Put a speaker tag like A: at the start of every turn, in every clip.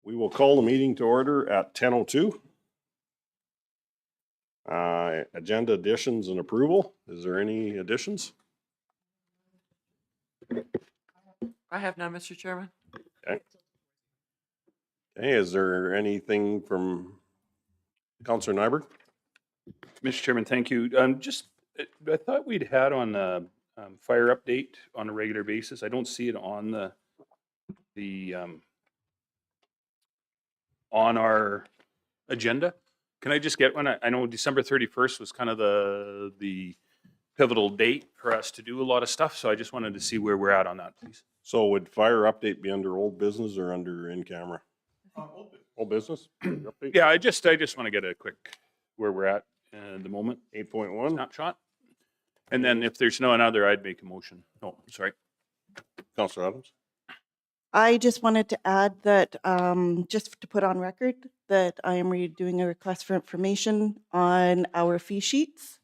A: We will call the meeting to order at 10:02. Agenda additions and approval. Is there any additions?
B: I have none, Mr. Chairman.
A: Okay. Okay, is there anything from Councillor Nyberg?
C: Mr. Chairman, thank you. I thought we'd had on fire update on a regular basis. I don't see it on the on our agenda. Can I just get one? I know December 31st was kind of the pivotal date for us to do a lot of stuff, so I just wanted to see where we're at on that, please.
A: So would fire update be under old business or under in camera? Old business? Update?
C: Yeah, I just want to get a quick where we're at the moment
A: 8.1.
C: snapshot, and then if there's no another, I'd make a motion. Oh, sorry.
A: Councillor Adams?
D: I just wanted to add that, just to put on record, that I am doing a request for information on our fee sheets.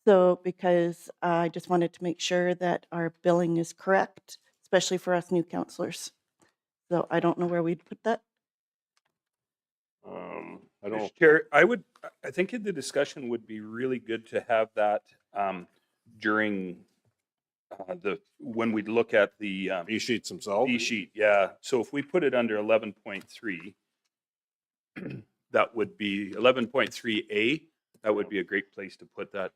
D: So, because I just wanted to make sure that our billing is correct, especially for us new councillors. So I don't know where we'd put that.
A: I don't.
C: Mr. Chair, I think the discussion would be really good to have that during when we look at the
A: Fee sheets themselves?
C: fee sheet. Yeah. So if we put it under 11.3, that would be 11.3A. That would be a great place to put that,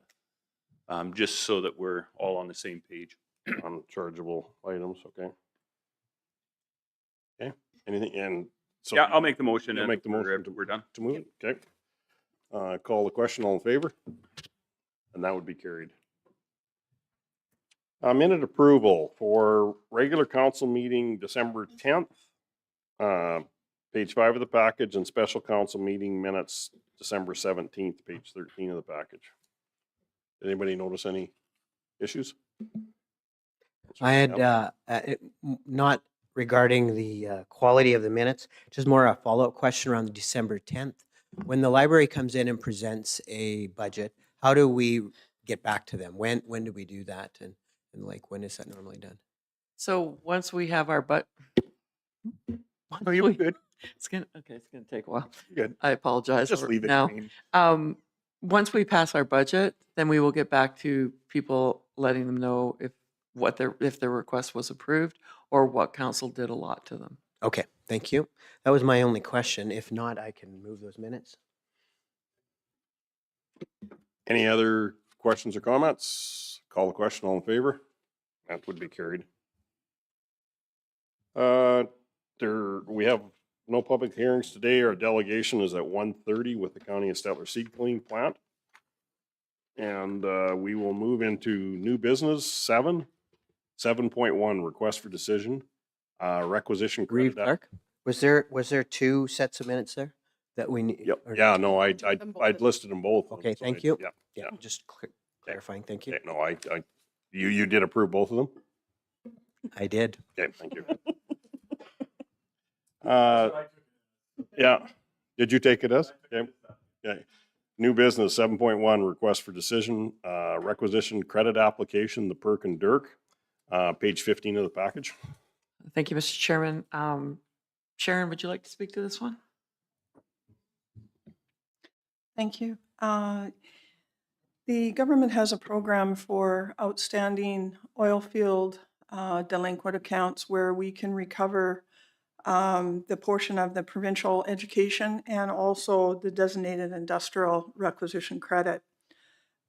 C: just so that we're all on the same page.
A: Unchargeable items, okay. Okay, anything, and so.
C: Yeah, I'll make the motion.
A: You'll
C: and
A: make the motion
C: we're done.
A: To move it, okay. Call the question, all in favor? And that would be carried. Minute approval for regular council meeting December 10th. Page 5 of the package, and special council meeting minutes December 17th, page 13 of the package. Did anybody notice any issues?
E: I had not regarding the quality of the minutes, just more a follow-up question around the December 10th. When the library comes in and presents a budget, how do we get back to them? When do we do that? And like, when is that normally done?
B: So once we have our
C: Oh, you're good.
B: It's gonna take a while.
C: Good.
B: I apologize.
C: Just leave it
B: now.
C: clean.
B: Once we pass our budget, then we will get back to people, letting them know if their request was approved or what council did allot to them.
E: Okay, thank you. That was my only question. If not, I can move those minutes.
A: Any other questions or comments? Call the question, all in favor? That would be carried. We have no public hearings today. Our delegation is at 1:30 with the County of Stettler seed cleaning plant. And we will move into new business 7.1, request for decision, requisition
E: Reeve
A: credit.
E: Clark, was there two sets of minutes there that we need?
A: Yep.
E: or-
A: Yeah, no, I'd listed them both.
E: Okay,
A: So
E: thank you.
A: Yeah.
E: Yeah, just clarifying. Thank you.
A: Okay, no, you did approve both of them?
E: I did.
A: Okay, thank you. Yeah, did you take it as? Okay. Okay. New business 7.1, request for decision, requisition credit application, the Perk and Dirk, page 15 of the package.
B: Thank you, Mr. Chairman. Sharon, would you like to speak to this one?
F: Thank you. The government has a program for outstanding oil field delinquent accounts where we can recover the portion of the provincial education and also the designated industrial requisition credit.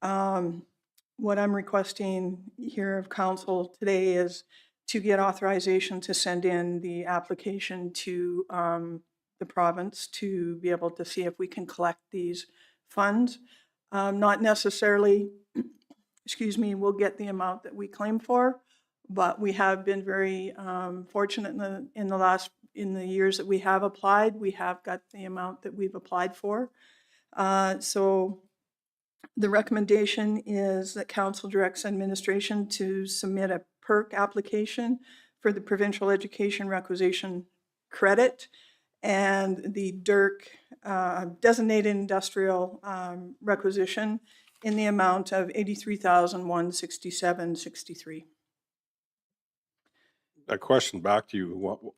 F: What I'm requesting here of council today is to get authorization to send in the application to the province to be able to see if we can collect these funds. Not necessarily, we'll get the amount that we claim for, but we have been very fortunate in the years that we have applied. We have got the amount that we've applied for. So the recommendation is that council directs administration to submit a PERC application for the provincial education requisition credit and the DIRC designated industrial requisition in the amount of $83,167.63.
A: A question back to you.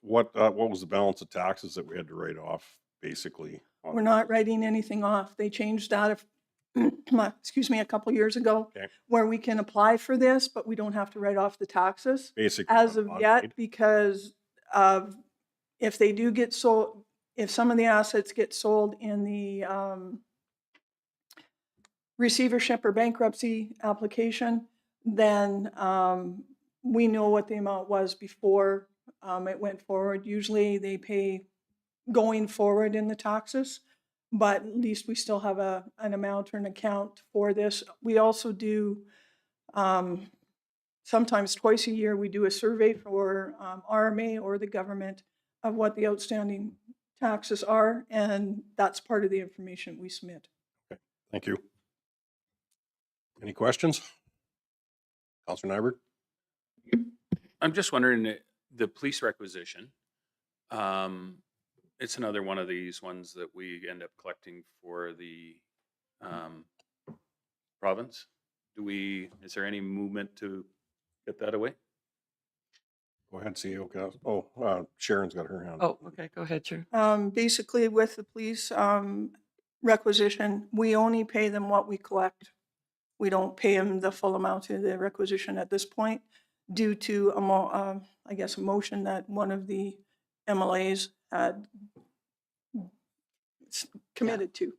A: What was the balance of taxes that we had to write off, basically?
F: We're not writing anything off. They changed that, excuse me, a couple years ago,
A: Okay.
F: where we can apply for this, but we don't have to write off the taxes
A: Basically.
F: as of yet,
A: unpaid.
F: because of, if they do get sold, if some of the assets get sold in the receivership or bankruptcy application, then we know what the amount was before it went forward. Usually they pay going forward in the taxes, but at least we still have an amount or an account for this. We also do, sometimes twice a year, we do a survey for RMA or the government of what the outstanding taxes are, and that's part of the information we submit.
A: Thank you. Any questions? Counselor Nyberg?
C: I'm just wondering, the police requisition, it's another one of these ones that we end up collecting for the province. Is there any movement to get that away?
A: Go ahead, CEO. Sharon's got her hand.
B: Oh, okay, go ahead, Chair.
F: Basically, with the police requisition, we only pay them what we collect. We don't pay them the full amount of the requisition at this point, due to I guess a motion that one of the MLAs had committed to.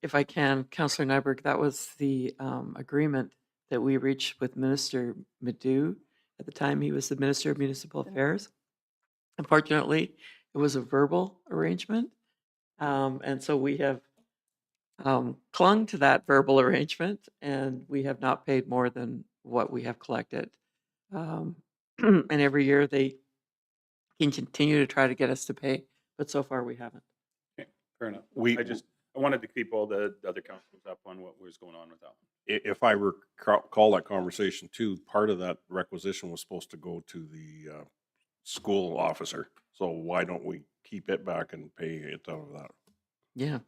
B: If I can, Councillor Nyberg, that was the agreement that we reached with Minister Madu at the time he was the Minister of Municipal Affairs. Unfortunately, it was a verbal arrangement. And so we have clung to that verbal arrangement, and we have not paid more than what we have collected. And every year they can continue to try to get us to pay, but so far we haven't.
C: Okay, fair enough.
A: We-
C: I wanted to keep all the other councils up on what was going on with that one.
A: If I recall that conversation too, part of that requisition was supposed to go to the school officer. So why don't we keep it back and pay it out of that?
B: Yeah.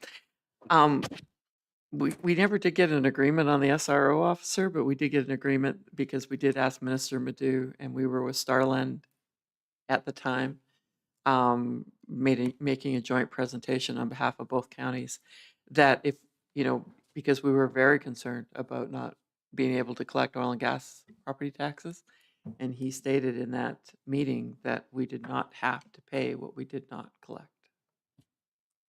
B: We never did get an agreement on the SRO officer, but we did get an agreement because we did ask Minister Madu, and we were with Starland at the time, making a joint presentation on behalf of both counties, that if, because we were very concerned about not being able to collect oil and gas property taxes. And he stated in that meeting that we did not have to pay what we did not collect.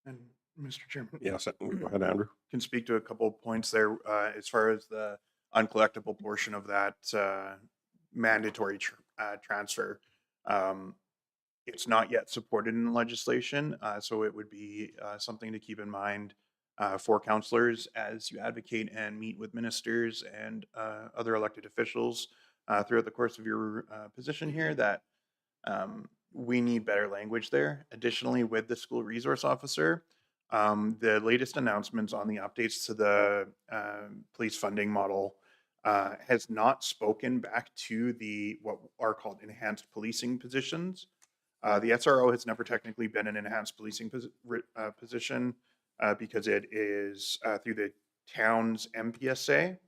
G: And Mr. Chairman,
A: Yes, go ahead, Andrew.
G: can speak to a couple of points there as far as the uncollectible portion of that mandatory transfer. It's not yet supported in the legislation, so it would be something to keep in mind for councillors as you advocate and meet with ministers and other elected officials throughout the course of your position here, that we need better language there. Additionally, with the school resource officer, the latest announcements on the updates to the police funding model has not spoken back to the what are called enhanced policing positions. The SRO has never technically been an enhanced policing position because it is through the town's MPSA.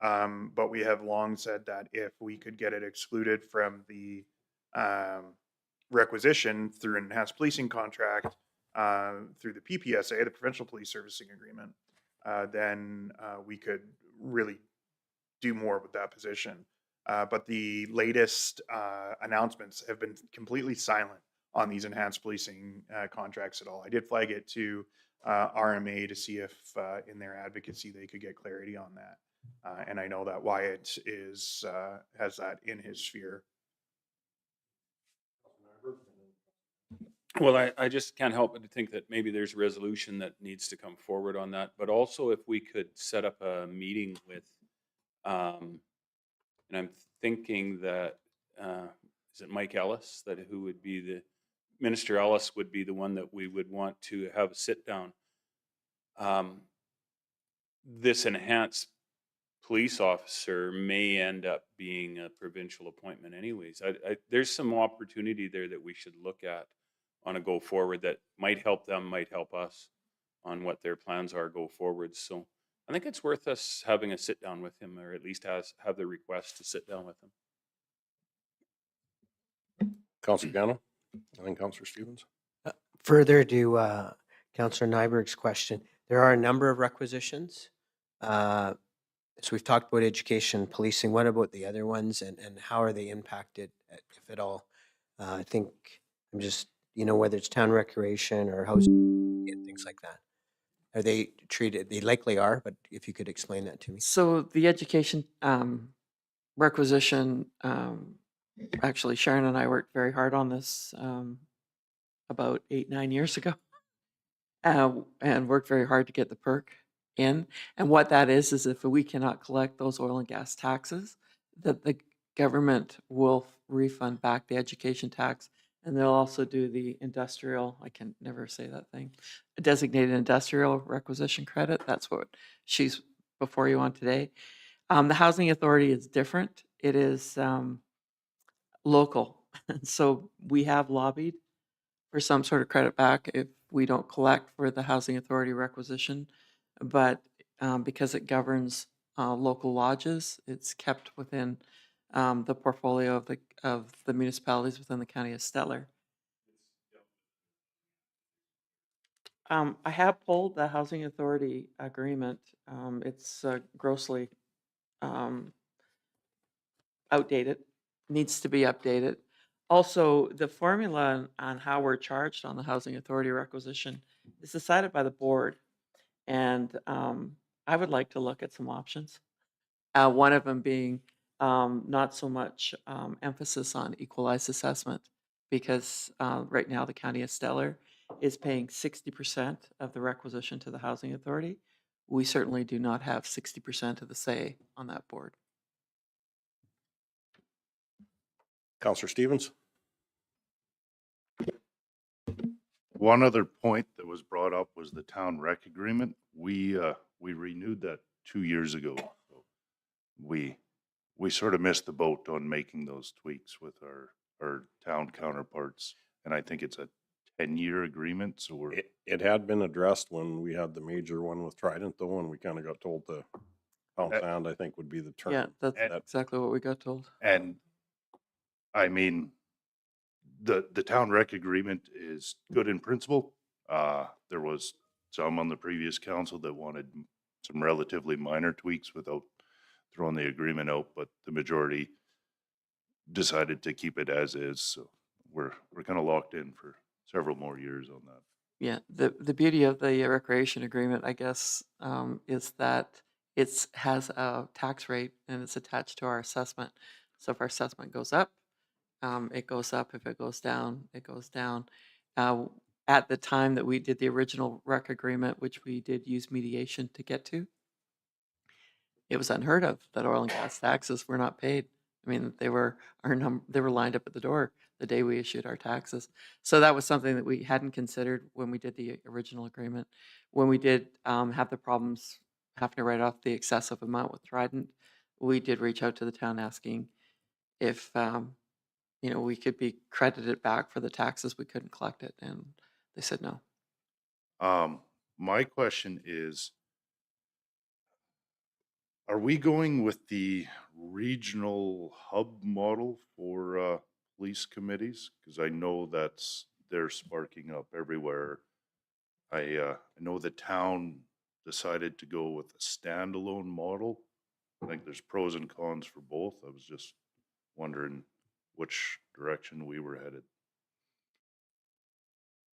G: But we have long said that if we could get it excluded from the requisition through an enhanced policing contract, through the PPSA, the Provincial Police Servicing Agreement, then we could really do more with that position. But the latest announcements have been completely silent on these enhanced policing contracts at all. I did flag it to RMA to see if in their advocacy they could get clarity on that. And I know that Wyatt has that in his sphere.
C: Well, I just can't help but to think that maybe there's a resolution that needs to come forward on that, but also if we could set up a meeting with, and I'm thinking that, is it Mike Ellis, who would be Minister Ellis would be the one that we would want to have a sit down. This enhanced police officer may end up being a provincial appointment anyways. There's some opportunity there that we should look at on a go forward that might help them, might help us on what their plans are go forward. So I think it's worth us having a sit down with him, or at least have the request to sit down with him.
A: Counselor Gannon, and then Counselor Stevens.
E: Further to Councillor Nyberg's question, there are a number of requisitions. So we've talked about education, policing. What about the other ones, and how are they impacted, if at all? I think I'm just, whether it's town recreation or housing and things like that. Are they treated? They likely are, but if you could explain that to me.
B: So the education requisition, actually Sharon and I worked very hard on this about 8-9 years ago, and worked very hard to get the perk in. And what that is if we cannot collect those oil and gas taxes, that the government will refund back the education tax, and they'll also do the industrial, I can never say that thing, designated industrial requisition credit. That's what she's before you on today. The housing authority is different. It is local. And so we have lobbied for some sort of credit back if we don't collect for the housing authority requisition. But because it governs local lodges, it's kept within the portfolio of the municipalities within the county of Stettler. I have pulled the housing authority agreement. It's grossly outdated, needs to be updated. Also, the formula on how we're charged on the housing authority requisition is decided by the board. And I would like to look at some options. One of them being not so much emphasis on equalized assessment, because right now the county of Stettler is paying 60% of the requisition to the housing authority. We certainly do not have 60% of the say on that board.
A: Counselor Stevens.
H: One other point that was brought up was the town rec agreement. We renewed that 2 years ago. So we sort of missed the boat on making those tweaks with our town counterparts. And I think it's a 10-year agreement, so we're,
A: It had been addressed when we had the major one with Trident, though, and we kind of got told to pound sand, I think would be the term.
B: Yeah, that's
H: And-
B: exactly what we got told.
H: and I mean, the town rec agreement is good in principle. There was some on the previous council that wanted some relatively minor tweaks without throwing the agreement out, but the majority decided to keep it as is. So we're kind of locked in for several more years on that.
B: Yeah, the beauty of the recreation agreement, I guess, is that it has a tax rate and it's attached to our assessment. So if our assessment goes up, it goes up. If it goes down, it goes down. At the time that we did the original rec agreement, which we did use mediation to get to, it was unheard of that oil and gas taxes were not paid. I mean, they were lined up at the door the day we issued our taxes. So that was something that we hadn't considered when we did the original agreement. When we did have the problems having to write off the excessive amount with Trident, we did reach out to the town asking if we could be credited back for the taxes. We couldn't collect it, and they said no.
H: My question is, are we going with the regional hub model for police committees? Because I know they're sparking up everywhere. I know the town decided to go with a standalone model. I think there's pros and cons for both. I was just wondering which direction we were headed.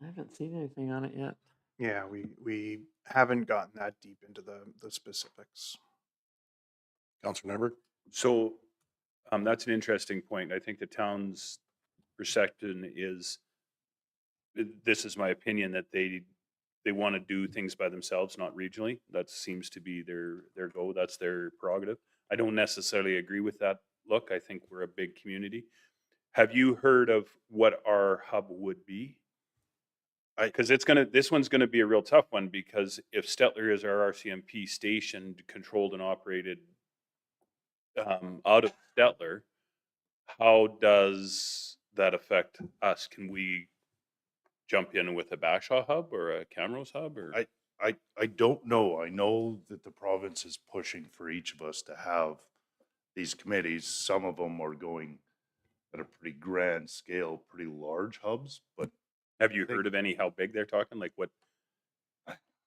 B: I haven't seen anything on it yet.
G: Yeah, we haven't gotten that deep into the specifics.
A: Counselor Nyberg.
C: So that's an interesting point. I think the town's perception is, this is my opinion, that they want to do things by themselves, not regionally. That seems to be their goal. That's their prerogative. I don't necessarily agree with that look. I think we're a big community. Have you heard of what our hub would be? Because this one's gonna be a real tough one, because if Stettler is our RCMP station, controlled and operated out of Stettler, how does that affect us? Can we jump in with a Bashaw hub or a Camrose hub? Or
H: I don't know. I know that the province is pushing for each of us to have these committees. Some of them are going at a pretty grand scale, pretty large hubs, but
C: Have you
H: think-
C: heard of any, how big they're talking? Like what,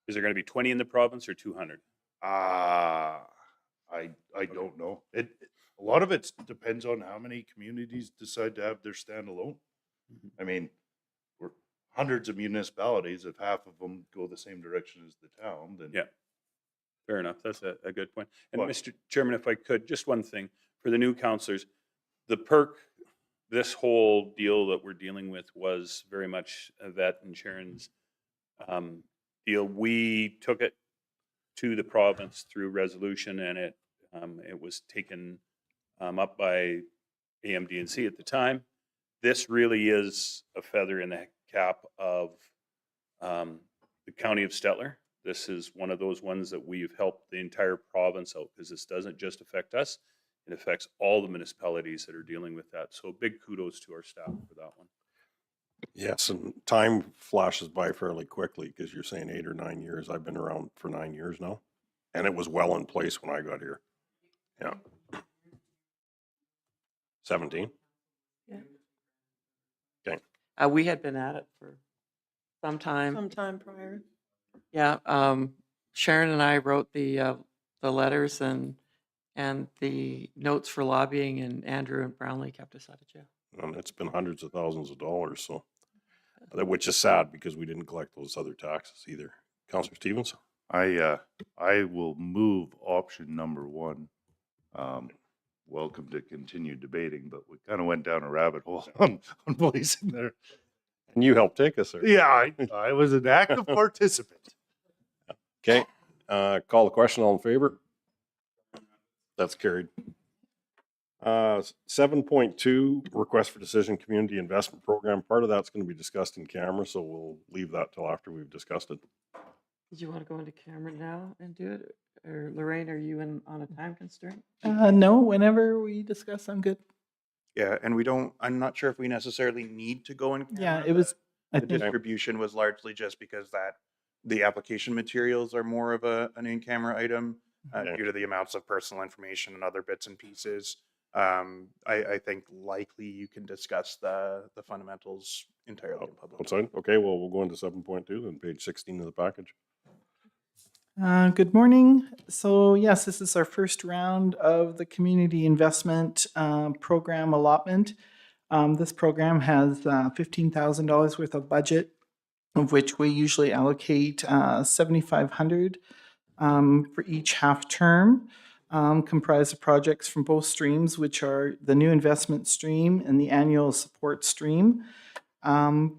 C: is there going to be 20 in the province or 200?
H: I don't know. A lot of it depends on how many communities decide to have their standalone. I mean, we're hundreds of municipalities. If half of them go the same direction as the town, then
C: Yeah. Fair enough. That's a good point. And
H: But-
C: Mr. Chairman, if I could, just one thing for the new counselors, the perk, this whole deal that we're dealing with was very much Yvette and Sharon's deal. We took it to the province through resolution, and it was taken up by AMDNC at the time. This really is a feather in the cap of the county of Stettler. This is one of those ones that we've helped the entire province out, because this doesn't just affect us, it affects all the municipalities that are dealing with that. So big kudos to our staff for that one.
A: Yes, and time flashes by fairly quickly because you're saying 8 or 9 years. I've been around for 9 years now, and it was well in place when I got here. Yeah. 17.
B: We had been at it for some time.
F: Sometime prior.
B: Yeah, Sharon and I wrote the letters and the notes for lobbying, and Andrew and Brownlee kept us out of jail.
A: And it's been hundreds of thousands of dollars, so, which is sad because we didn't collect those other taxes either. Councillor Stevens?
H: I will move option number 1. Welcome to continue debating, but we kind of went down a rabbit hole on policing there.
A: And you helped take us there.
H: Yeah, I was an active participant.
A: Okay, call the question. All in favor? That's carried. 7.2, request for decision, community investment program. Part of that's going to be discussed in camera, so we'll leave that till after we've discussed it.
B: Did you want to go into camera now and do it? Or Lorraine, are you on a time constraint?
I: No, whenever we discuss, I'm good.
G: Yeah, and I'm not sure if we necessarily need to go in.
I: Yeah,
G: camera.
I: it was, I
G: The
I: think,
G: distribution was largely just because the application materials are more of an in-camera item
A: Okay.
G: due to the amounts of personal information and other bits and pieces. I think likely you can discuss the fundamentals entirely in public.
A: Outside? Okay, well, we'll go into 7.2 then, page 16 of the package.
I: good morning. So yes, this is our first round of the community investment program allotment. This program has $15,000 worth of budget, of which we usually allocate $7,500 for each half term, comprised of projects from both streams, which are the new investment stream and the annual support stream.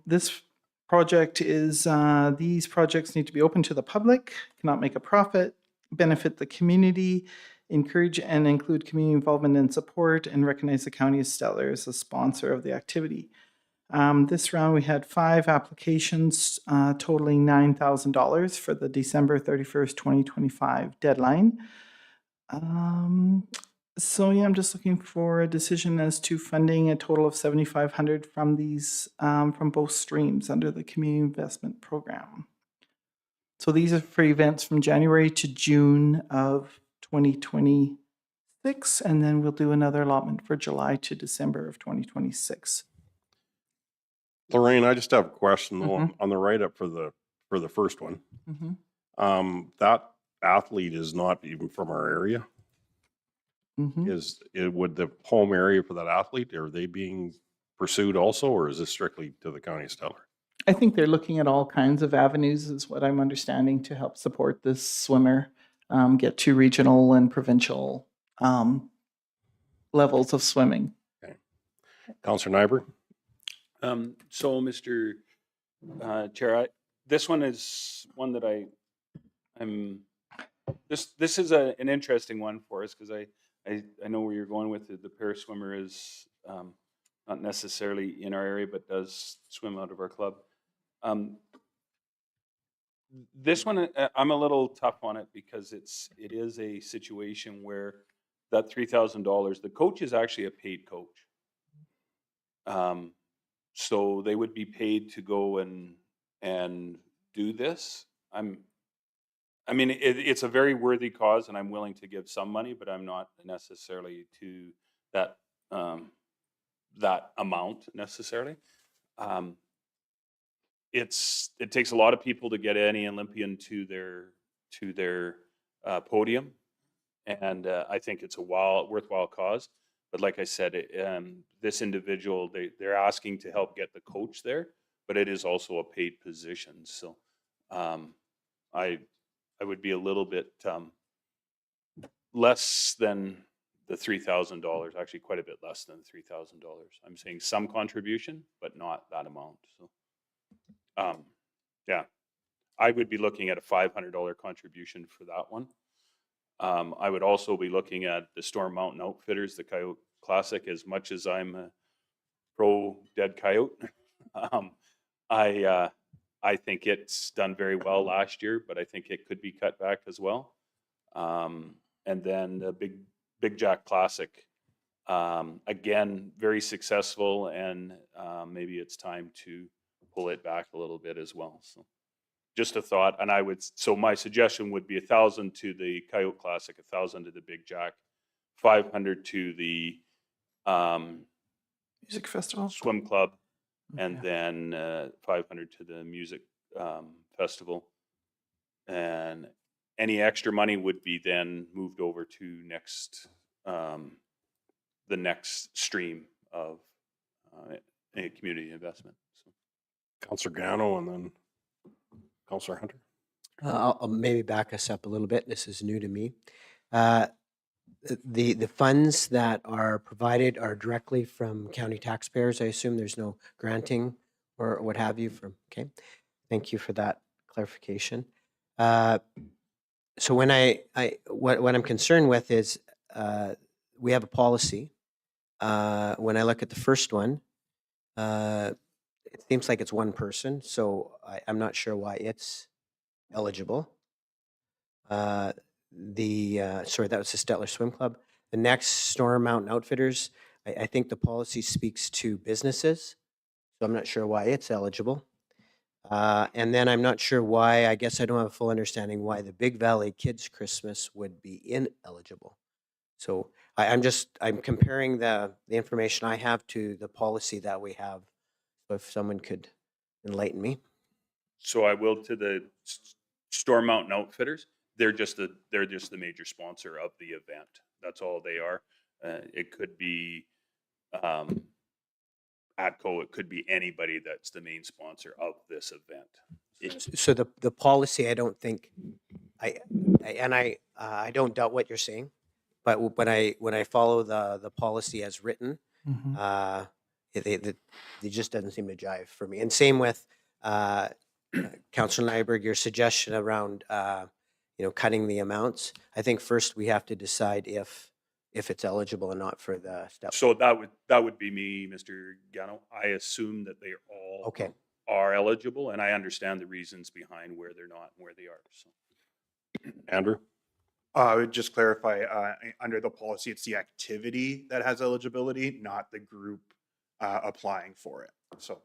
I: This project is, these projects need to be open to the public, cannot make a profit, benefit the community, encourage and include community involvement and support, and recognize the County of Stettler as a sponsor of the activity. This round we had 5 applications totaling $9,000 for the December 31st, 2025 deadline. So yeah, I'm just looking for a decision as to funding a total of $7,500 from these, from both streams under the community investment program. So these are for events from January to June of 2026, and then we'll do another allotment for July to December of 2026.
A: Lorraine, I just have a question though,
I: Mhm.
A: on the write-up for the first one.
I: Mhm.
A: That athlete is not even from our area.
I: Mhm.
A: Would the home area for that athlete, are they being pursued also, or is this strictly to the County of Stettler?
I: I think they're looking at all kinds of avenues, is what I'm understanding, to help support this swimmer get to regional and provincial levels of swimming.
A: Councillor Nyberg?
C: So, Mr. Chair, this one is one that this is an interesting one for us, because I know where you're going with it. The pair swimmer is not necessarily in our area, but does swim out of our club. This one, I'm a little tough on it, because it is a situation where that $3,000, the coach is actually a paid coach. So they would be paid to go and do this. I mean, it's a very worthy cause, and I'm willing to give some money, but I'm not necessarily to that that amount necessarily. It takes a lot of people to get any Olympian to their podium, and I think it's a worthwhile cause. But like I said, this individual, they're asking to help get the coach there, but it is also a paid position. So I would be a little bit less than the $3,000, actually quite a bit less than $3,000. I'm saying some contribution, but not that amount. So yeah, I would be looking at a $500 contribution for that one. I would also be looking at the Storm Mountain Outfitters, the Coyote Classic. As much as I'm a pro dead coyote, I think it's done very well last year, but I think it could be cut back as well. And then the Big Jack Classic, again, very successful, and maybe it's time to pull it back a little bit as well. So just a thought. And so my suggestion would be 1,000 to the Coyote Classic, 1,000 to the Big Jack, 500 to the
I: Music festival.
C: swim club, and
I: Okay.
C: then 500 to the music festival. And any extra money would be then moved over to the next stream of a community investment. So.
A: Counselor Gano and then Counselor Hunter.
E: I'll maybe back us up a little bit. This is new to me. The funds that are provided are directly from county taxpayers. I assume there's no granting or what have you from, okay. Thank you for that clarification. So when what I'm concerned with is we have a policy. When I look at the first one, it seems like it's one person, so I'm not sure why it's eligible. Sorry, that was the Stettler Swim Club. The next, Storm Mountain Outfitters, I think the policy speaks to businesses, so I'm not sure why it's eligible. And then I'm not sure why, I guess I don't have a full understanding why the Big Valley Kids Christmas would be ineligible. So I'm comparing the information I have to the policy that we have. So if someone could enlighten me.
C: So I will to the Storm Mountain Outfitters. They're just the major sponsor of the event. That's all they are. It could be ATCO. It could be anybody that's the main sponsor of this event.
E: So the policy, I don't think, I don't doubt what you're saying, but when I follow the policy as written,
I: Mhm.
E: it just doesn't seem to jive for me. And same with Councilor Nyberg, your suggestion around cutting the amounts. I think first we have to decide if it's eligible or not for the step.
C: So that would be me, Mr. Gano. I assume that they all
E: Okay.
C: are eligible, and I understand the reasons behind where they're not and where they are. So.
A: Andrew?
G: I would just clarify, under the policy, it's the activity that has eligibility, not the group applying for it. So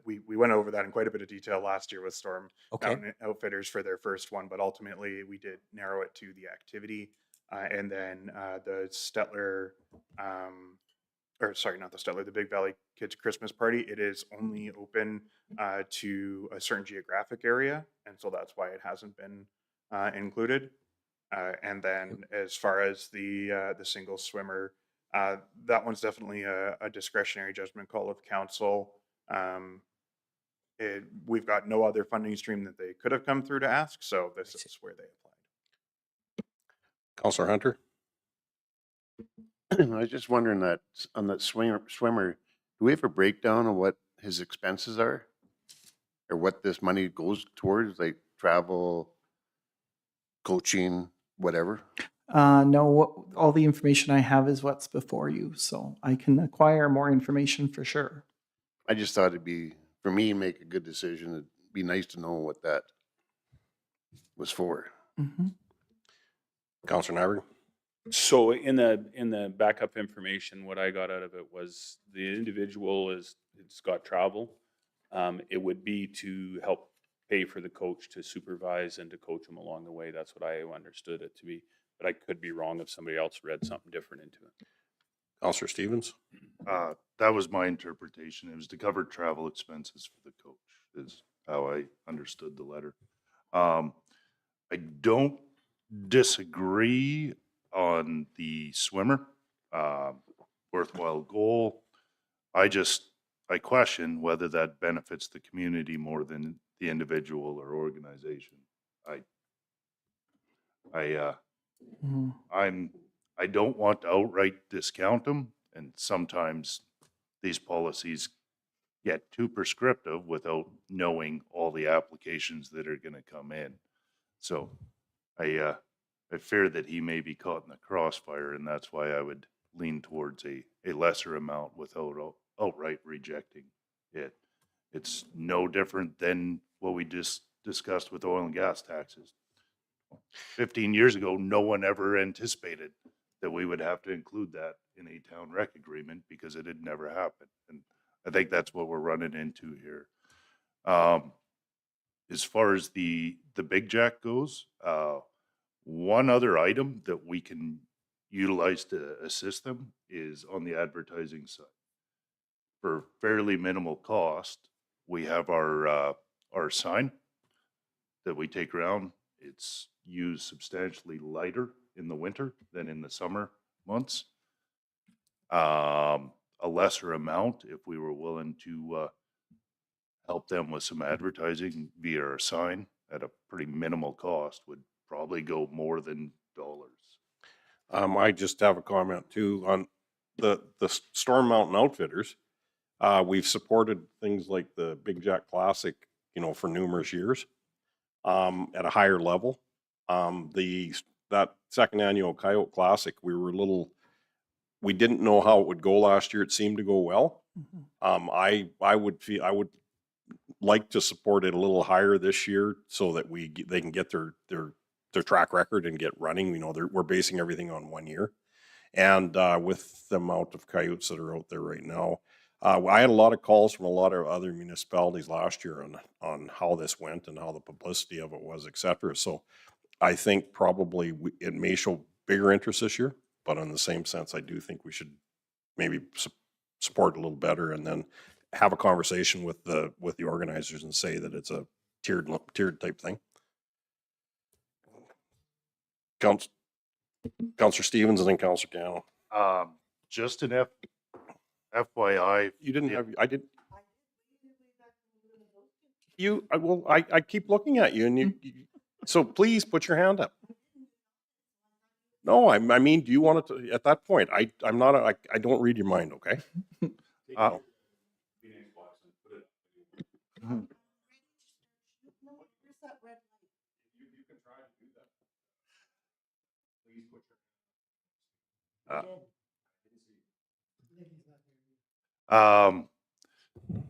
G: we went over that in quite a bit of detail last year with Storm Mountain Outfitters for their first one, but ultimately we did narrow it to the activity. And then the Stettler, the Big Valley Kids Christmas Party, it is only open to a certain geographic area. And so that's why it hasn't been included. And then as far as the single swimmer, that one's definitely a discretionary judgment call of council. We've got no other funding stream that they could have come through to ask, so this is where they applied.
A: Counselor Hunter?
J: I was just wondering that on that swimmer, do we have a breakdown of what his expenses are? Or what this money goes towards, like travel, coaching, whatever?
I: No, all the information I have is what's before you, so I can acquire more information for sure.
J: I just thought it'd be, for me, make a good decision. It'd be nice to know what that was for.
I: Mm-hmm.
A: Counselor Nyberg?
C: So in the backup information, what I got out of it was the individual it's got travel. It would be to help pay for the coach to supervise and to coach him along the way. That's what I understood it to be, but I could be wrong if somebody else read something different into it.
A: Counselor Stevens?
H: That was my interpretation. It was to cover travel expenses for the coach, is how I understood the letter. I don't disagree on the swimmer. Worthwhile goal. I question whether that benefits the community more than the individual or organization.
I: Mhm.
H: I don't want to outright discount them, and sometimes these policies get too prescriptive without knowing all the applications that are going to come in. So I fear that he may be caught in the crossfire, and that's why I would lean towards a lesser amount without outright rejecting it. It's no different than what we just discussed with oil and gas taxes. 15 years ago, no one ever anticipated that we would have to include that in a town rec agreement because it had never happened. And I think that's what we're running into here. As far as the Big Jack goes, one other item that we can utilize to assist them is on the advertising side. For fairly minimal cost, we have our sign that we take around. It's used substantially lighter in the winter than in the summer months. A lesser amount, if we were willing to help them with some advertising via our sign at a pretty minimal cost, would probably go more than dollars.
A: I just have a comment too on the Storm Mountain Outfitters. We've supported things like the Big Jack Classic, for numerous years, at a higher level. That second annual Coyote Classic, we didn't know how it would go last year. It seemed to go well. I would like to support it a little higher this year so that they can get their track record and get running. We're basing everything on 1 year. And with the amount of coyotes that are out there right now, I had a lot of calls from a lot of other municipalities last year on how this went and how the publicity of it was, et cetera. So I think probably it may show bigger interest this year, but in the same sense, I do think we should maybe support a little better and then have a conversation with the organizers and say that it's a tiered type thing. Councillor Stevens and then Councillor Cano.
H: Just an FYI.
A: You didn't have, I did. I keep looking at you and so please put your hand up. No, I mean, do you want it to, at that point, I don't read your mind, okay?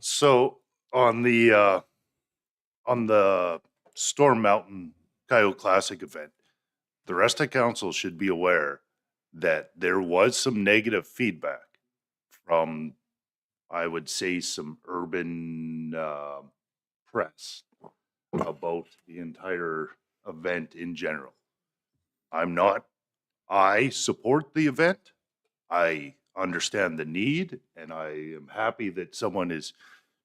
H: So on the Storm Mountain Coyote Classic event, the rest of council should be aware that there was some negative feedback from, I would say, some urban press about the entire event in general. I support the event. I understand the need, and I am happy that someone is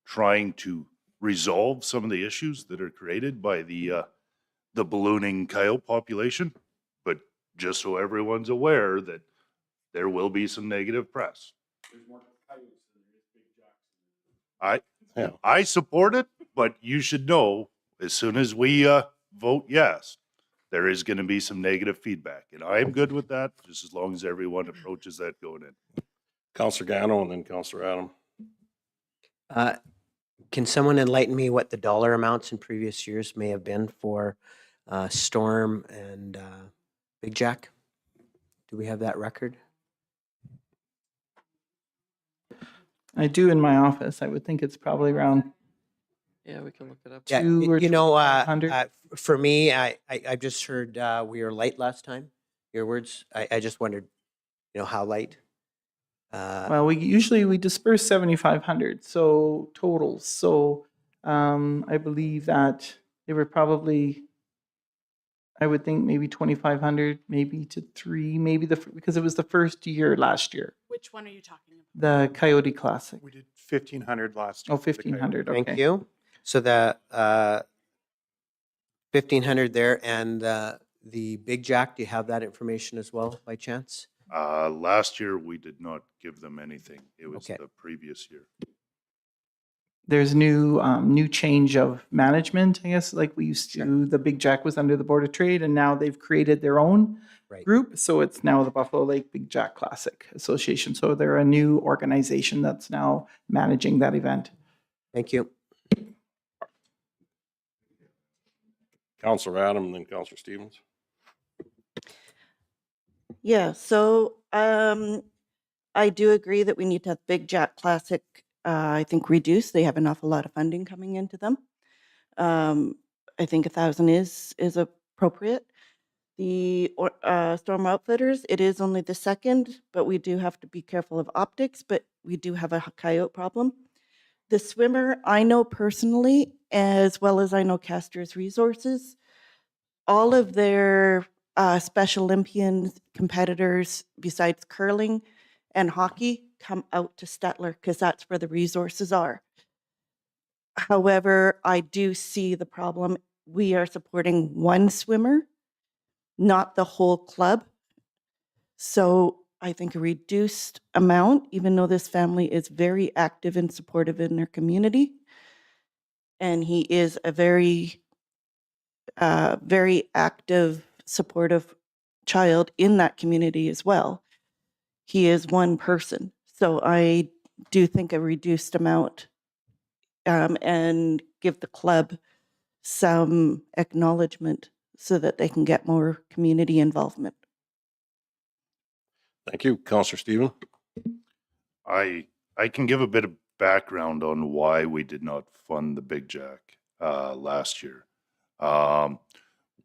H: trying to resolve some of the issues that are created by the ballooning coyote population. But just so everyone's aware that there will be some negative press. I support it, but you should know as soon as we vote yes, there is going to be some negative feedback, and I am good with that, just as long as everyone approaches that going in.
A: Councillor Gano and then Councillor Adam.
E: Can someone enlighten me what the dollar amounts in previous years may have been for Storm and Big Jack? Do we have that record?
I: I do in my office. I would think it's probably around.
B: Yeah, we can look it up.
E: Yeah,
I: Two or
E: you know,
I: 200.
E: for me, I just heard we were light last time. Your words. I just wondered, how light.
I: Well, we usually disperse 7,500 so totals. So I believe that they were probably, I would think maybe 2,500, maybe to 3, maybe because it was the first year last year.
K: Which one are you talking about?
I: The Coyote Classic.
G: We did 1,500 last year.
I: Oh,
G: for the Coyote.
I: 1,500, okay.
E: Thank you. So the 1,500 there and the Big Jack, do you have that information as well by chance?
H: Last year, we did not give them anything. It was
E: Okay.
H: the previous year.
I: There's new change of management, I guess, like we used to,
E: Sure.
I: the Big Jack was under the Board of Trade, and now they've created their own
E: Right.
I: group, so it's now the Buffalo Lake Big Jack Classic Association. So they're a new organization that's now managing that event.
E: Thank you.
A: Counselor Adam and then Counselor Stevens.
D: Yeah, so I do agree that we need to have Big Jack Classic, I think, reduced. They have an awful lot of funding coming into them. I think 1,000 is appropriate. The Storm Outfitters, it is only the second, but we do have to be careful of optics, but we do have a coyote problem. The swimmer, I know personally, as well as I know Castor's Resources, all of their Special Olympian competitors, besides curling and hockey, come out to Stettler because that's where the resources are. However, I do see the problem. We are supporting one swimmer, not the whole club. So I think a reduced amount, even though this family is very active and supportive in their community, and he is a very active, supportive child in that community as well. He is one person. So I do think a reduced amount and give the club some acknowledgement so that they can get more community involvement.
A: Thank you. Counselor Steven.
H: I can give a bit of background on why we did not fund the Big Jack last year.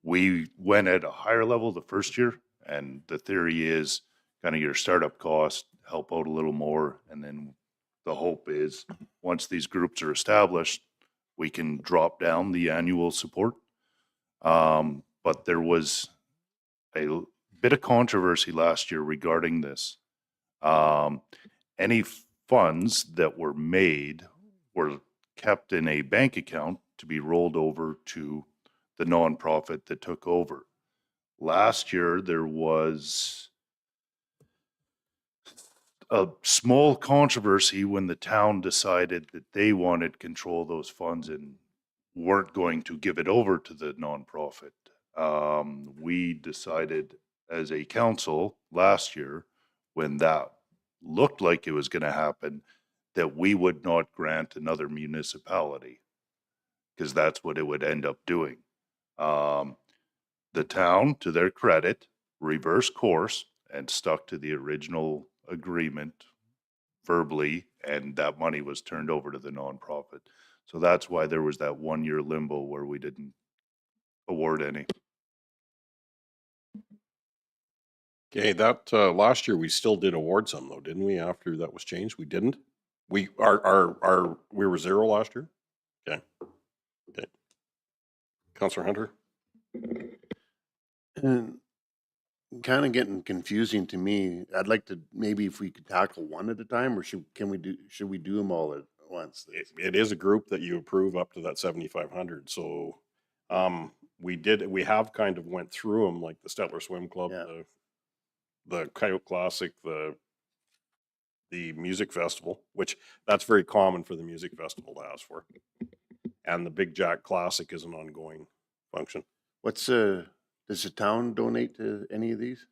H: We went at a higher level the first year, and the theory is kind of your startup cost, help out a little more, and then the hope is once these groups are established, we can drop down the annual support. But there was a bit of controversy last year regarding this. Any funds that were made were kept in a bank account to be rolled over to the nonprofit that took over. Last year, there was a small controversy when the town decided that they wanted control of those funds and weren't going to give it over to the nonprofit. We decided as a council last year, when that looked like it was going to happen, that we would not grant another municipality because that's what it would end up doing. The town, to their credit, reversed course and stuck to the original agreement verbally, and that money was turned over to the nonprofit. So that's why there was that 1 year limbo where we didn't award any.
A: Okay, that last year we still did award some though, didn't we? After that was changed, we didn't. We were zero last year. Okay. Okay. Counselor Hunter.
J: And kind of getting confusing to me. I'd like to, maybe if we could tackle one at a time, or should we do them all at once?
A: It is a group that you approve up to that 7,500. So we have kind of went through them, like the Stettler Swim Club,
J: Yeah.
A: the Coyote Classic, the music festival, which that's very common for the music festival to ask for. And the Big Jack Classic is an ongoing function.
J: Does the town donate to any of these?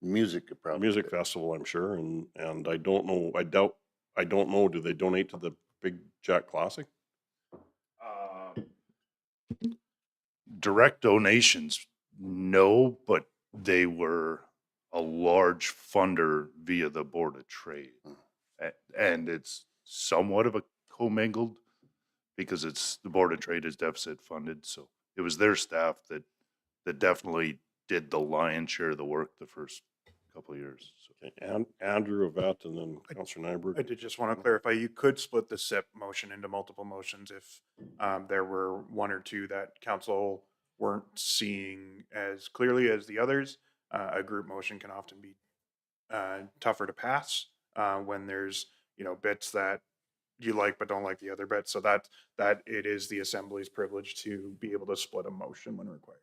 J: Music, probably.
A: Music festival, I'm sure, and I don't know. I don't know. Do they donate to the Big Jack Classic?
H: Direct donations, no, but they were a large funder via the Board of Trade. And it's somewhat of a commingled because the Board of Trade is deficit funded. So it was their staff that definitely did the lion's share of the work the first couple of years. So.
A: Okay. And Andrew Yvette and then Councillor Nyberg.
G: I did just want to clarify, you could split the SIP motion into multiple motions if there were one or two that council weren't seeing as clearly as the others. A group motion can often be tougher to pass. when there's, bits that you like but don't like the other bits. So that it is the assembly's privilege to be able to split a motion when required.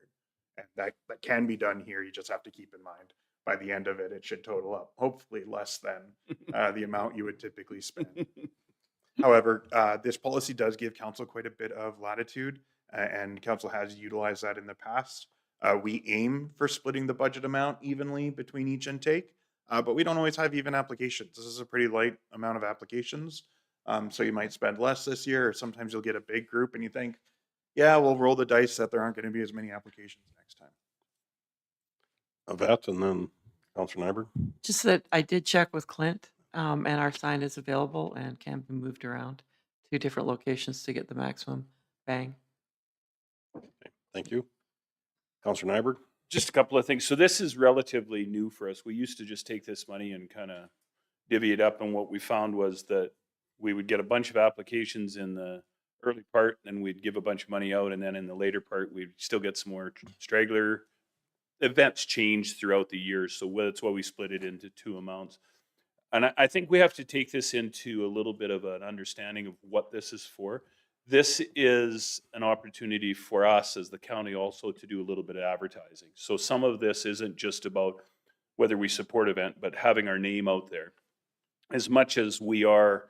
G: And that can be done here. You just have to keep in mind by the end of it, it should total up hopefully less than the amount you would typically spend. However, this policy does give council quite a bit of latitude, and council has utilized that in the past. We aim for splitting the budget amount evenly between each intake, but we don't always have even applications. This is a pretty light amount of applications. So you might spend less this year, or sometimes you'll get a big group and you think, yeah, we'll roll the dice that there aren't going to be as many applications next time.
A: Yvette and then Councillor Nyberg.
B: Just that I did check with Clint, and our sign is available and can be moved around to different locations to get the maximum bang.
A: Thank you. Councillor Nyberg.
C: Just a couple of things. So this is relatively new for us. We used to just take this money and kind of divvy it up. And what we found was that we would get a bunch of applications in the early part, and we'd give a bunch of money out. And then in the later part, we'd still get some more straggler. Events change throughout the year. So that's why we split it into two amounts. And I think we have to take this into a little bit of an understanding of what this is for. This is an opportunity for us as the county also to do a little bit of advertising. So some of this isn't just about whether we support event, but having our name out there. As much as we are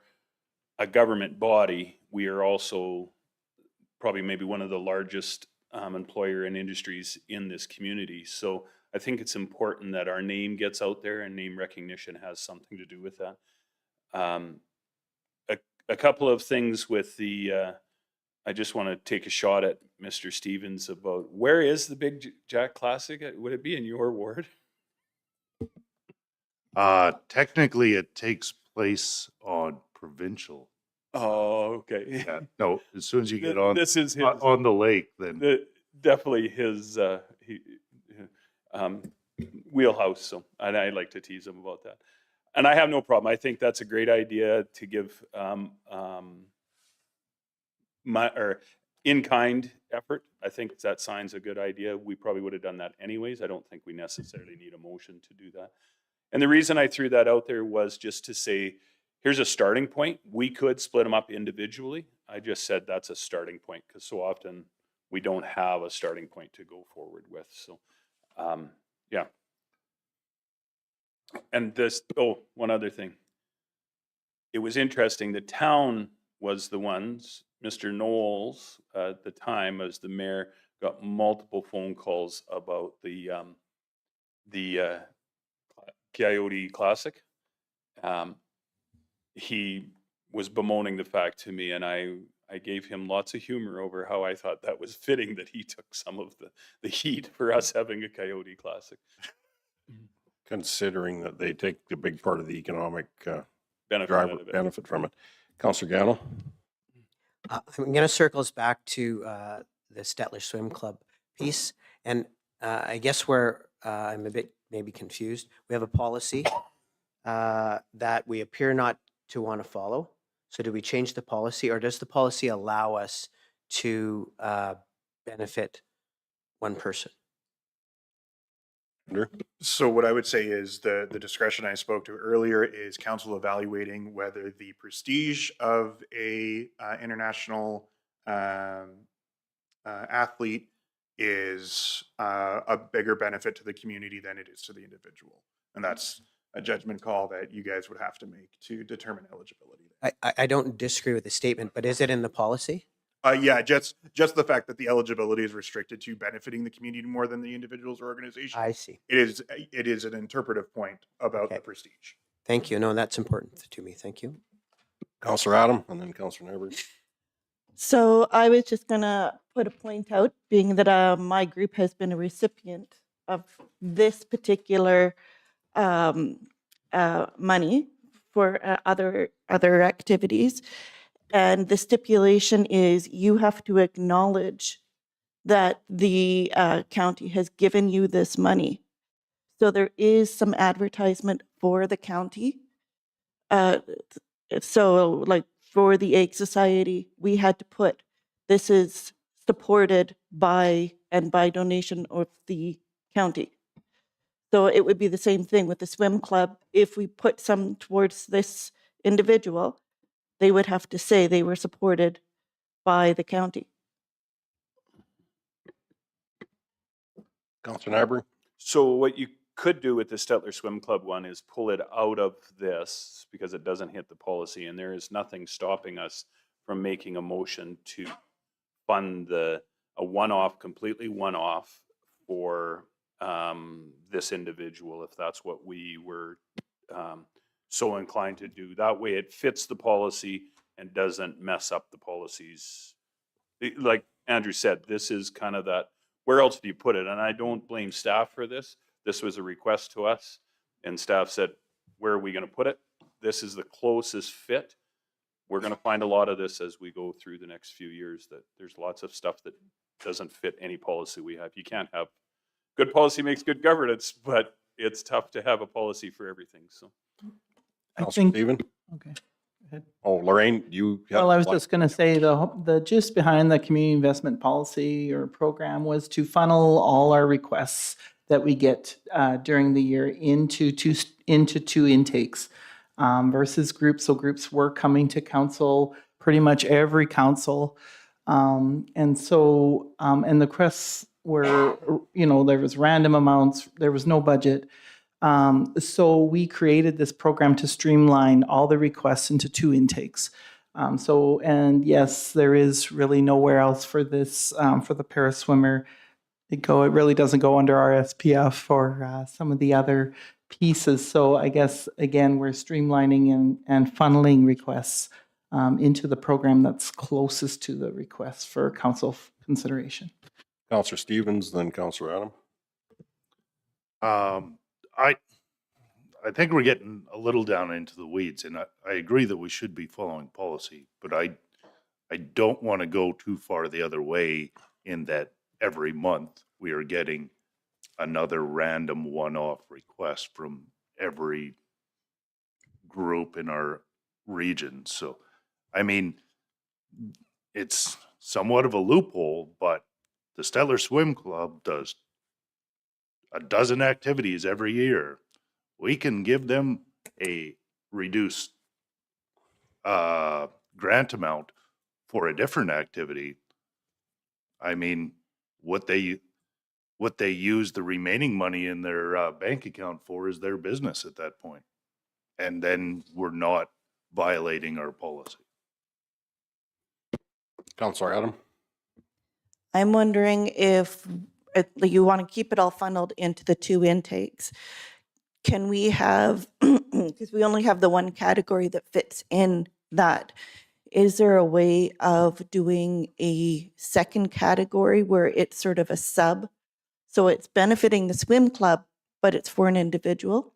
C: a government body, we are also probably maybe one of the largest employer and industries in this community. So I think it's important that our name gets out there, and name recognition has something to do with that. A couple of things with the, I just want to take a shot at Mr. Stevens about where is the Big Jack Classic? Would it be in your ward?
H: Technically, it takes place on provincial.
C: Oh, okay.
H: Yeah, no, as soon as you get on
C: This is his,
H: on the lake, then
C: definitely his wheelhouse. So, and I like to tease him about that. And I have no problem. I think that's a great idea to give in-kind effort. I think that sign's a good idea. We probably would have done that anyways. I don't think we necessarily need a motion to do that. And the reason I threw that out there was just to say, here's a starting point. We could split them up individually. I just said that's a starting point because so often we don't have a starting point to go forward with. So, yeah. And this, one other thing. It was interesting. The town was the ones, Mr. Knowles at the time as the mayor got multiple phone calls about the Coyote Classic. He was bemoaning the fact to me, and I gave him lots of humor over how I thought that was fitting that he took some of the heat for us having a Coyote Classic.
A: Considering that they take a big part of the economic
C: Benefit
A: from it. Councillor Gatto.
E: I'm going to circle us back to the Stettler Swim Club piece. And I guess where I'm a bit maybe confused, we have a policy that we appear not to want to follow. So do we change the policy, or does the policy allow us to benefit one person?
G: So what I would say is the discretion I spoke to earlier is council evaluating whether the prestige of a international athlete is a bigger benefit to the community than it is to the individual. And that's a judgment call that you guys would have to make to determine eligibility.
E: I don't disagree with the statement, but is it in the policy?
G: Yeah, just the fact that the eligibility is restricted to benefiting the community more than the individuals or organization.
E: I see.
G: It is an interpretive point about the prestige.
E: Thank you. No, that's important to me. Thank you.
A: Councillor Adam and then Councillor Nyberg.
D: So I was just gonna put a point out, being that my group has been a recipient of this particular money for other activities. And the stipulation is you have to acknowledge that the county has given you this money. So there is some advertisement for the county. So like for the Egg Society, we had to put, this is supported by and by donation of the county. So it would be the same thing with the swim club. If we put some towards this individual, they would have to say they were supported by the county.
A: Counselor Nyberg?
C: So what you could do with the Stettler Swim Club one is pull it out of this because it doesn't hit the policy, and there is nothing stopping us from making a motion to fund a one-off, completely one-off for this individual, if that's what we were so inclined to do. That way it fits the policy and doesn't mess up the policies. Like Andrew said, this is kind of that, where else do you put it? And I don't blame staff for this. This was a request to us, and staff said, where are we going to put it? This is the closest fit. We're going to find a lot of this as we go through the next few years, that there's lots of stuff that doesn't fit any policy we have. You can't have, good policy makes good governance, but it's tough to have a policy for everything. So,
I: I
A: Counselor
I: think,
A: Steven?
I: okay.
A: Oh, Lorraine, you have.
I: Well, I was just going to say the gist behind the community investment policy or program was to funnel all our requests that we get during the year into two intakes versus groups. So groups were coming to council, pretty much every council. And the requests were, there was random amounts, there was no budget. So we created this program to streamline all the requests into two intakes. And yes, there is really nowhere else for this, for the paraswimmer. It really doesn't go under our SPF or some of the other pieces. So I guess, again, we're streamlining and funneling requests into the program that's closest to the request for council consideration.
A: Counselor Stevens, then Counselor Adam.
H: I think we're getting a little down into the weeds, and I agree that we should be following policy, but I don't want to go too far the other way in that every month we are getting another random one-off request from every group in our region. So, I mean, it's somewhat of a loophole, but the Stettler Swim Club does a dozen activities every year. We can give them a reduced grant amount for a different activity. I mean, what they use the remaining money in their bank account for is their business at that point. And then we're not violating our policy.
A: Counselor Adam?
D: I'm wondering if you want to keep it all funneled into the two intakes. Can we have, because we only have the one category that fits in that, is there a way of doing a second category where it's sort of a sub? So it's benefiting the swim club, but it's for an individual?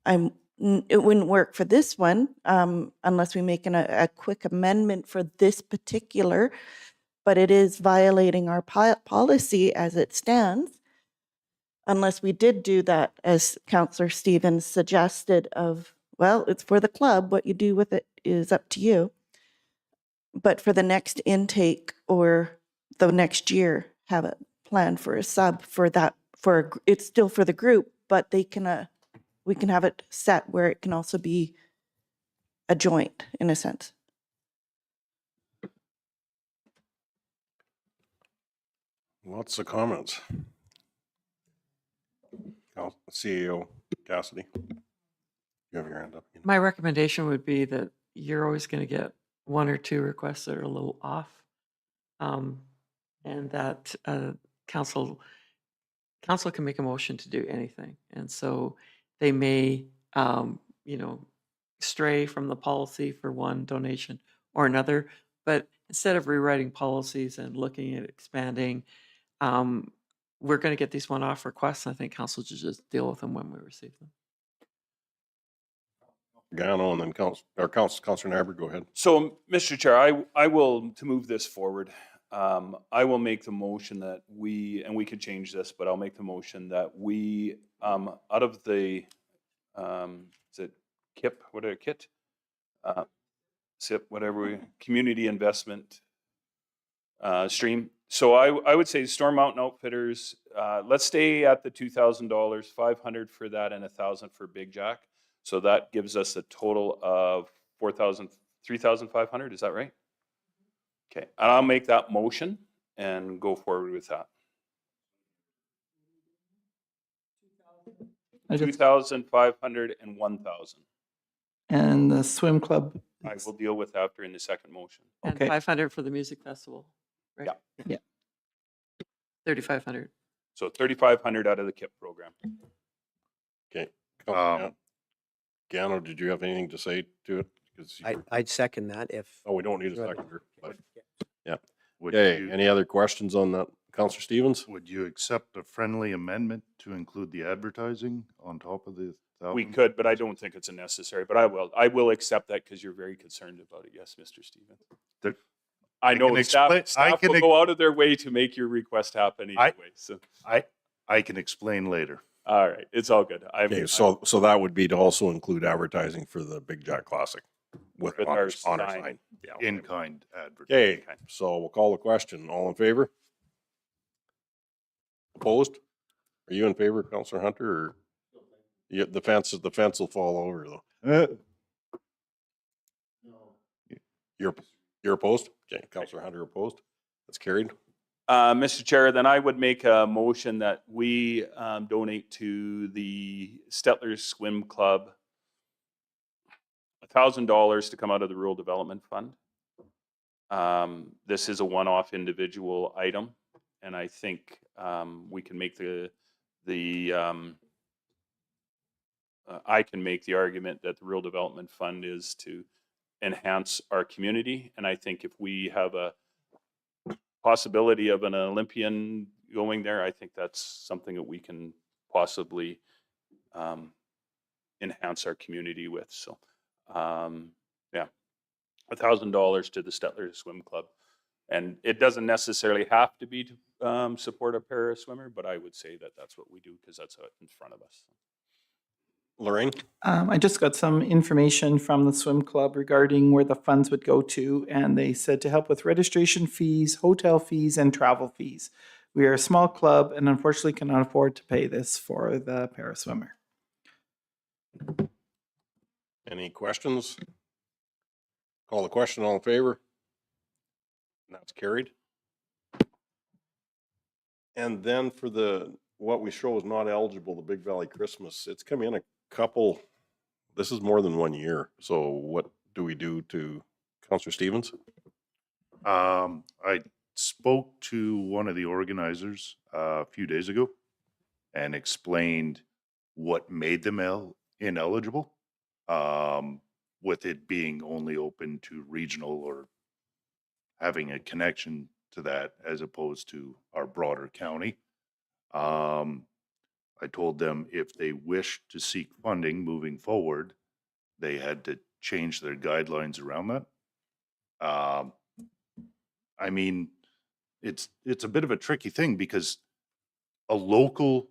D: It wouldn't work for this one unless we make a quick amendment for this particular, but it is violating our policy as it stands. Unless we did do that, as Councillor Stevens suggested, of, well, it's for the club, what you do with it is up to you. But for the next intake or the next year, have a plan for a sub for that, it's still for the group, but we can have it set where it can also be a joint in a sense.
A: Lots of comments. CEO Cassidy, you have your hand up.
B: My recommendation would be that you're always going to get one or two requests that are a little off, and that council can make a motion to do anything, and so they may, stray from the policy for one donation or another. But instead of rewriting policies and looking at expanding, we're going to get these one-off requests. And I think council should just deal with them when we receive them.
A: Gano, and then Councillor Nyberg, go ahead.
C: So, Mr. Chair, I will, to move this forward, I will make the motion that and we could change this, but I'll make the motion that we, out of the, is it KIP, KIT? SIP, whatever, community investment stream, So I would say Storm Mountain Outfitters, let's stay at the $2,000, 500 for that and 1,000 for Big Jack. So that gives us a total of 4,000, 3,500, is that right? Okay, and I'll make that motion and go forward with that.
I: I just-
C: 2,500 and 1,000.
I: And the swim club.
C: I will deal with after in the second motion.
B: And
I: Okay.
B: 500 for the music festival, right?
C: Yeah.
I: Yeah.
B: 3,500.
C: So 3,500 out of the KIP program.
A: Okay.
H: Um,
A: Gano, did you have anything to say to it? 'Cause you-
E: I'd second that if.
A: Oh, we don't need a
E: Right.
A: seconder. but-
H: Would
A: Okay,
H: you-
A: any other questions on that? Counselor Stevens?
H: Would you accept a friendly amendment to include the advertising on top of the
C: We
H: 1,000?
C: could, but I don't think it's a necessary, but I will. I will accept that because you're very concerned about it. Yes, Mr. Stevens.
H: There-
C: I know
H: can
C: staff,
H: explain- I
C: staff
H: can
C: will
H: ex-
C: go out of their way to make your request happen
H: I-
C: anyway. So,
H: I can explain later.
C: all right, it's all good.
A: Okay, so that would be to also include advertising for the Big Jack Classic with
C: With our
A: honor
C: sign.
A: sign.
C: Yeah,
H: In-kind advertising.
A: Okay, so we'll call the question. All in favor? Opposed? Are you in favor, Counselor Hunter, or? Yeah, the fence will fall over though. You're opposed? Okay, Counselor Hunter opposed? That's carried.
C: Mr. Chair, then I would make a motion that we donate to the Stettler Swim Club $1,000 to come out of the Rural Development Fund. This is a one-off individual item, and I think we can make I can make the argument that the Rural Development Fund is to enhance our community, and I think if we have a possibility of an Olympian going there, I think that's something that we can possibly enhance our community with. So, yeah, $1,000 to the Stettler Swim Club. And it doesn't necessarily have to be to support a para swimmer, but I would say that that's what we do because that's in front of us.
A: Lorraine?
I: I just got some information from the swim club regarding where the funds would go to, and they said to help with registration fees, hotel fees, and travel fees. We are a small club and unfortunately cannot afford to pay this for the para swimmer.
A: Any questions? Call the question, all in favor? That's carried. And then for what we show is not eligible, the Big Valley Christmas, it's come in a couple, this is more than 1 year. So what do we do to Counselor Stevens?
H: I spoke to one of the organizers a few days ago and explained what made them ineligible, with it being only open to regional or having a connection to that as opposed to our broader county. I told them if they wish to seek funding moving forward, they had to change their guidelines around that. I mean, it's a bit of a tricky thing because a local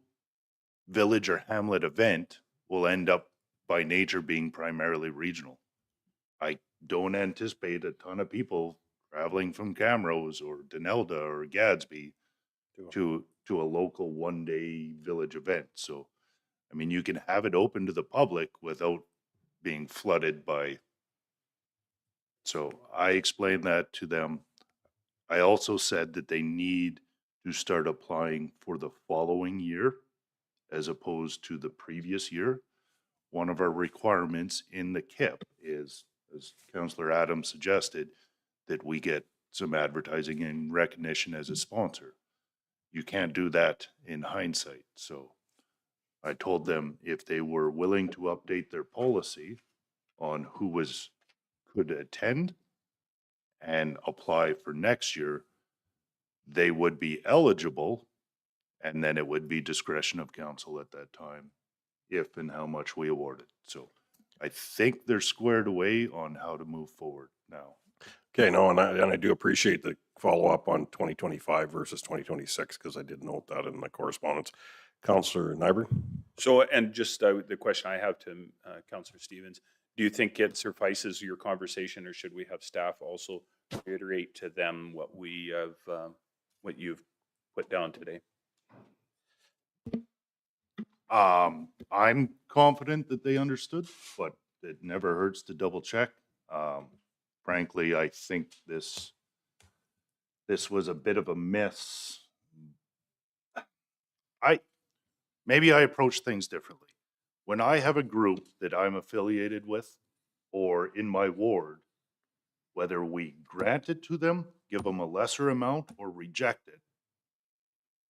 H: village or hamlet event will end up by nature being primarily regional. I don't anticipate a ton of people traveling from Camrose or Denelda or Gadsby to a local one-day village event. So, I mean, you can have it open to the public without being flooded by. So I explained that to them. I also said that they need to start applying for the following year as opposed to the previous year. One of our requirements in the KIP is, as Councillor Adams suggested, that we get some advertising and recognition as a sponsor. You can't do that in hindsight. So I told them if they were willing to update their policy on who could attend and apply for next year, they would be eligible, and then it would be discretion of council at that time if and how much we awarded. So I think they're squared away on how to move forward now.
A: Okay, no, and I do appreciate the follow-up on 2025 versus 2026, because I did note that in my correspondence. Counselor Nyberg?
C: So, and just the question I have to Councillor Stevens, do you think it suffices your conversation, or should we have staff also reiterate to them what we have, what you've put down today.
H: I'm confident that they understood, but it never hurts to double check. Frankly, I think this was a bit of a miss. Maybe I approach things differently. When I have a group that I'm affiliated with or in my ward, whether we grant it to them, give them a lesser amount, or reject it,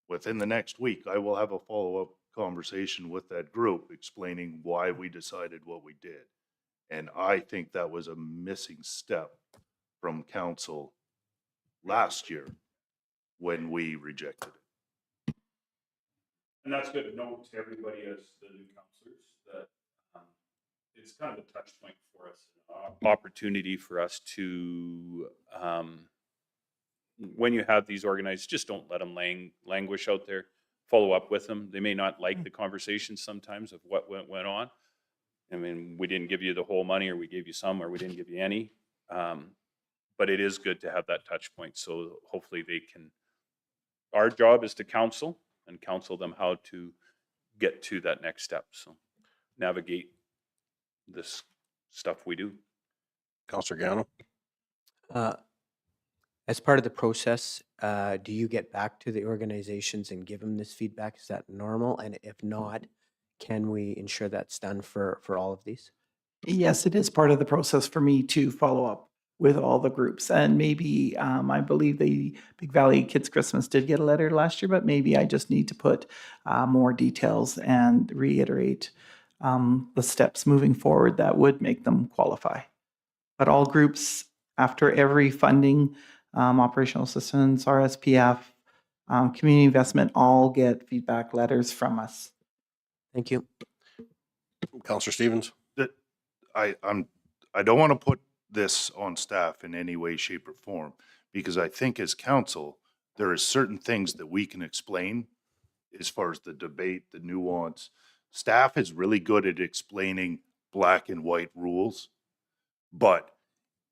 H: within the next week, I will have a follow-up conversation with that group explaining why we decided what we did. And I think that was a missing step from council last year when we rejected it.
C: And that's good to note to everybody as the new counselors that it's kind of a touch point for us, an opportunity for us to, when you have these organized, just don't let them languish out there. Follow up with them. They may not like the conversation sometimes of what went on. I mean, we didn't give you the whole money, or we gave you some, or we didn't give you any. But it is good to have that touch point. So hopefully they can, our job is to counsel and counsel them how to get to that next step. So navigate this stuff we do.
A: Counselor Gano?
E: As part of the process, do you get back to the organizations and give them this feedback? Is that normal? And if not, can we ensure that's done for all of these?
I: Yes, it is part of the process for me to follow up with all the groups. And maybe, I believe the Big Valley Kids Christmas did get a letter last year, but maybe I just need to put more details and reiterate the steps moving forward that would make them qualify. But all groups, after every funding, operational assistance, RSPF, community investment, all get feedback letters from us.
E: Thank you.
A: Counselor Stevens?
H: I don't want to put this on staff in any way, shape, or form, because I think as council, there are certain things that we can explain as far as the debate, the nuance. Staff is really good at explaining black and white rules, but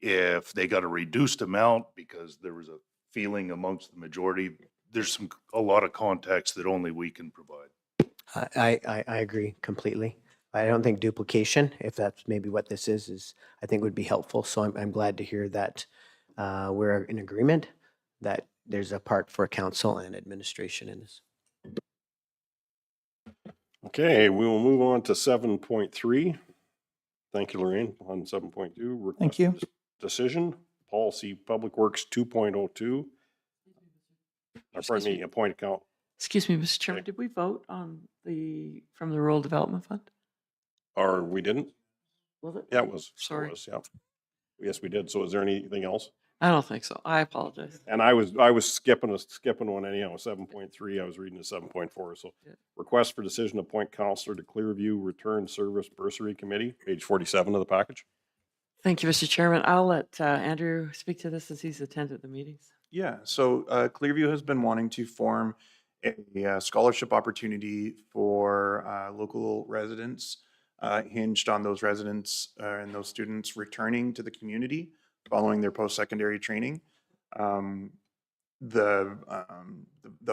H: if they got a reduced amount because there was a feeling amongst the majority, there's a lot of context that only we can provide.
E: I agree completely. I don't think duplication, if that's maybe what this is I think would be helpful. So I'm glad to hear that we're in agreement that there's a part for council and administration in this.
A: Okay, we will move on to 7.3. Thank you, Lorraine, on 7.2.
I: Thank you.
A: Decision, policy, Public Works 2.02. Pardon me, appoint account.
B: Excuse me, Mr. Chairman,
A: Okay.
B: did we vote on from the Rural Development Fund?
A: Or we didn't?
B: Was it?
A: Yeah, it was.
B: Sorry.
A: It was, yeah. Yes, we did. So is there anything else?
B: I don't think so. I apologize.
A: And I was skipping one anyhow, 7.3. I was reading the 7.4. So
B: Yeah.
A: request for decision to appoint counselor to Clearview Return Service Bursary Committee, page 47 of the package.
B: Thank you, Mr. Chairman. I'll let Andrew speak to this as he's attended the meetings.
G: Yeah, so Clearview has been wanting to form a scholarship opportunity for local residents, hinged on those residents and those students returning to the community following their post-secondary training. The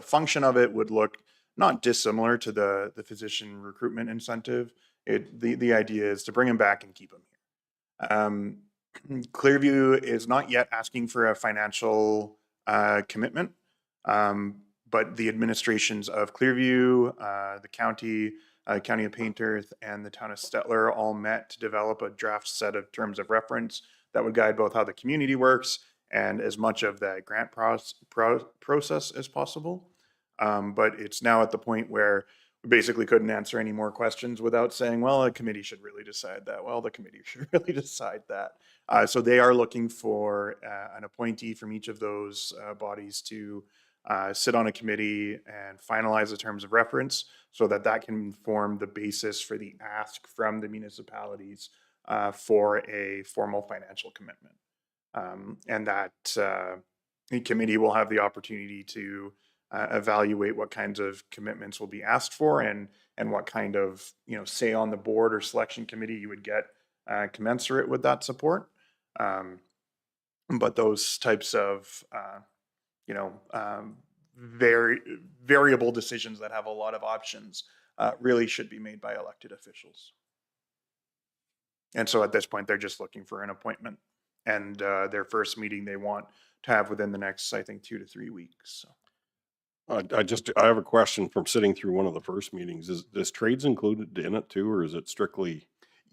G: function of it would look not dissimilar to the physician recruitment incentive. The idea is to bring them back and keep them here. Clearview is not yet asking for a financial commitment, but the administrations of Clearview, the county of Painter, and the town of Stettler all met to develop a draft set of terms of reference that would guide both how the community works and as much of the grant process as possible. But it's now at the point where we basically couldn't answer any more questions without saying, well, the committee should really decide that. Well, the committee should really decide that. So they are looking for an appointee from each of those bodies to sit on a committee and finalize the terms of reference so that that can form the basis for the ask from the municipalities for a formal financial commitment. And that the committee will have the opportunity to evaluate what kinds of commitments will be asked for and what kind of, say on the board or selection committee you would get commensurate with that support. But those types of, variable decisions that have a lot of options really should be made by elected officials. And so at this point, they're just looking for an appointment, and their first meeting they want to have within the next, I think, 2 to 3 weeks. So.
A: I have a question from sitting through one of the first meetings. Is trades included in it too, or is it strictly?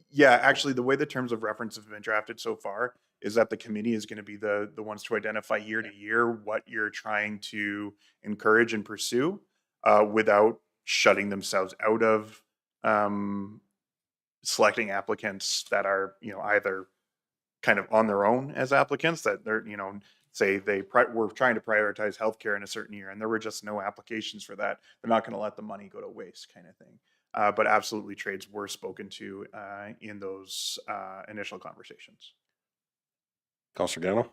G: Yeah, actually, the way the terms of reference have been drafted so far is that the committee is going to be the ones to identify year to year what you're trying to encourage and pursue without shutting themselves out of selecting applicants that are, either kind of on their own as applicants, that they're, say we're trying to prioritize healthcare in a certain year and there were just no applications for that. They're not going to let the money go to waste, kind of thing. But absolutely, trades were spoken to in those initial conversations.
A: Councillor Gano?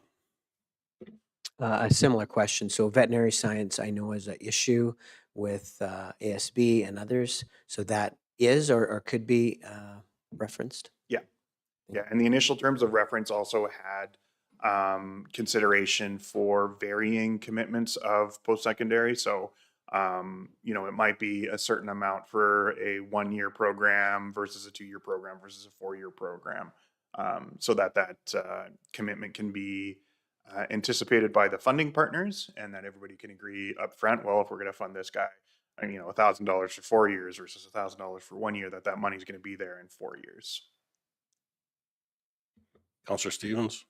E: A similar question. So veterinary science, I know, is an issue with ASB and others. So that is or could be referenced.
G: Yeah, and the initial terms of reference also had consideration for varying commitments of post-secondary. So, it might be a certain amount for a 1-year program versus a 2-year program versus a 4-year program. So that commitment can be anticipated by the funding partners, and that everybody can agree up front, well, if we're going to fund this guy, $1,000 for 4 years versus $1,000 for 1 year, that money is going to be there in 4 years.
A: Councillor Stevens?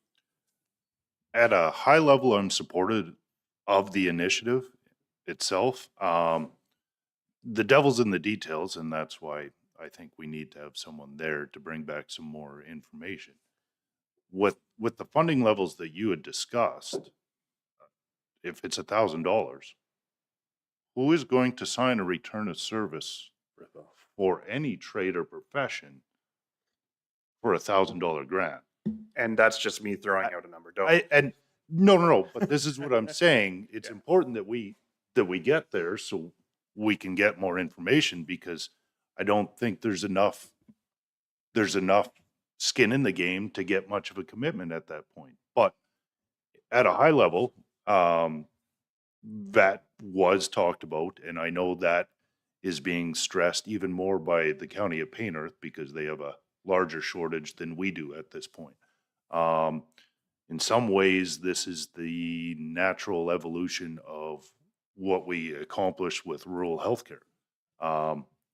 H: At a high level, I'm supportive of the initiative itself. The devil's in the details, and that's why I think we need to have someone there to bring back some more information. With the funding levels that you had discussed, if it's $1,000, who is going to sign a return of service for any trade or profession for $1,000 grant?
G: And that's just me throwing out a number.
H: No. But this is what I'm saying. It's important that we get there so we can get more information, because I don't think there's enough skin in the game to get much of a commitment at that point. But at a high level, that was talked about, and I know that is being stressed even more by the county of Paintearth because they have a larger shortage than we do at this point. In some ways, this is the natural evolution of what we accomplished with rural healthcare.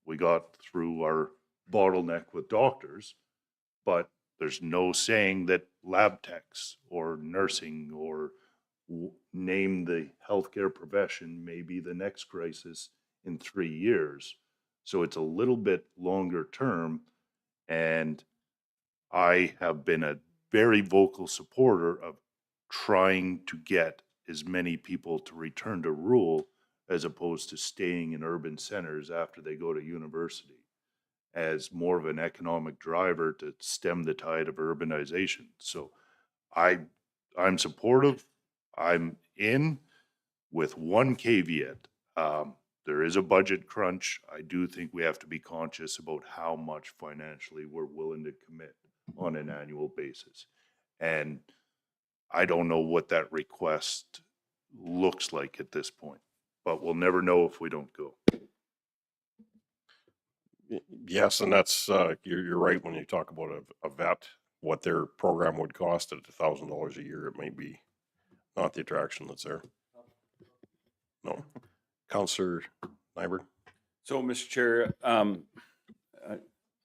H: We got through our bottleneck with doctors, but there's no saying that lab techs or nursing or name the healthcare profession may be the next crisis in 3 years. So it's a little bit longer term, and I have been a very vocal supporter of trying to get as many people to return to rural as opposed to staying in urban centers after they go to university, as more of an economic driver to stem the tide of urbanization. So I'm supportive. I'm in, with one caveat. There is a budget crunch. I do think we have to be conscious about how much financially we're willing to commit on an annual basis. And I don't know what that request looks like at this point, but we'll never know if we don't go.
A: Yes, and that's, you're right when you talk about a vet, what their program would cost at $1,000 a year, it may be not the attraction that's there. No. Councillor Nyberg?
C: So, Mr. Chair,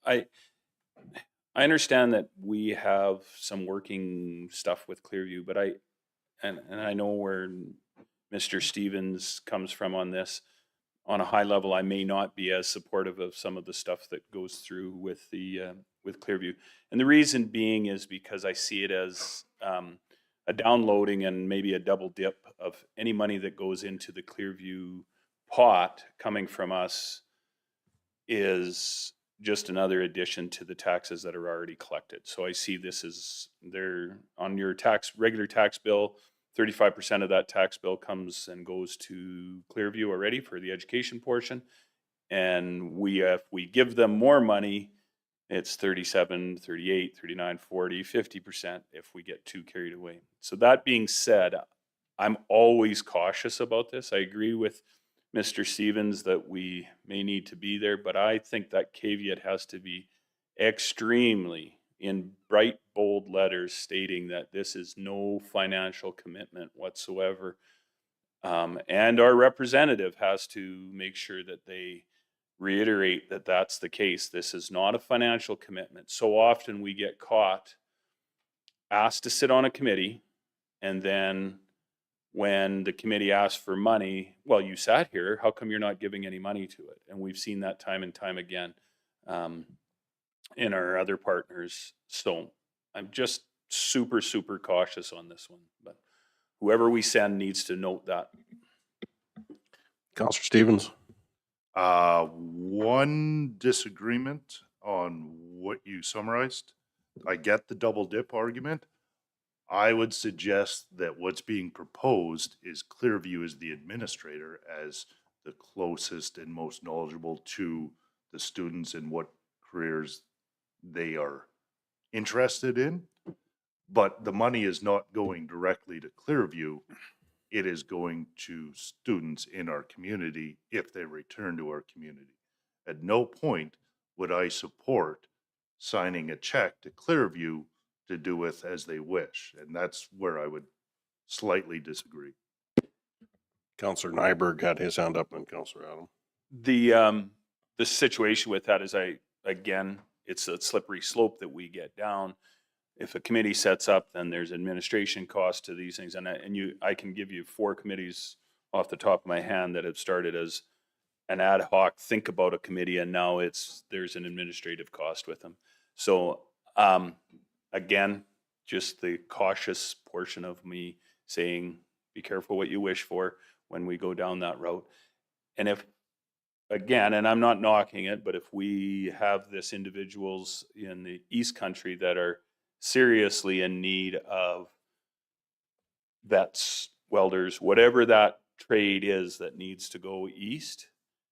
C: I understand that we have some working stuff with Clearview, but I know where Mr. Stevens comes from on this. On a high level, I may not be as supportive of some of the stuff that goes through with with Clearview, and the reason being is because I see it as a downloading and maybe a double dip of any money that goes into the Clearview pot coming from us is just another addition to the taxes that are already collected. So I see this as they're on your regular tax bill. 35% of that tax bill comes and goes to Clearview already for the education portion. And if we give them more money, it's 37, 38, 39, 40, 50% if we get too carried away. So that being said, I'm always cautious about this. I agree with Mr. Stevens that we may need to be there, but I think that caveat has to be extremely in bright, bold letters stating that this is no financial commitment whatsoever. And our representative has to make sure that they reiterate that that's the case. This is not a financial commitment. So often we get caught, asked to sit on a committee, and then when the committee asks for money, well, you sat here, how come you're not giving any money to it? And we've seen that time and time again in our other partners. So I'm just super, super cautious on this one. But whoever we send needs to note that.
A: Counselor Stevens?
H: One disagreement on what you summarized. I get the double dip argument. I would suggest that what's being proposed is Clearview as the administrator, as the closest and most knowledgeable to the students and what careers they are interested in. But the money is not going directly to Clearview. It is going to students in our community if they return to our community. At no point would I support signing a check to Clearview to do with as they wish. And that's where I would slightly disagree.
A: Counselor Nyberg had his hand up, and Counselor Adam.
C: The situation with that is it's a slippery slope that we get down. If a committee sets up, then there's administration costs to these things. And I can give you 4 committees off the top of my hand that have started as an ad hoc think about a committee, and now there's an administrative cost with them. So again, just the cautious portion of me saying, be careful what you wish for when we go down that route. And and I'm not knocking it, but if we have this individuals in the East Country that are seriously in need of vets, welders, whatever that trade is that needs to go east,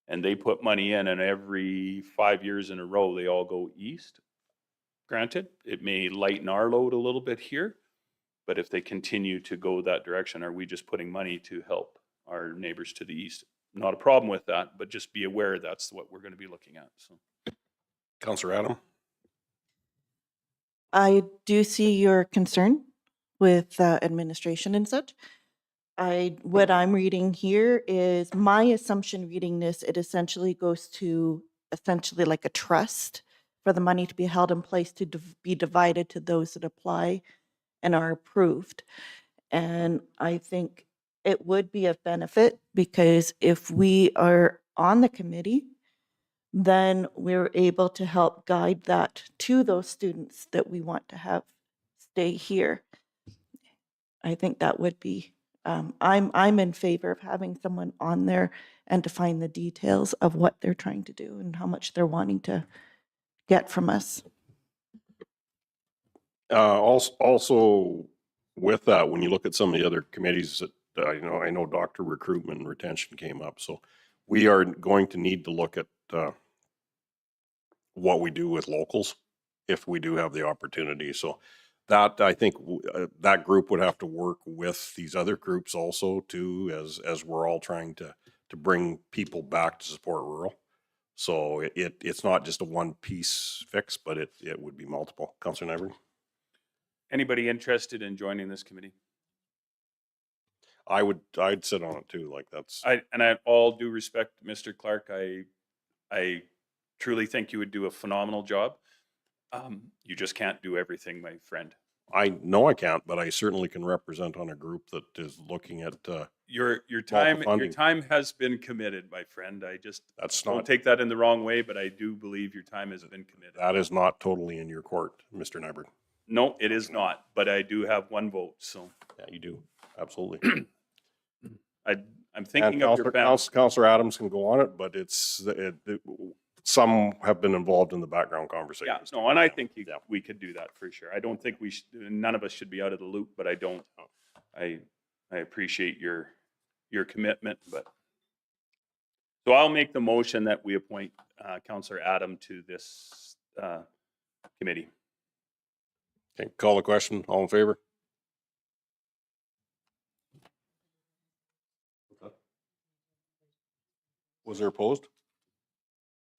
C: and they put money in, and every 5 years in a row, they all go east. Granted, it may lighten our load a little bit here, but if they continue to go that direction, are we just putting money to help our neighbors to the east? Not a problem with that, but just be aware that's what we're going to be looking at. So,
A: Counselor Adam?
D: I do see your concern with administration and such. What I'm reading here is my assumption reading this, it essentially goes to essentially like a trust for the money to be held in place to be divided to those that apply and are approved. And I think it would be of benefit because if we are on the committee, then we're able to help guide that to those students that we want to have stay here. I think that would be, I'm in favor of having someone on there and to find the details of what they're trying to do and how much they're wanting to get from us.
A: Also with that, when you look at some of the other committees that, I know Dr. Recruitment and Retention came up. So we are going to need to look at what we do with locals if we do have the opportunity. So that, I think that group would have to work with these other groups also too, as we're all trying to bring people back to support rural. So it's not just a one piece fix, but it would be multiple. Councilor Nyberg?
C: anybody interested in joining this committee?
A: I'd sit on it too. Like
C: I have all due respect, Mr. Clark. I truly think you would do a phenomenal job. You just can't do everything, my friend.
A: I know I can't, but I certainly can represent on a group that is looking at
C: Your
A: funding.
C: time has been committed, my friend.
A: That's
C: Don't
A: not
C: take that in the wrong way, but I do believe your time has been committed.
A: that is not totally in your court, Mr. Nyberg.
C: No, it is not, but I do have one vote, so
A: Yeah, you do. Absolutely.
C: I'm thinking of your family.
A: Councilor Adams can go on it, but some have been involved in the background
C: Yeah,
A: conversations.
C: no, and I think
A: Yeah.
C: we could do that for sure. I don't think none of us should be out of the loop, but I appreciate your commitment, but. So I'll make the motion that we appoint Councilor Adam to this committee.
A: Okay, call the question. All in favor? Was there opposed?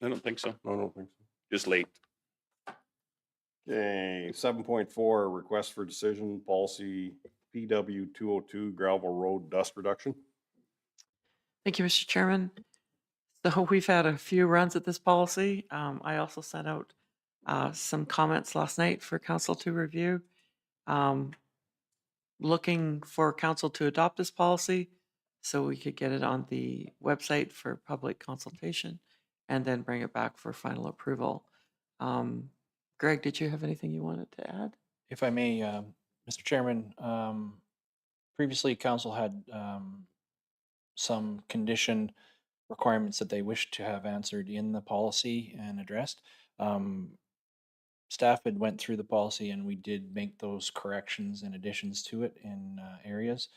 C: I don't think so.
A: No, I don't think so.
C: Just late.
A: Okay, 7.4, request for decision, policy PW 202, gravel road dust reduction.
B: Thank you, Mr. Chairman. So we've had a few runs at this policy. I also sent out some comments last night for council to review. Looking for council to adopt this policy so we could get it on the website for public consultation and then bring it back for final approval. Greg, did you have anything you wanted to add?
K: If I may, Mr. Chairman, previously council had some condition requirements that they wished to have answered in the policy and addressed. Staff had went through the policy and we did make those corrections and additions to it in areas.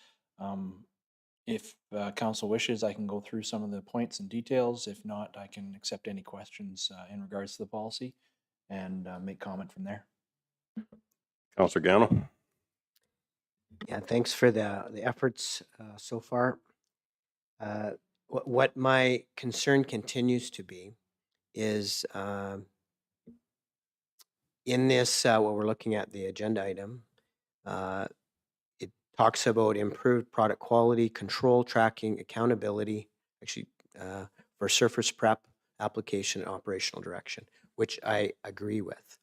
K: If council wishes, I can go through some of the points and details. If not, I can accept any questions in regards to the policy and make comment from there.
A: Councilor Gano.
E: Yeah, thanks for the efforts so far. What my concern continues to be is in this, what we're looking at, the agenda item, it talks about improved product quality, control, tracking, accountability, actually for surface prep, application, and operational direction, which I agree with.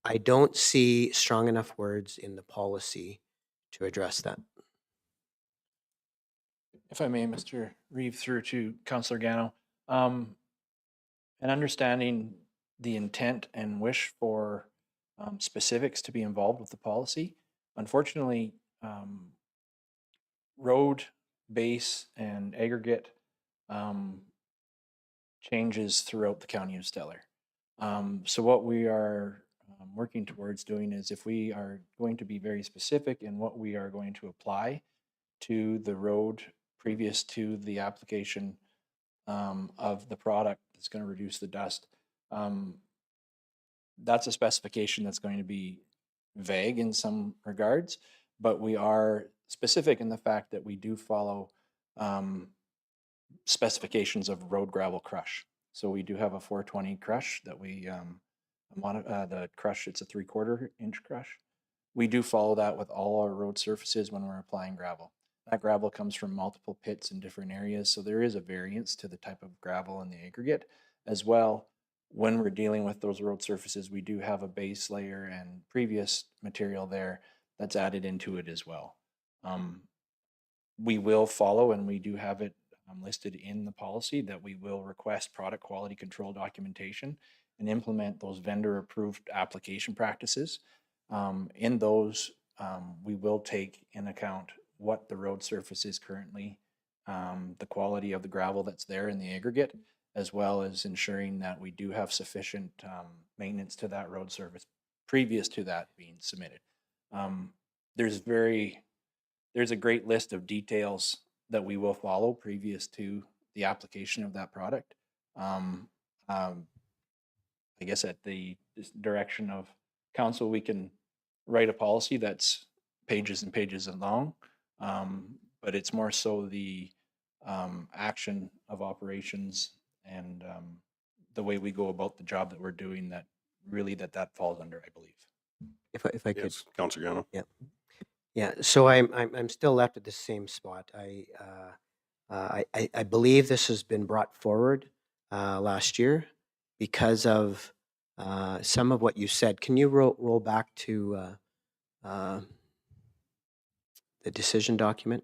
E: I don't see strong enough words in the policy to address that.
K: If I may, Mr. Reeve, through to Councillor Gano, and understanding the intent and wish for specifics to be involved with the policy. Unfortunately, road, base, and aggregate changes throughout the county of Stettler. So what we are working towards doing is, if we are going to be very specific in what we are going to apply to the road previous to the application of the product that's going to reduce the dust, that's a specification that's going to be vague in some regards, but we are specific in the fact that we do follow specifications of road gravel crush. So we do have a 420 crush that we the crush, it's a 3/4 inch crush. We do follow that with all our road surfaces when we're applying gravel. That gravel comes from multiple pits in different areas, so there is a variance to the type of gravel in the aggregate as well. When we're dealing with those road surfaces, we do have a base layer and previous material there that's added into it as well. We will follow, and we do have it listed in the policy, that we will request product quality control documentation and implement those vendor approved application practices. In those, we will take in account what the road surface is currently, the quality of the gravel that's there in the aggregate, as well as ensuring that we do have sufficient maintenance to that road surface previous to that being submitted. There's a great list of details that we will follow previous to the application of that product. I guess at the direction of council, we can write a policy that's pages and pages long, but it's more so the action of operations and the way we go about the job that we're doing that really that falls under, I believe.
E: If I could,
A: Yes, Councilor Gano.
E: yeah. So I'm still left at the same spot. I believe this has been brought forward last year because of some of what you said. Can you roll back to the decision document?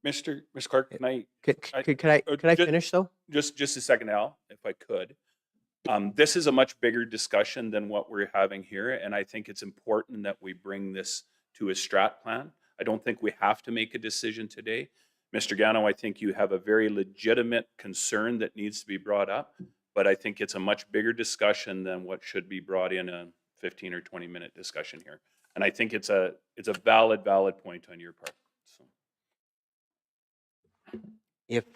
C: Mr. Clark, can I
E: Could I finish though?
C: just a second, Al, if I could? This is a much bigger discussion than what we're having here, and I think it's important that we bring this to a strat plan. I don't think we have to make a decision today. Mr. Gano, I think you have a very legitimate concern that needs to be brought up, but I think it's a much bigger discussion than what should be brought in a 15 or 20-minute discussion here. And I think it's a valid point on your part. So.
E: If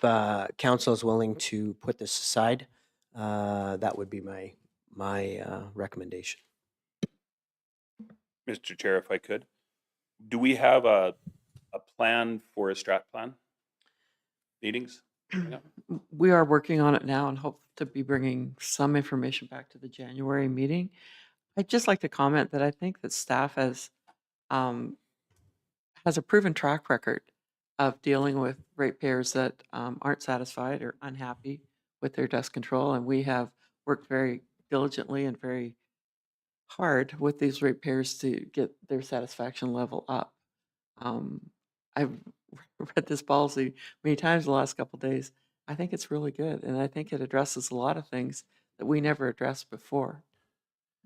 E: council is willing to put this aside, that would be my recommendation.
C: Mr. Chair, if I could, do we have a plan for a strat plan meetings?
B: We are working on it now and hope to be bringing some information back to the January meeting. I'd just like to comment that I think that staff um, has a proven track record of dealing with ratepayers that aren't satisfied or unhappy with their dust control. And we have worked very diligently and very hard with these ratepayers to get their satisfaction level up. I've read this policy many times the last couple days. I think it's really good, and I think it addresses a lot of things that we never addressed before.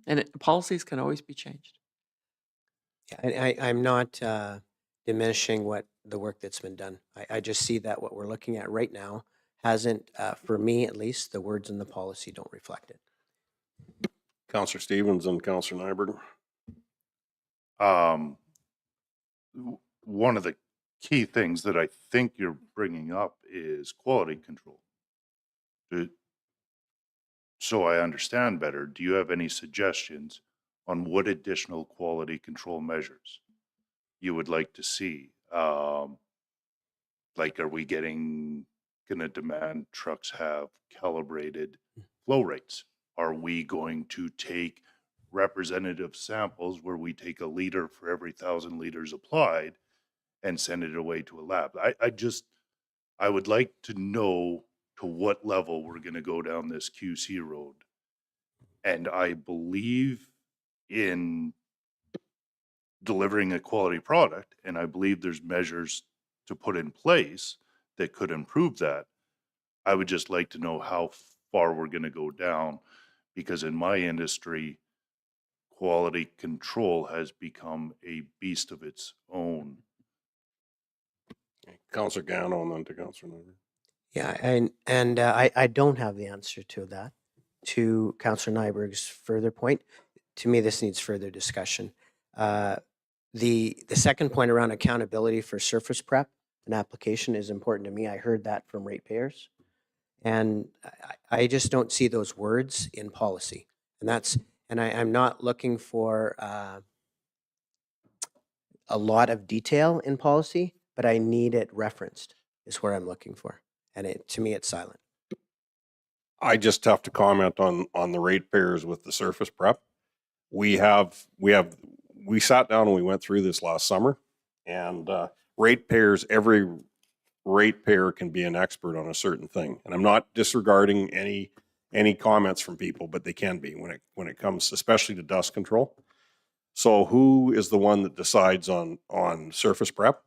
B: And policies can always be changed.
E: Yeah, I'm not diminishing what the work that's been done. I just see that what we're looking at right now hasn't, for me at least, the words in the policy don't reflect it.
A: Counselor Stevens and Counselor Nyberg.
H: One of the key things that I think you're bringing up is quality control. So I understand better, do you have any suggestions on what additional quality control measures you would like to see? Like, are we gonna demand trucks have calibrated flow rates? Are we going to take representative samples where we take a liter for every 1,000 liters applied and send it away to a lab? I would like to know to what level we're gonna go down this QC road. And I believe in delivering a quality product, and I believe there's measures to put in place that could improve that. I would just like to know how far we're gonna go down, because in my industry, quality control has become a beast of its own.
A: Counselor Gano and then to Counselor Nyberg.
E: Yeah, and I don't have the answer to that. To Councillor Nyberg's further point, to me, this needs further discussion. The second point around accountability for surface prep and application is important to me. I heard that from ratepayers. And I just don't see those words in policy. And I'm not looking for a lot of detail in policy, but I need it referenced is where I'm looking for. And to me, it's silent.
A: I just have to comment on the ratepayers with the surface prep. We sat down and we went through this last summer, and ratepayers, every ratepayer can be an expert on a certain thing. And I'm not disregarding any comments from people, but they can be when it comes, especially to dust control. So who is the one that decides on surface prep?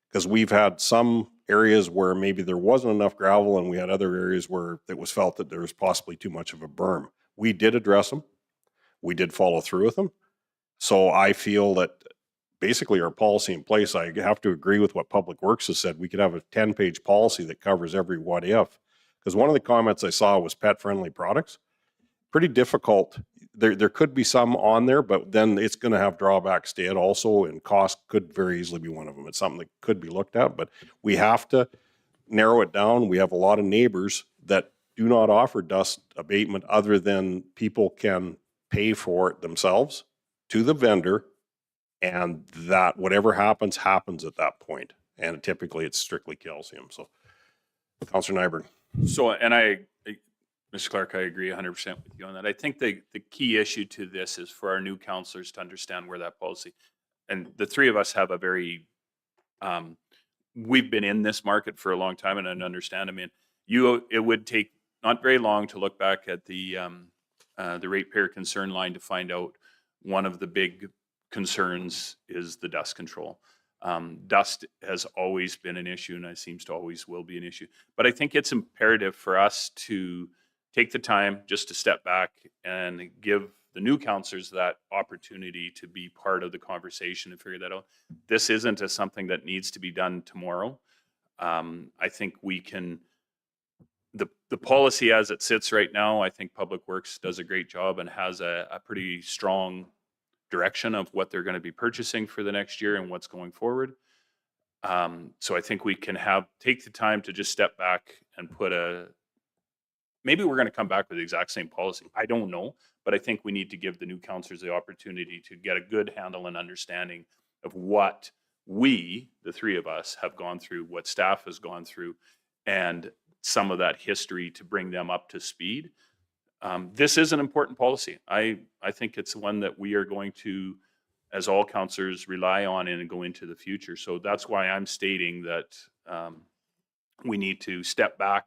A: Because we've had some areas where maybe there wasn't enough gravel, and we had other areas where it was felt that there was possibly too much of a berm. We did address them. We did follow through with them. So I feel that basically our policy in place, I have to agree with what Public Works has said. We could have a 10-page policy that covers every what if. Because one of the comments I saw was pet-friendly products. Pretty difficult. There could be some on there, but then it's going to have drawbacks to it also, and cost could very easily be one of them. It's something that could be looked at, but we have to narrow it down. We have a lot of neighbors that do not offer dust abatement other than people can pay for it themselves to the vendor, and that whatever happens at that point. And typically it's strictly calcium. So, Councillor Nyberg.
C: So, and Mr. Clark, I agree 100% with you on that. I think the key issue to this is for our new councillors to understand where that policy, and the three of us have a very, we've been in this market for a long time and understand. I mean, it would take not very long to look back at the ratepayer concern line to find out one of the big concerns is the dust control. Dust has always been an issue, and it seems to always will be an issue. But I think it's imperative for us to take the time just to step back and give the new councillors that opportunity to be part of the conversation and figure that out. This isn't something that needs to be done tomorrow. I think we can, the policy as it sits right now, I think Public Works does a great job and has a pretty strong direction of what they're going to be purchasing for the next year and what's going forward. So I think we can take the time to just step back and maybe we're going to come back with the exact same policy. I don't know, but I think we need to give the new councillors the opportunity to get a good handle and understanding of what we, the three of us, have gone through, what staff has gone through, and some of that history to bring them up to speed. This is an important policy. I think it's one that we are going to, as all counselors, rely on and go into the future. So that's why I'm stating that we need to step back,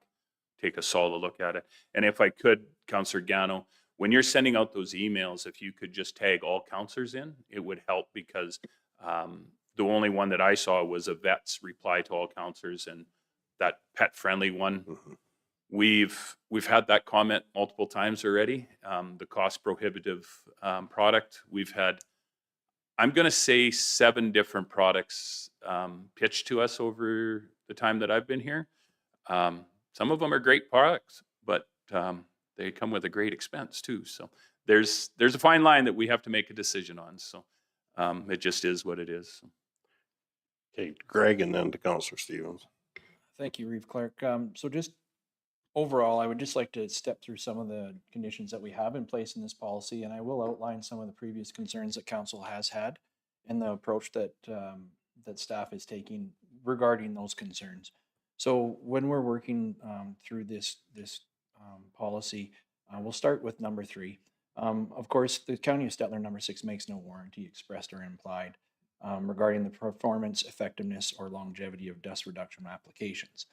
C: take a solid look at it. And if I could, Councillor Gano, when you're sending out those emails, if you could just tag all counselors in, it would help, because the only one that I saw was a vet's reply to all counselors, and that pet friendly one. We've had that comment multiple times already. The cost prohibitive product, we've had, I'm going to say 7 different products pitched to us over the time that I've been here. Some of them are great products, but they come with a great expense too. So there's a fine line that we have to make a decision on. So it just is what it is.
A: Okay, Greg, and then to Councillor Stevens.
K: Thank you, Reeve Clark. So just overall, I would just like to step through some of the conditions that we have in place in this policy, and I will outline some of the previous concerns that council has had and the approach that that staff is taking regarding those concerns. So when we're working through this policy, we'll start with number 3. Of course, the County of Stettler number 6 makes no warranty, expressed or implied, regarding the performance, effectiveness, or longevity of dust reduction applications.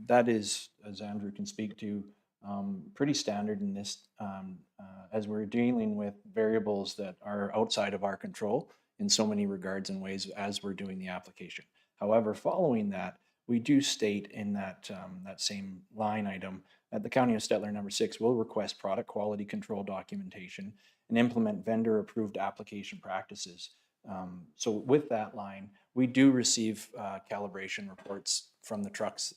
K: That is, as Andrew can speak to, pretty standard in this, as we're dealing with variables that are outside of our control in so many regards and ways as we're doing the application. However, following that, we do state in that that same line item that the County of Stettler number 6 will request product quality control documentation and implement vendor-approved application practices. So with that line, we do receive calibration reports from the trucks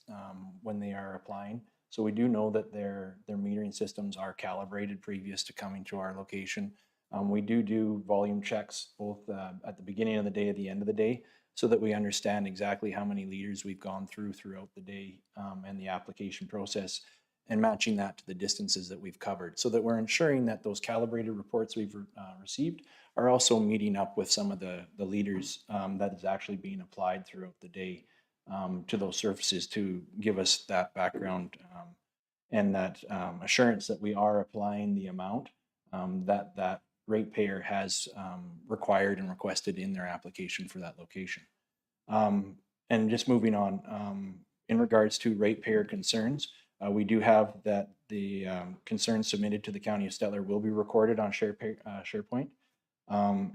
K: when they are applying. So we do know that their metering systems are calibrated previous to coming to our location. We do volume checks both at the beginning of the day, at the end of the day, so that we understand exactly how many liters we've gone throughout the day and the application process, and matching that to the distances that we've covered, so that we're ensuring that those calibrated reports we've received are also meeting up with some of the liters that is actually being applied throughout the day to those surfaces, to give us that background and that assurance that we are applying the amount that ratepayer has required and requested in their application for that location. And just moving on, in regards to ratepayer concerns, we do have that the concerns submitted to the County of Stettler will be recorded on SharePoint,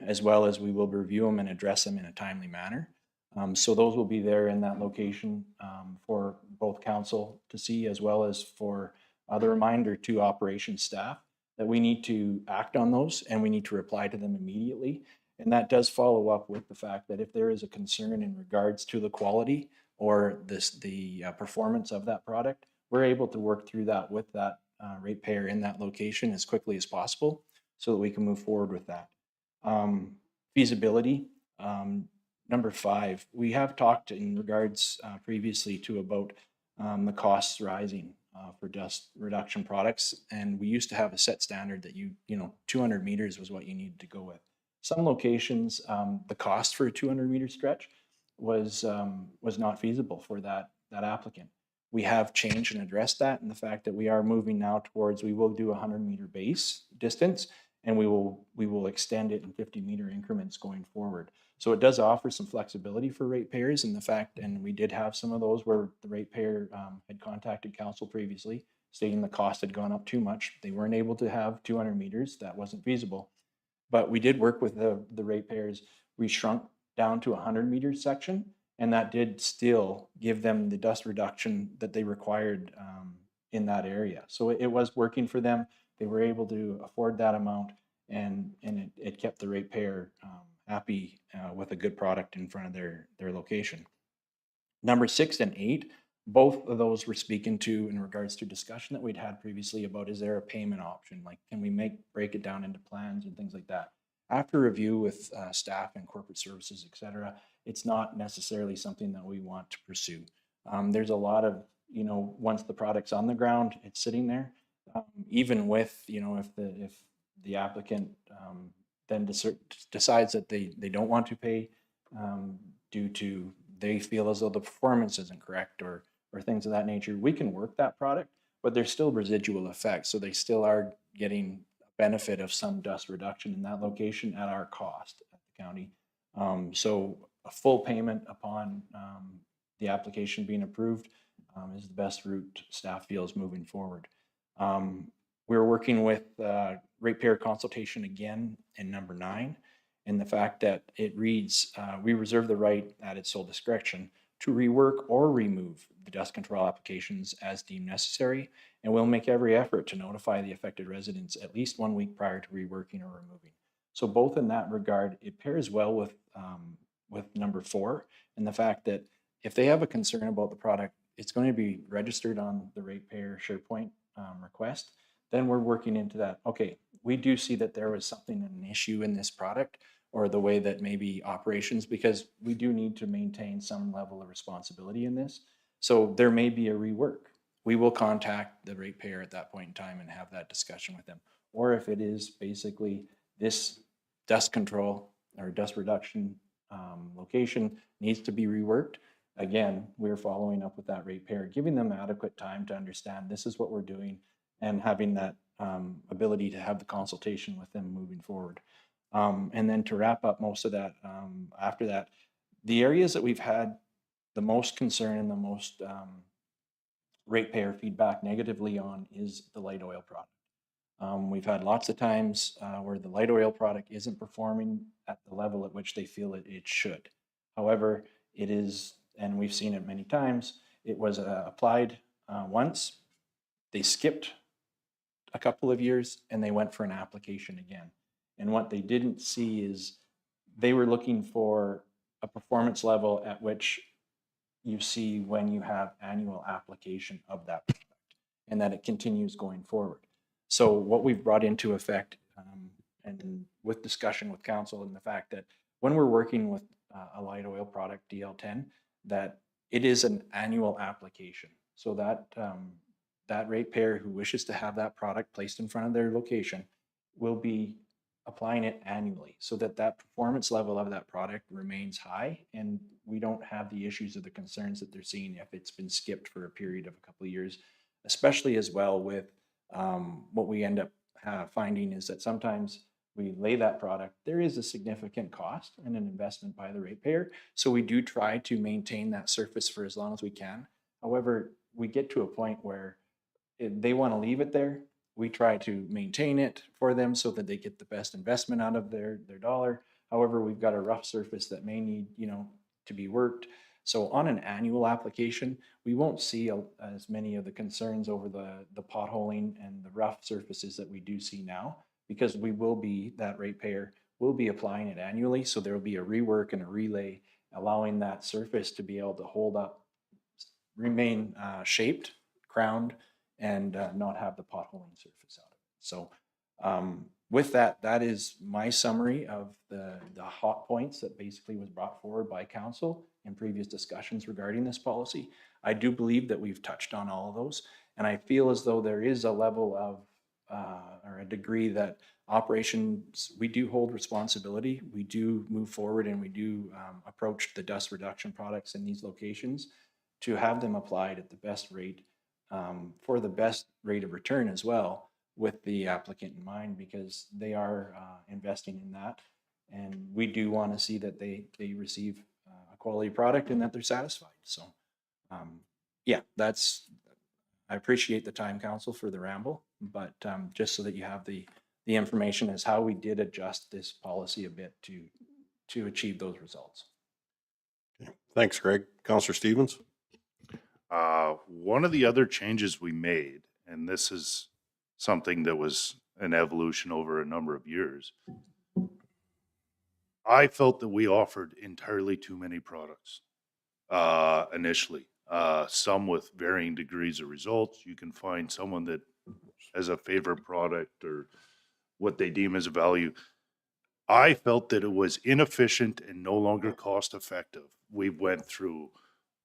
K: as well as we will review them and address them in a timely manner. So those will be there in that location for both council to see, as well as for the reminder to operations staff that we need to act on those and we need to reply to them immediately. And that does follow up with the fact that if there is a concern in regards to the quality or the performance of that product, we're able to work through that with that ratepayer in that location as quickly as possible so that we can move forward with that. Feasibility, number 5, we have talked in regards previously to about the costs rising for dust reduction products, and we used to have a set standard that you know 200 meters was what you needed to go with. Some locations, the cost for a 200 meter stretch was not feasible for that applicant. We have changed and addressed that, and the fact that we are moving now towards, we will do a 100 meter base distance, and we will extend it in 50 meter increments going forward. So it does offer some flexibility for ratepayers, and the fact, and we did have some of those where the ratepayer had contacted council previously, stating the cost had gone up too much. They weren't able to have 200 meters. That wasn't feasible. But we did work with the ratepayers. We shrunk down to a 100 meter section, and that did still give them the dust reduction that they required in that area. So it was working for them. They were able to afford that amount, and it kept the ratepayer happy with a good product in front of their location. Number 6 and 8, both of those we're speaking to in regards to discussion that we'd had previously about, is there a payment option? Like, can we break it down into plans and things like that? After review with staff and corporate services, et cetera, it's not necessarily something that we want to pursue. There's a lot of, once the product's on the ground, it's sitting there. Even with, if the applicant then decides that they don't want to pay due to they feel as though the performance isn't correct or or things of that nature, we can work that product, but there's still residual effects. So they still are getting benefit of some dust reduction in that location at our cost at the county. So a full payment upon the application being approved is the best route staff feels moving forward. We're working with ratepayer consultation again in number 9, and the fact that it reads, we reserve the right at its sole discretion to rework or remove the dust control applications as deemed necessary, and we'll make every effort to notify the affected residents at least 1 week prior to reworking or removing. So both in that regard, it pairs well with number 4, and the fact that if they have a concern about the product, it's going to be registered on the ratepayer SharePoint request. Then we're working into that. Okay, we do see that there was something, an issue in this product, or the way that maybe operations, because we do need to maintain some level of responsibility in this. So there may be a rework. We will contact the ratepayer at that point in time and have that discussion with them. Or if it is basically this dust control or dust reduction location needs to be reworked, again, we're following up with that ratepayer, giving them adequate time to understand this is what we're doing, and having that ability to have the consultation with them moving forward. And then to wrap up most of that, after that, the areas that we've had the most concern and the most ratepayer feedback negatively on is the light oil product. We've had lots of times where the light oil product isn't performing at the level at which they feel it should. However, it is, and we've seen it many times, it was applied once, they skipped a couple of years, and they went for an application again. And what they didn't see is they were looking for a performance level at which you see when you have annual application of that product, and that it continues going forward. So what we've brought into effect, and with discussion with council, and the fact that when we're working with a light oil product, DL10, that it is an annual application. So that that ratepayer who wishes to have that product placed in front of their location will be applying it annually, so that that performance level of that product remains high, and we don't have the issues or the concerns that they're seeing if it's been skipped for a period of a couple of years, especially as well with what we end up finding is that sometimes we lay that product, there is a significant cost and an investment by the ratepayer. So we do try to maintain that surface for as long as we can. However, we get to a point where they want to leave it there. We try to maintain it for them so that they get the best investment out of their dollar. However, we've got a rough surface that may need, to be worked. So on an annual application, we won't see as many of the concerns over the potholing and the rough surfaces that we do see now, because we will be, that ratepayer will be applying it annually. So there will be a rework and a relay allowing that surface to be able to hold up, remain shaped, crowned, and not have the potholing surface out of it. So with that, that is my summary of the hot points that basically was brought forward by council in previous discussions regarding this policy. I do believe that we've touched on all of those, and I feel as though there is a level of or a degree that operations, we do hold responsibility. We do move forward, and we do approach the dust reduction products in these locations to have them applied at the best rate for the best rate of return as well, with the applicant in mind, because they are investing in that, and we do want to see that they receive a quality product and that they're satisfied. So yeah, I appreciate the time, council, for the ramble, but just so that you have the information as how we did adjust this policy a bit to achieve those results.
A: Okay. Thanks, Greg. Councillor Stevens?
H: One of the other changes we made, and this is something that was an evolution over a number of years, I felt that we offered entirely too many products initially. Some with varying degrees of results. You can find someone that has a favorite product or what they deem as a value. I felt that it was inefficient and no longer cost effective. We went through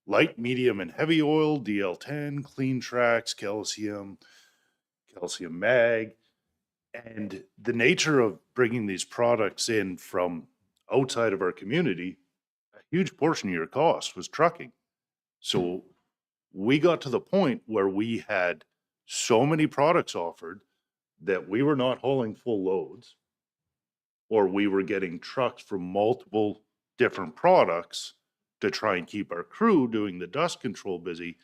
H: light, medium, and heavy oil, DL10, clean tracks, calcium mag. And the nature of bringing these products in from outside of our community, a huge portion of your cost was trucking. So we got to the point where we had so many products offered that we were not hauling full loads, or we were getting trucks from multiple different products to try and keep our crew doing the dust control busy.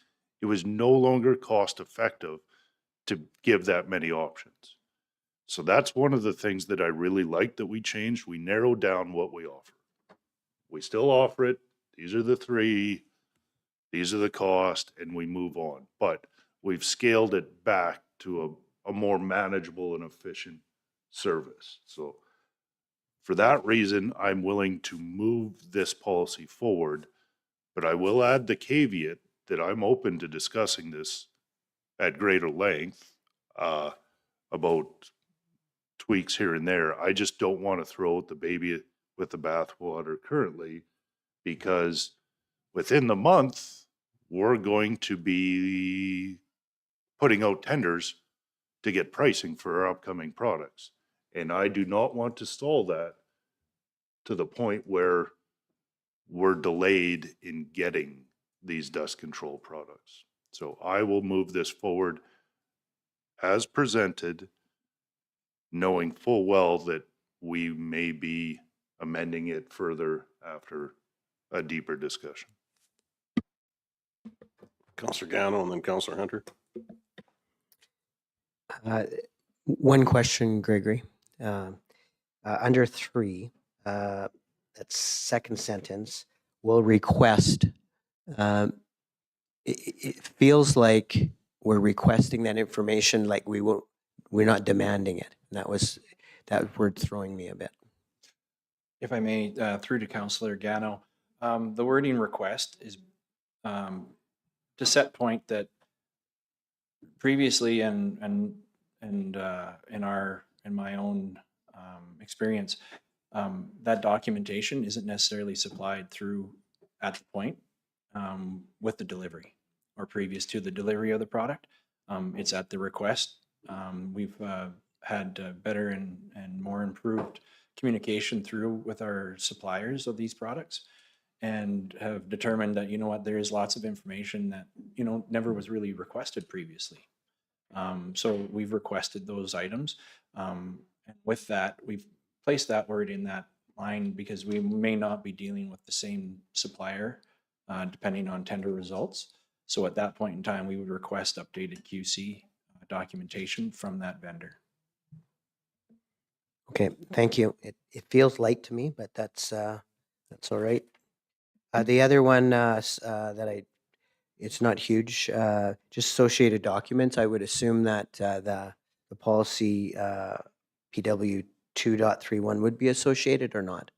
H: It was no longer cost effective to give that many options. So that's one of the things that I really like that we changed. We narrowed down what we offer. We still offer it. These are the three. These are the cost, and we move on. But we've scaled it back to a more manageable and efficient service. So for that reason, I'm willing to move this policy forward, but I will add the caveat that I'm open to discussing this at greater length about tweaks here and there. I just don't want to throw out the baby with the bathwater currently, because within the month, we're going to be putting out tenders to get pricing for our upcoming products. And I do not want to stall that to the point where we're delayed in getting these dust control products. So I will move this forward as presented, knowing full well that we may be amending it further after a deeper discussion.
A: Counselor Gano and then Counselor Hunter.
E: One question, Gregory. Under 3, that second sentence, will request. It feels like we're requesting that information, like we're not demanding it. And that word throwing me a bit.
K: If I may, through to Councillor Gano, the wording request is to set point that previously and in my own experience, that documentation isn't necessarily supplied through at the point with the delivery or previous to the delivery of the product. It's at the request. We've had better and more improved communication through with our suppliers of these products, and have determined that, you know what, there is lots of information that, you know, never was really requested previously. So we've requested those items. And with that, we've placed that word in that line because we may not be dealing with the same supplier depending on tender results. So at that point in time, we would request updated QC documentation from that vendor.
E: Okay, thank you. It feels light to me, but that's all right. The other one it's not huge, just associated documents. I would assume that the policy PW 2.31 would be associated or not.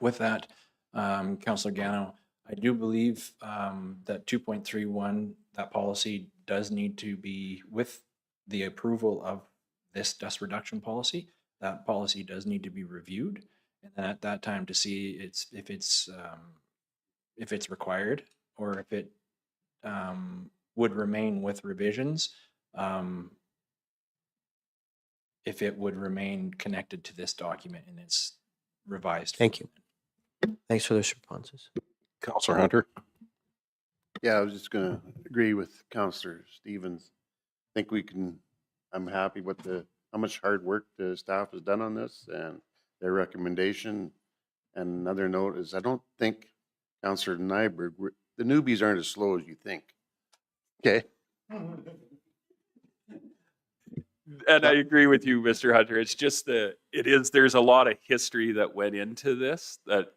K: With that, Councillor Gano, I do believe that 2.31, that policy does need to be with the approval of this dust reduction policy. That policy does need to be reviewed, and then at that time to see if it's required or if it would remain with revisions, if it would remain connected to this document in its revised.
E: Thank you. Thanks for those responses.
A: Counselor Hunter.
J: Yeah, I was just going to agree with Counselor Stevens. I think I'm happy with how much hard work the staff has done on this and their recommendation. And another note is, I don't think, Counselor Nyberg, the newbies aren't as slow as you think. Okay.
C: And I agree with you, Mr. Hunter. It's just there's a lot of history that went into this, that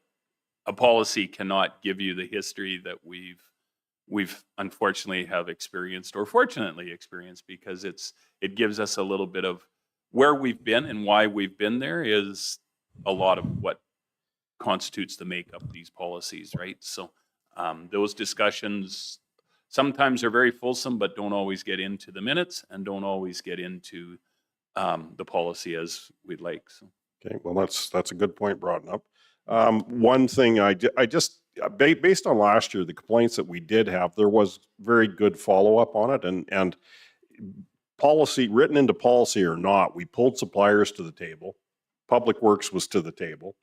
C: a policy cannot give you the history that we've unfortunately have experienced, or fortunately experienced, because it gives us a little bit of where we've been and why we've been there is a lot of what constitutes the makeup of these policies, right? So those discussions sometimes are very fulsome, but don't always get into the minutes and don't always get into the policy as we'd like. So.
A: Okay, well, that's a good point brought up. One thing I just, based on last year, the complaints that we did have, there was very good follow-up on it, and policy, written into policy or not, we pulled suppliers to the table. Public Works was to the table.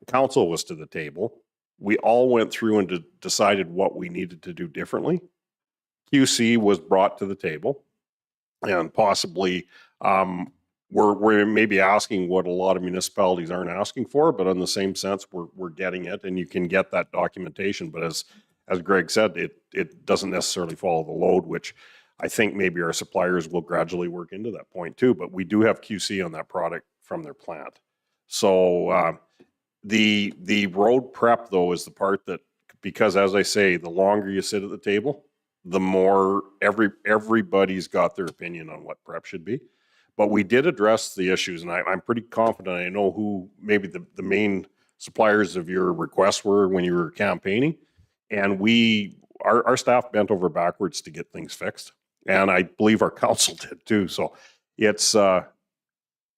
A: Council was to the table. we all went through and decided what we needed to do differently. QC was brought to the table, and possibly we're maybe asking what a lot of municipalities aren't asking for, but in the same sense, we're getting it, and you can get that documentation. But as Greg said, it doesn't necessarily follow the load, which I think maybe our suppliers will gradually work into that point too. But we do have QC on that product from their plant. So the road prep though is the part that, because as I say, the longer you sit at the table, the more everybody's got their opinion on what prep should be. But we did address the issues, and I'm pretty confident I know who maybe the main suppliers of your requests were when you were campaigning. And our staff bent over backwards to get things fixed. And I believe our council did too. So it's, I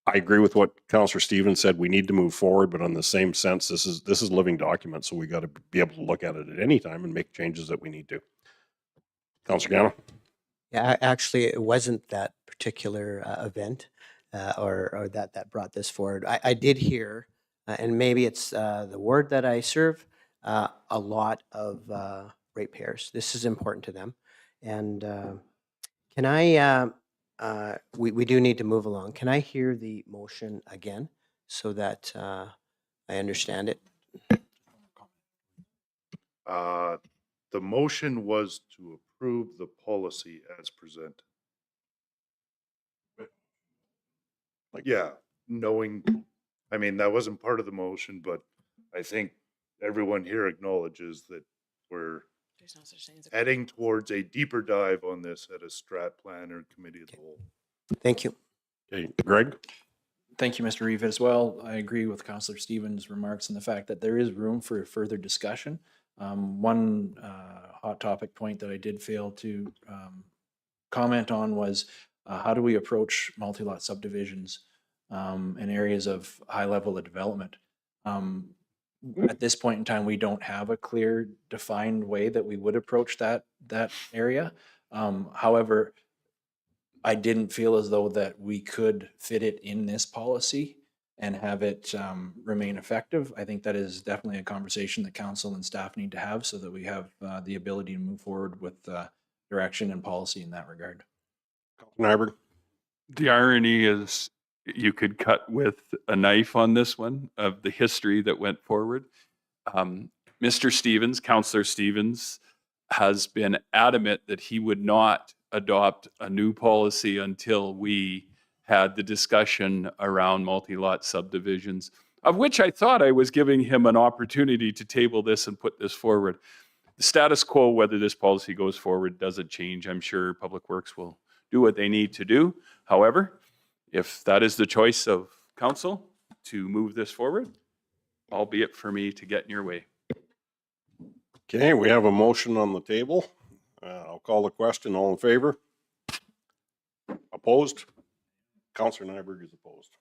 A: agree with what Councillor Stevens said. We need to move forward, but in the same sense, this is living document. So we got to be able to look at it at any time and make changes that we need to. Councillor Gano?
E: Yeah, actually, it wasn't that particular event or that brought this forward. I did hear, and maybe it's the ward that I serve, a lot of ratepayers. This is important to them. And can I, we do need to move along. Can I hear the motion again so that I understand it?
H: The motion was to approve the policy as presented. Yeah, knowing, I mean, that wasn't part of the motion, but I think everyone here acknowledges that we're heading towards a deeper dive on this at a strat plan or committee of the whole.
E: Thank you.
A: Okay, Greg?
K: Thank you, Mr. Reeve, as well. I agree with Councillor Stevens' remarks and the fact that there is room for further discussion. One hot topic point that I did fail to comment on was how do we approach multi-lot subdivisions in areas of high level of development? At this point in time, we don't have a clear defined way that we would approach that area. However, I didn't feel as though that we could fit it in this policy and have it remain effective. I think that is definitely a conversation that council and staff need to have so that we have the ability to move forward with direction and policy in that regard.
A: Nyberg?
C: The irony is you could cut with a knife on this one of the history that went forward. Mr. Stevens, Councillor Stevens, has been adamant that he would not adopt a new policy until we had the discussion around multi-lot subdivisions, of which I thought I was giving him an opportunity to table this and put this forward. The status quo, whether this policy goes forward, doesn't change. I'm sure Public Works will do what they need to do. However, if that is the choice of council to move this forward, albeit for me to get in your way.
A: Okay, we have a motion on the table. I'll call the question. All in favor? Opposed? Councillor Nyberg is opposed.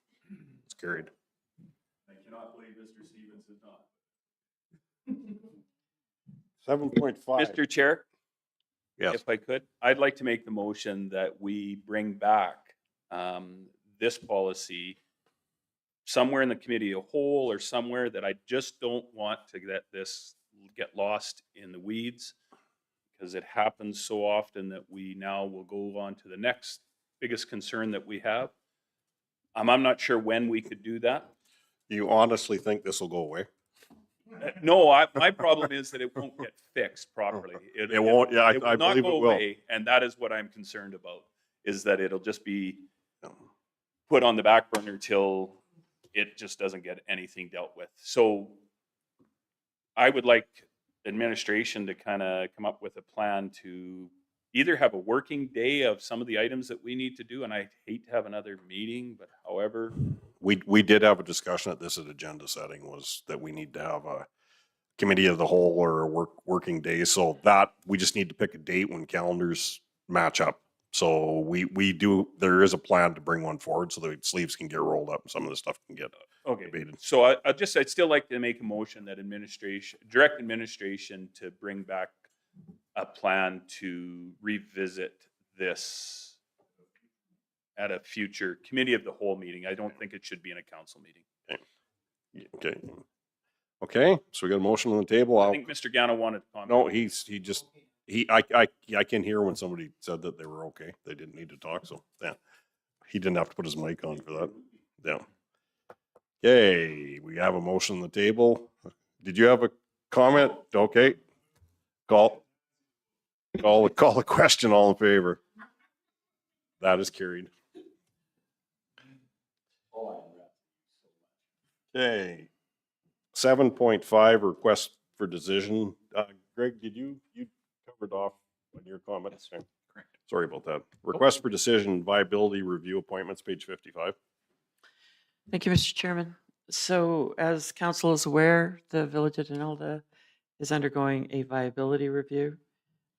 A: It's carried.
C: I cannot believe Mr. Stevens is not.
A: 7.5.
C: Mr. Chair,
A: Yes.
C: if I could, I'd like to make the motion that we bring back this policy somewhere in the committee of whole or somewhere that I just don't want to get lost in the weeds, because it happens so often that we now will go on to the next biggest concern that we have. I'm not sure when we could do that.
A: You honestly think this will go away?
C: No, my problem is that it won't get fixed properly.
A: It won't, yeah,
C: It will
A: I
C: not
A: believe
C: go
A: it will.
C: away, and that is what I'm concerned about, is that it'll just be put on the back burner till it just doesn't get anything dealt with. So I would like administration to kind of come up with a plan to either have a working day of some of the items that we need to do, and I hate to have another meeting, but however.
A: We did have a discussion at this agenda setting, was that we need to have a committee of the whole or a working day. So that we just need to pick a date when calendars match up. So there is a plan to bring one forward so the sleeves can get rolled up and some of the stuff can get debated.
C: So I'd still like to make a motion that direct administration to bring back a plan to revisit this at a future committee of the whole meeting. I don't think it should be in a council meeting.
A: Okay. Okay, so we got a motion on the table.
C: I
A: I'll,
C: think Mr. Gano wanted to comment.
A: no, I can hear when somebody said that they were okay. They didn't need to talk, so, yeah. He didn't have to put his mic on for that. Yeah. Okay, we have a motion on the table. Did you have a comment? Okay. Call the question, all in favor. That is carried. Okay. 7.5, request for decision. Greg, you covered off on your comments? Correct. Sorry about that. Request for decision, viability review appointments, page 55.
B: Thank you, Mr. Chairman. So as council is aware, the Village of Denilda is undergoing a viability review.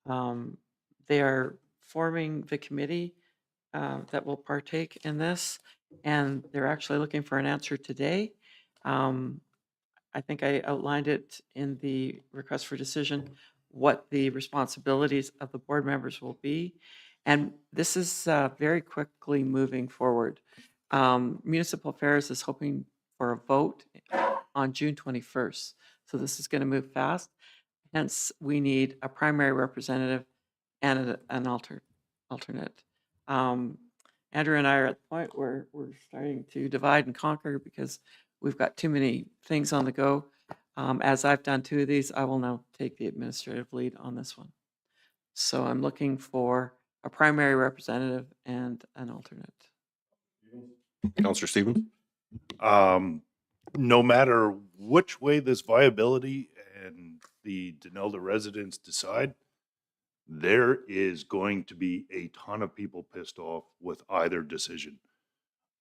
B: They are forming the committee that will partake in this, and they're actually looking for an answer today. I think I outlined it in the request for decision, what the responsibilities of the board members will be. And this is very quickly moving forward. Municipal Affairs is hoping for a vote on June 21st. So this is going to move fast. Hence, we need a primary representative and an alternate. Andrew and I are at the point where we're starting to divide and conquer because we've got too many things on the go. As I've done 2 of these, I will now take the administrative lead on this one. So I'm looking for a primary representative and an alternate.
A: Councillor Stevens?
H: No matter which way this viability and the Denilda residents decide, there is going to be a ton of people pissed off with either decision.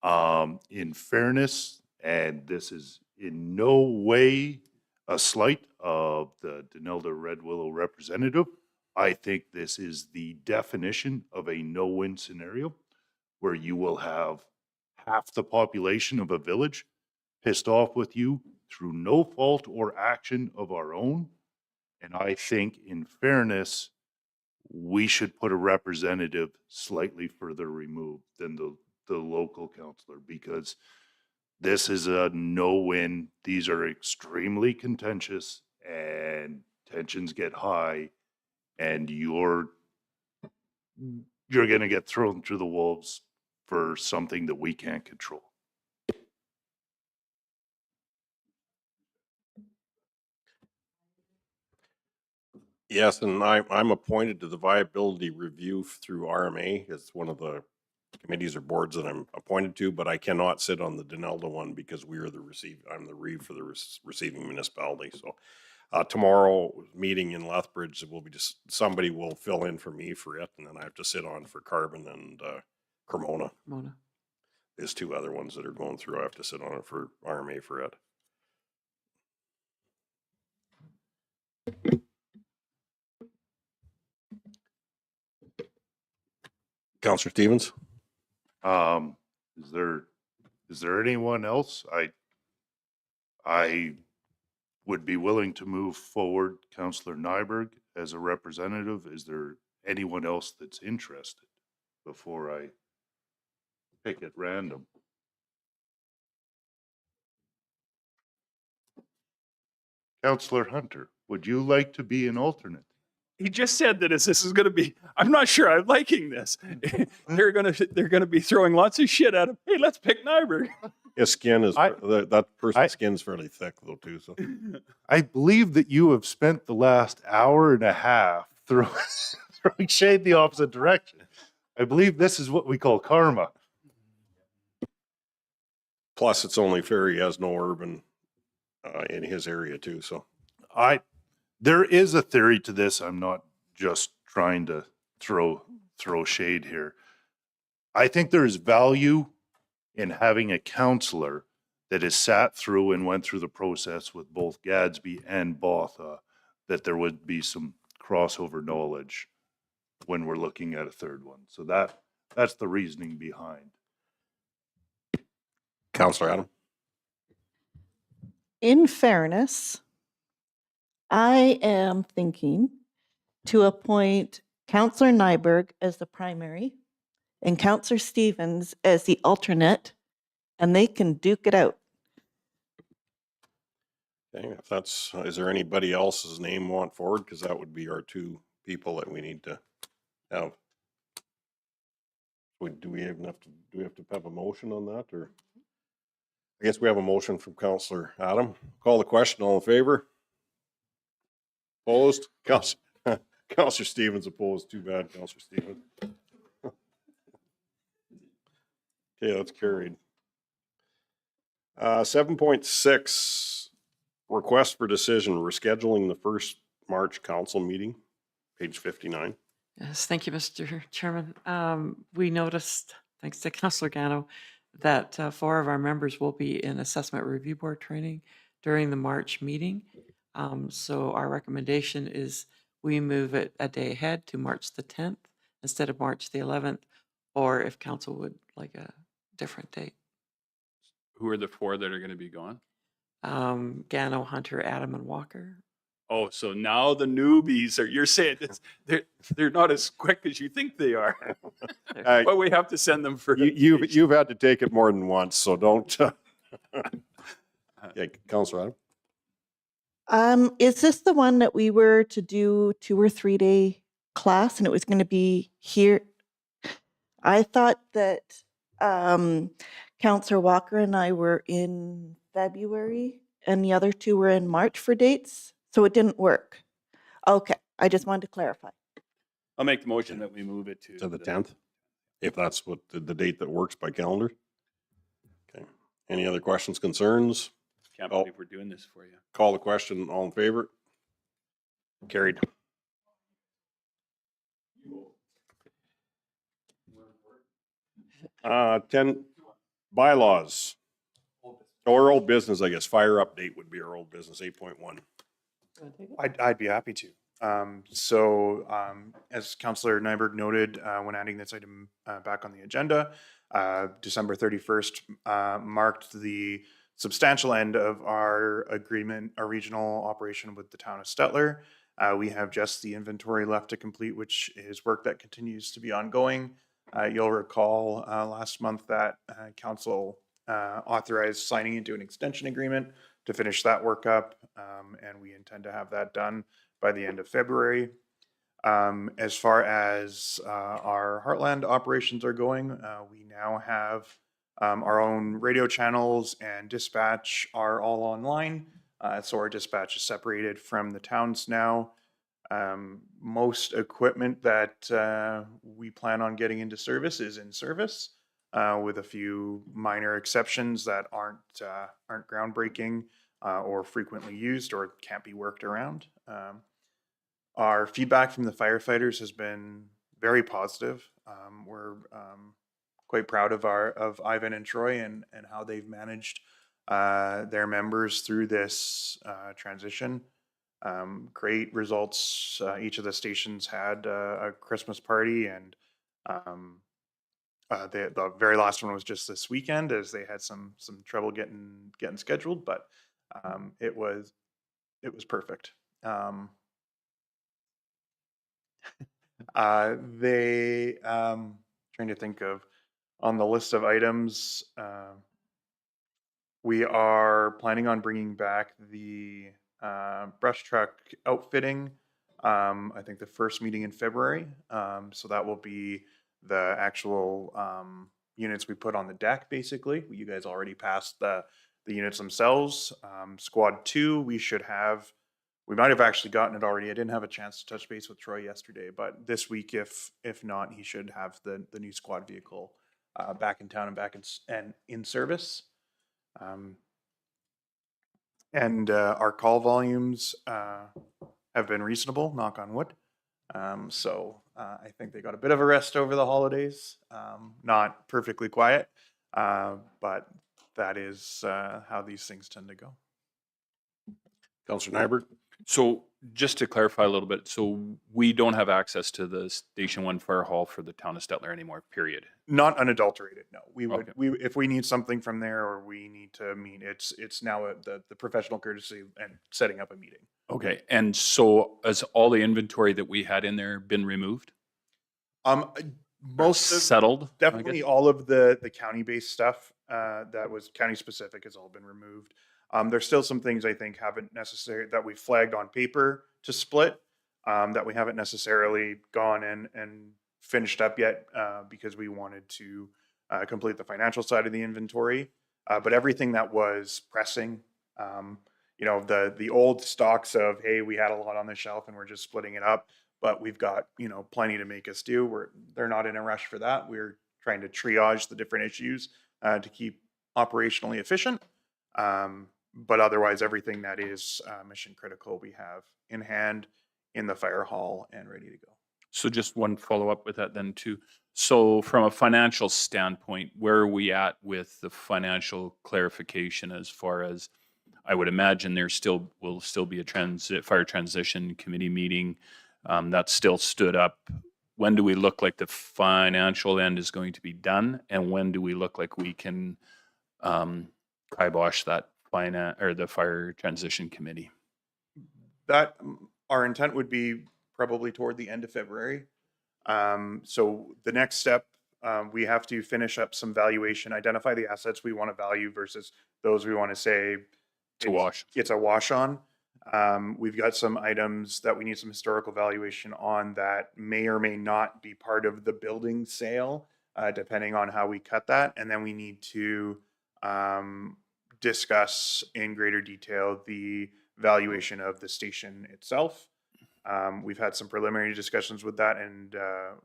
H: In fairness, and this is in no way a slight of the Denilda Red Willow representative, I think this is the definition of a no-win scenario where you will have half the population of a village pissed off with you through no fault or action of our own. And I think in fairness, we should put a representative slightly further removed than the local councillor, because this is a no-win. These are extremely contentious and tensions get high, and you're going to get thrown through the wolves for something that we can't control.
A: Yes, and I'm appointed to the viability review through RMA. It's one of the committees or boards that I'm appointed to, but I cannot sit on the Denilda one because we are I'm the reeve for the receiving municipality. So tomorrow meeting in Lethbridge, it will be just somebody will fill in for me for it, and then I have to sit on for Carbon and Cremona.
B: Mona.
A: There's 2 other ones that are going through. I have to sit on it for RMA for it. Councillor Stevens?
H: Is there anyone else? I would be willing to move forward Councillor Nyberg as a representative. Is there anyone else that's interested before I pick at random? Councillor Hunter, would you like to be an alternate?
C: He just said that this is going to be, I'm not sure I'm liking this. They're going to be throwing lots of shit at him. Hey, let's pick Nyberg.
A: His skin is, that person's skin's fairly thick though too, so.
H: I believe that you have spent the last hour and a half throwing shade the opposite direction. I believe this is what we call karma.
A: Plus, it's only fair he has no urban in his area too, so.
H: There is a theory to this. I'm not just trying to throw shade here. I think there is value in having a counselor that has sat through and went through the process with both Gadsby and Botha, that there would be some crossover knowledge when we're looking at a third one. So that's the reasoning behind.
A: Councillor Adam?
D: In fairness, I am thinking to appoint Councillor Nyberg as the primary and Councillor Stevens as the alternate, and they can duke it out.
A: Okay, if that's, is there anybody else's name want forward? Because that would be our two people that we need to have. Do we have enough, do we have to have a motion on that, or? I guess we have a motion from Counselor Adam. Call the question, all in favor? Opposed? Counselor Stevens opposed, too bad, Counselor Stevens. Okay, that's carried. 7.6, request for decision, rescheduling the first March council meeting, page 59.
B: Yes, thank you, Mr. Chairman. We noticed, thanks to Councillor Gano, that 4 of our members will be in assessment review board training during the March meeting. So our recommendation is we move it a day ahead to March the 10th instead of March the 11th, or if council would like a different date.
C: Who are the 4 that are going to be gone?
B: Gano, Hunter, Adam, and Walker.
C: Oh, so now the newbies are, you're saying they're not as quick as you think they are. But we have to send them for.
A: You've had to take it more than once, so don't. Yeah, Counselor Adam?
D: Is this the one that we were to do 2 or 3 day class and it was going to be here? I thought that Counselor Walker and I were in February and the other 2 were in March for dates, so it didn't work. Okay, I just wanted to clarify.
C: I'll make the motion that we move it
A: To the 10th, if that's what the date that works by calendar. Okay. Any other questions, concerns?
C: Can't believe we're doing this for you.
A: Call the question, all in favor? Carried. Uh, 10 bylaws. Or old business, I guess. Fire update would be our old business, 8.1.
G: I'd be happy to. As Councillor Nyberg noted, when adding this item back on the agenda, December 31st marked the substantial end of our agreement, our regional operation with the town of Stettler. We have just the inventory left to complete, which is work that continues to be ongoing. You'll recall last month that council authorized signing into an extension agreement to finish that work up, and we intend to have that done by the end of February. As far as our Heartland operations are going, we now have our own radio channels and dispatch are all online. So our dispatch is separated from the towns now. Most equipment that we plan on getting into service is in service, with a few minor exceptions that aren't groundbreaking or frequently used or can't be worked around. Our feedback from the firefighters has been very positive. We're quite proud of Ivan and Troy and how they've managed their members through this transition. Great results. Each of the stations had a Christmas party, and the very last one was just this weekend, as they had some trouble getting scheduled, but it was perfect. They trying to think of on the list of items. We are planning on bringing back the brush truck outfitting. I think the first meeting in February. So that will be the actual units we put on the deck. Basically, you guys already passed the units themselves. Squad 2, we should have. We might have actually gotten it already. I didn't have a chance to touch base with Troy yesterday, but this week, if not, he should have the new squad vehicle back in town and back in service. Our call volumes have been reasonable, knock on wood. So I think they got a bit of a rest over the holidays. Not perfectly quiet, but that is how these things tend to go.
A: Counselor Nyberg?
C: So just to clarify a little bit, so we don't have access to the Station 1 fire hall for the town of Stettler anymore, period?
G: Not unadulterated, no. We would,
C: Okay.
G: if we need something from there or we need to meet, it's now the professional courtesy and setting up a meeting.
C: Okay, and so has all the inventory that we had in there been removed?
G: Most of,
C: Settled? I
G: definitely
C: guess?
G: all of the county-based stuff that was county-specific has all been removed. There's still some things I think haven't necessarily, that we flagged on paper to split, that we haven't necessarily gone in and finished up yet, because we wanted to complete the financial side of the inventory. But everything that was pressing, you know, the old stocks of, hey, we had a lot on the shelf and we're just splitting it up, but we've got, you know, plenty to make us do. They're not in a rush for that. We're trying to triage the different issues to keep operationally efficient. But otherwise, everything that is mission critical, we have in hand in the fire hall and ready to go.
C: So just one follow-up with that then too. So from a financial standpoint, where are we at with the financial clarification as far as, I would imagine there will still be a fire transition committee meeting that's still stood up. When do we look like the financial end is going to be done? And when do we look like we can kibosh that the fire transition committee?
G: That our intent would be probably toward the end of February. So the next step, we have to finish up some valuation, identify the assets we want to value versus those we want to say it's a wash on. We've got some items that we need some historical valuation on that may or may not be part of the building sale, depending on how we cut that. And then we need to discuss in greater detail the valuation of the station itself. We've had some preliminary discussions with that, and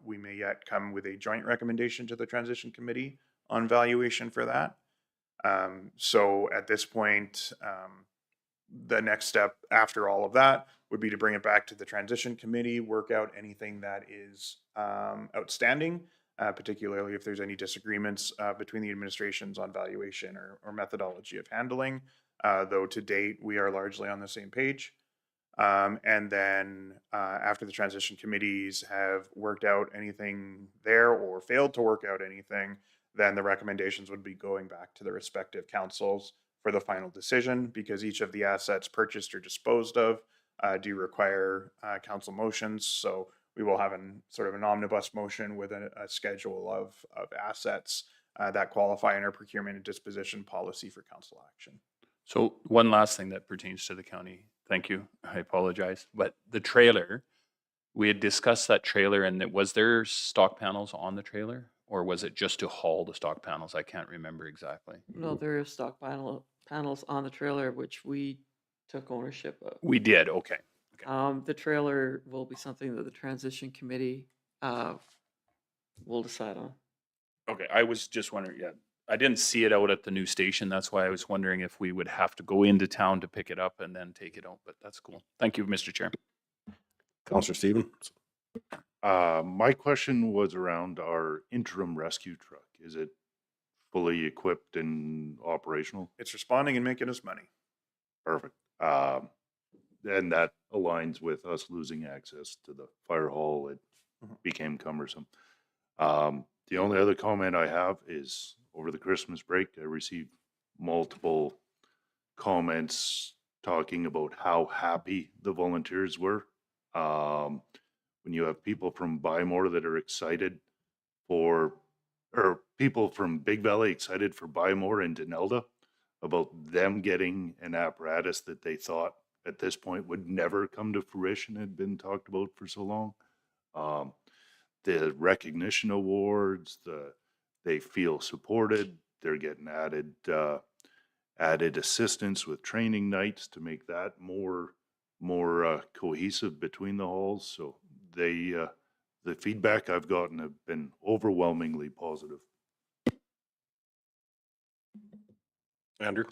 G: we may yet come with a joint recommendation to the transition committee on valuation for that. So at this point, the next step after all of that would be to bring it back to the transition committee, work out anything that is outstanding, particularly if there's any disagreements between the administrations on valuation or methodology of handling, though to date we are largely on the same page. And then after the transition committees have worked out anything there or failed to work out anything, then the recommendations would be going back to the respective councils for the final decision, because each of the assets purchased or disposed of do require council motions. So we will have sort of an omnibus motion with a schedule of assets that qualify in our procurement and disposition policy for council action.
C: So one last thing that pertains to the county. Thank you. I apologize. But the trailer, we had discussed that trailer, and was there stock panels on the trailer, or was it just to haul the stock panels? I can't remember exactly.
B: No, there are stock panels on the trailer, which we took ownership of.
C: We did. Okay.
B: The trailer will be something that the transition committee will decide on.
C: Okay. I was just wondering, yeah, I didn't see it out at the new station. That's why I was wondering if we would have to go into town to pick it up and then take it out, but that's cool. Thank you, Mr. Chair.
A: Councillor Stephen?
H: My question was around our interim rescue truck. Is it fully equipped and operational?
G: It's responding and making us money.
H: Perfect. And that aligns with us losing access to the fire hall. It became cumbersome. The only other comment I have is over the Christmas break, I received multiple comments talking about how happy the volunteers were. When you have people from Bymore that are excited or people from Big Valley excited for Bymore and Denelda about them getting an apparatus that they thought at this point would never come to fruition, had been talked about for so long. The recognition awards, they feel supported. They're getting added assistance with training nights to make that more cohesive between the halls. So the feedback I've gotten have been overwhelmingly positive.
A: Andrew?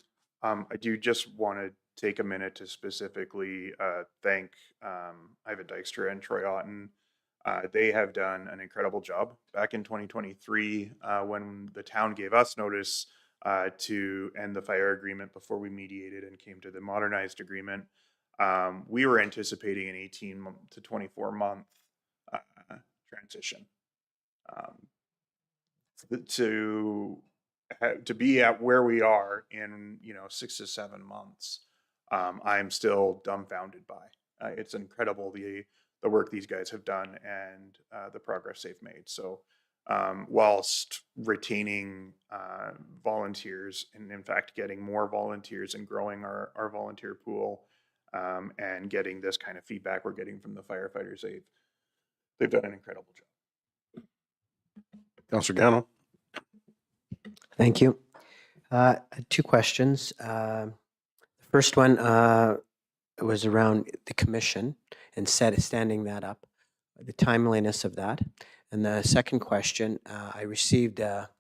G: I do just want to take a minute to specifically thank Ivan Dykstra and Troy Otten. They have done an incredible job. Back in 2023, when the town gave us notice to end the fire agreement before we mediated and came to the modernized agreement, we were anticipating an 18 to 24 month transition. To be at where we are in 6 to 7 months, I'm still dumbfounded by. It's incredible the work these guys have done and the progress they've made. So whilst retaining volunteers, and in fact getting more volunteers and growing our volunteer pool, and getting this kind of feedback we're getting from the firefighters. They've done an incredible job.
A: Councillor Gano?
E: Thank you. Two questions. The first one was around the commission and standing that up, the timeliness of that. And the second question, I received a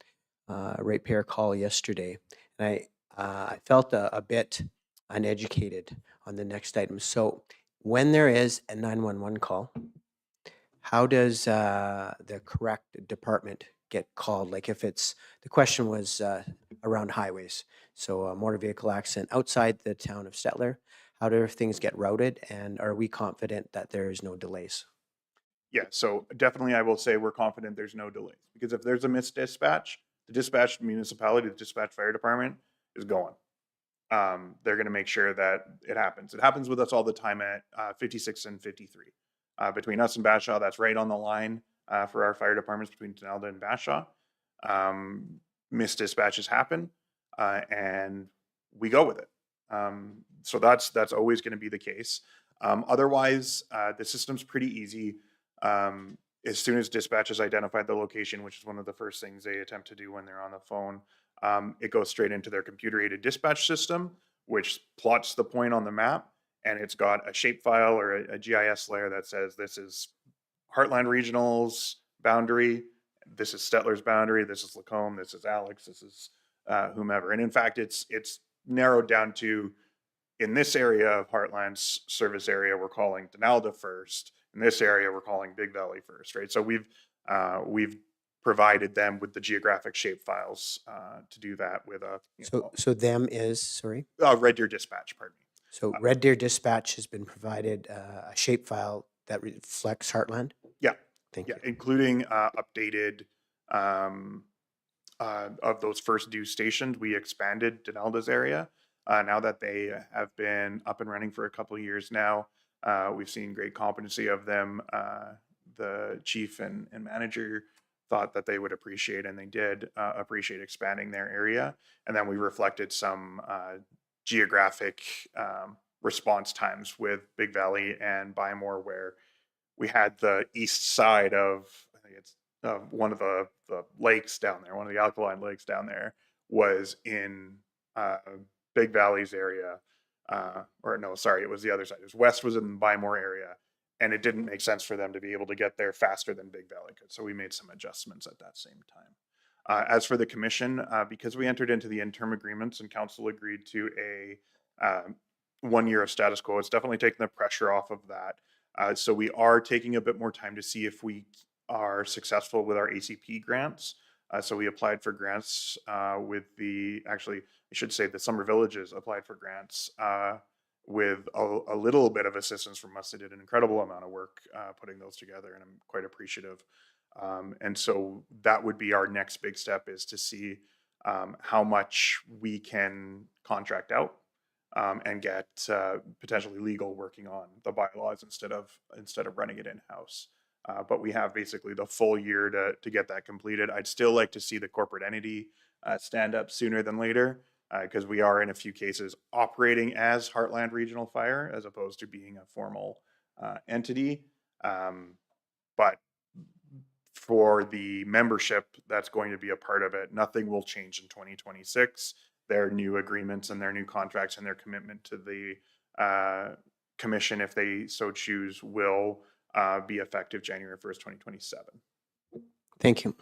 E: ratepayer call yesterday, and I felt a bit uneducated on the next item. So when there is a 911 call, how does the correct department get called? Like if it's, the question was around highways. So a motor vehicle accident outside the town of Stettler, how do things get routed, and are we confident that there is no delays?
G: Yeah, so definitely I will say we're confident there's no delays, because if there's a missed dispatch, the dispatch municipality, the dispatch fire department is going. They're going to make sure that it happens. It happens with us all the time at 56 and 53. Between us and Bashaw, that's right on the line for our fire departments between Donalda and Bashaw. Missed dispatches happen, and we go with it. So that's always going to be the case. Otherwise, the system's pretty easy. As soon as dispatch identified the location, which is one of the first things they attempt to do when they're on the phone, it goes straight into their computer-aided dispatch system, which plots the point on the map, and it's got a shapefile or a GIS layer that says this is Heartland Regional's boundary, this is Stettler's boundary, this is Lacombe, this is Alex, this is whomever. And in fact, it's narrowed down to, in this area of Heartland's service area, we're calling Donalda first. In this area, we're calling Big Valley first, right? So we've provided them with the geographic shape files to do that with a
E: So them is, sorry?
G: Red Deer Dispatch, pardon me.
E: So Red Deer Dispatch has been provided a shapefile that reflects Heartland?
G: Yeah.
E: Thank
G: Yeah,
E: you.
G: including updated of those first due stations. We expanded Donalda's area. Now that they have been up and running for a couple of years now, we've seen great competency of them. The chief and manager thought that they would appreciate, and they did appreciate expanding their area. And then we reflected some geographic response times with Big Valley and Bymore, where we had the east side of, I think it's one of the lakes down there, one of the alkaline lakes down there was in Big Valley's area. Or no, sorry, it was the other side. It was west was in the Bymore area, and it didn't make sense for them to be able to get there faster than Big Valley could. So we made some adjustments at that same time. As for the commission, because we entered into the interim agreements and council agreed to a 1 year of status quo, it's definitely taken the pressure off of that. So we are taking a bit more time to see if we are successful with our ACP grants. So we applied for grants with actually, I should say the Summer Villages applied for grants with a little bit of assistance from us. They did an incredible amount of work putting those together, and I'm quite appreciative. And so that would be our next big step, is to see how much we can contract out and get potentially legal working on the bylaws instead of running it in-house. But we have basically the full year to get that completed. I'd still like to see the corporate entity stand up sooner than later, because we are in a few cases operating as Heartland Regional Fire as opposed to being a formal entity. But for the membership that's going to be a part of it, nothing will change in 2026. Their new agreements and their new contracts and their commitment to the commission, if they so choose, will be effective January 1st, 2027.
E: Thank you.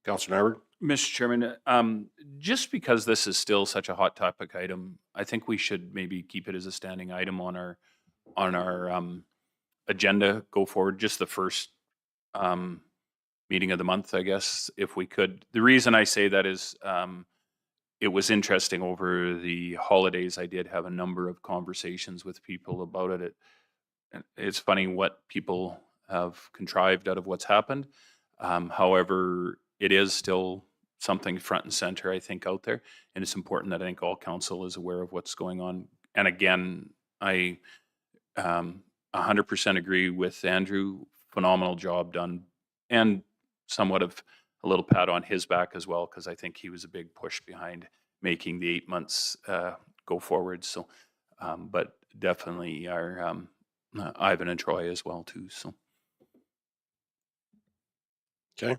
A: Councillor Nyberg?
C: Mr. Chairman, just because this is still such a hot topic item, I think we should maybe keep it as a standing item on our agenda go forward, just the first meeting of the month, I guess, if we could. The reason I say that is it was interesting over the holidays. I did have a number of conversations with people about it. It's funny what people have contrived out of what's happened. However, it is still something front and center, I think, out there. And it's important that I think all council is aware of what's going on. And again, I 100% agree with Andrew. Phenomenal job done and somewhat of a little pat on his back as well, because I think he was a big push behind making the 8 months go forward. So, but definitely our Ivan and Troy as well too. So.
A: Okay.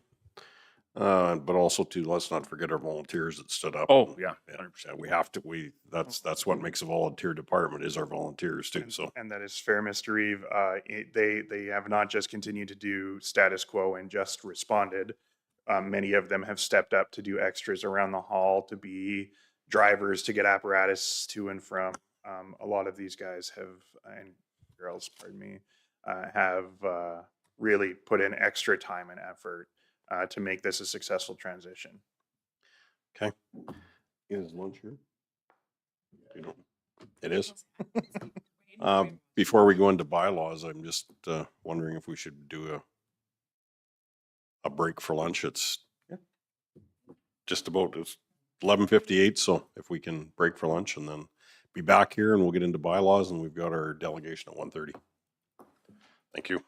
A: But also too, let's not forget our volunteers that stood up.
C: Oh yeah,
A: Yeah, 100%. We have to, that's what makes a volunteer department is our volunteers too. So,
G: And that is fair, Mr. Reeve. They have not just continued to do status quo and just responded. Many of them have stepped up to do extras around the hall, to be drivers, to get apparatus to and from. A lot of these guys have, and girls, pardon me, have really put in extra time and effort to make this a successful transition.
A: okay. Is lunch here? You know, it is. Before we go into bylaws, I'm just wondering if we should do a break for lunch. It's just about, it's 11:58. So if we can break for lunch and then be back here and we'll get into bylaws, and we've got our delegation at 1:30. Thank you.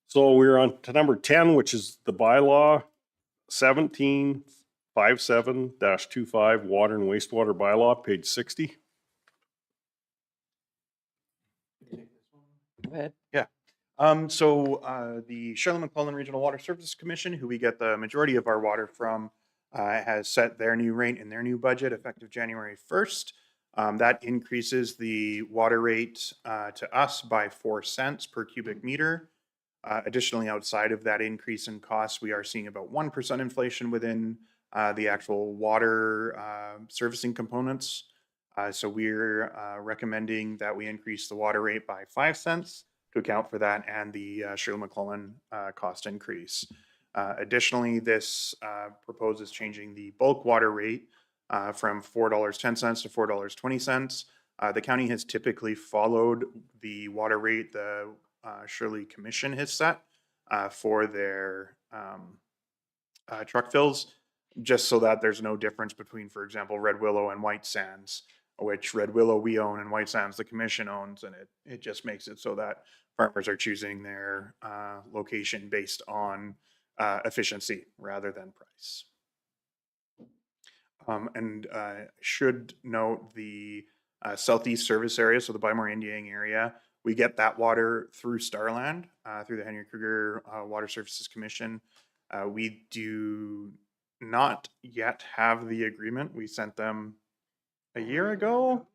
A: So we're on to number 10, which is the bylaw 1757-25 water and wastewater bylaw, page 60.
B: Go ahead.
G: The Shirley McClellan Regional Water Services Commission, who we get the majority of our water from, has set their new rate in their new budget effective January 1st. That increases the water rate to us by 4 cents per cubic meter. Additionally, outside of that increase in costs, we are seeing about 1% inflation within the actual water servicing components. So we're recommending that we increase the water rate by 5 cents to account for that and the Shirley McClellan cost increase. Additionally, this proposes changing the bulk water rate from $4.10 to $4.20. The county has typically followed the water rate the Shirley Commission has set for their truck fills, just so that there's no difference between, for example, Red Willow and White Sands, which Red Willow we own and White Sands the commission owns, and it just makes it so that farmers are choosing their location based on efficiency rather than price. Should note the southeast service area, so the Bymore Indiang area, we get that water through Starland, through the Henry Kruger Water Services Commission. We do not yet have the agreement. We sent them a year ago,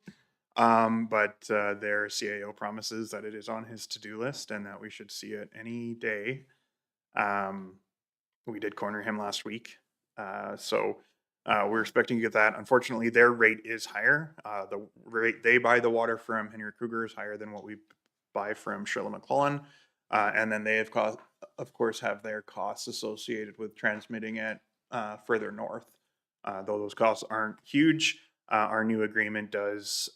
G: but their CAO promises that it is on his to-do list and that we should see it any day. We did corner him last week, so we're expecting to get that. Unfortunately, their rate is higher. The rate they buy the water from Henry Kruger is higher than what we buy from Shirley McClellan, and then they of course have their costs associated with transmitting it further north. Though those costs aren't huge, our new agreement does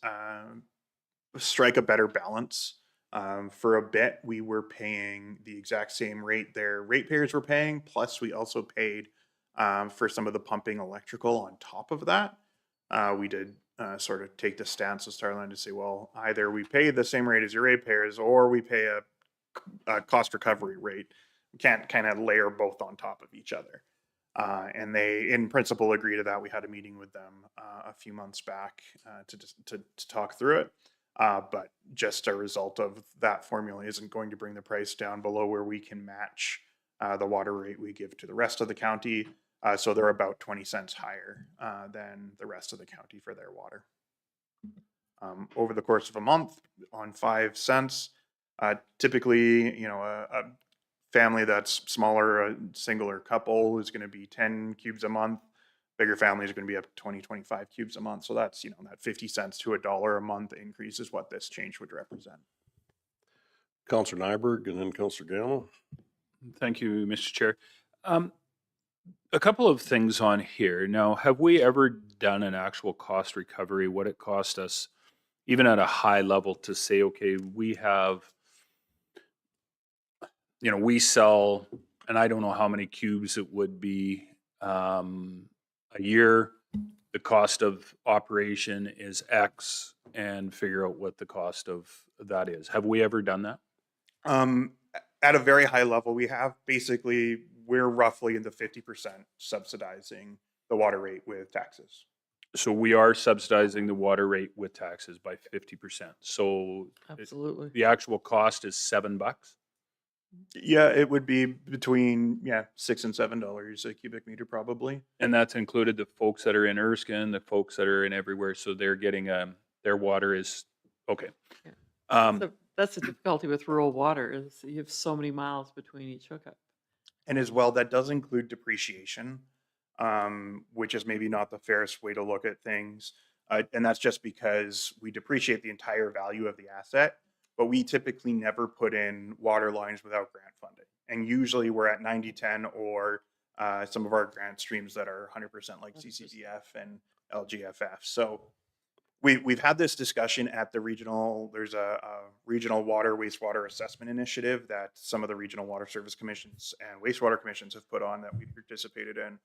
G: strike a better balance. For a bit, we were paying the exact same rate their ratepayers were paying, plus we also paid for some of the pumping electrical on top of that. We did sort of take the stance of Starland to say, well, either we pay the same rate as your ratepayers or we pay a cost recovery rate. We can't kind of layer both on top of each other. And they, in principle, agree to that. We had a meeting with them a few months back to talk through it. But just a result of that formula isn't going to bring the price down below where we can match the water rate we give to the rest of the county. So they're about 20 cents higher than the rest of the county for their water. Over the course of a month, on 5 cents, typically, you know, a family that's smaller, a singular couple, is going to be 10 cubes a month. Bigger families are going to be up to 20, 25 cubes a month. So that's, you know, that 50 cents to $1 a month increase is what this change would represent.
A: Councillor Nyberg and then Councillor Gamble.
C: Thank you, Mr. Chair. A couple of things on here. Now, have we ever done an actual cost recovery, what it cost us, even at a high level, to say, okay, we have, you know, we sell, and I don't know how many cubes it would be a year, the cost of operation is X, and figure out what the cost of that is. Have we ever done that?
G: At a very high level, we have. Basically, we're roughly in the 50% subsidizing the water rate with taxes.
C: So we are subsidizing the water rate with taxes by 50%. So
B: Absolutely.
C: the actual cost is $7.
G: Yeah, it would be between $6 and $7 a cubic meter probably.
C: And that's included the folks that are in Erskine, the folks that are in everywhere. So they're getting their water is okay.
B: Yeah. That's the difficulty with rural water, is you have so many miles between each hookup.
G: And as well, that does include depreciation, which is maybe not the fairest way to look at things. And that's just because we depreciate the entire value of the asset, but we typically never put in water lines without grant funding. And usually we're at 90-10 or some of our grant streams that are 100% like CCDF and LGFF. So we've had this discussion at the regional, there's a regional water wastewater assessment initiative that some of the regional water service commissions and wastewater commissions have put on that we participated in.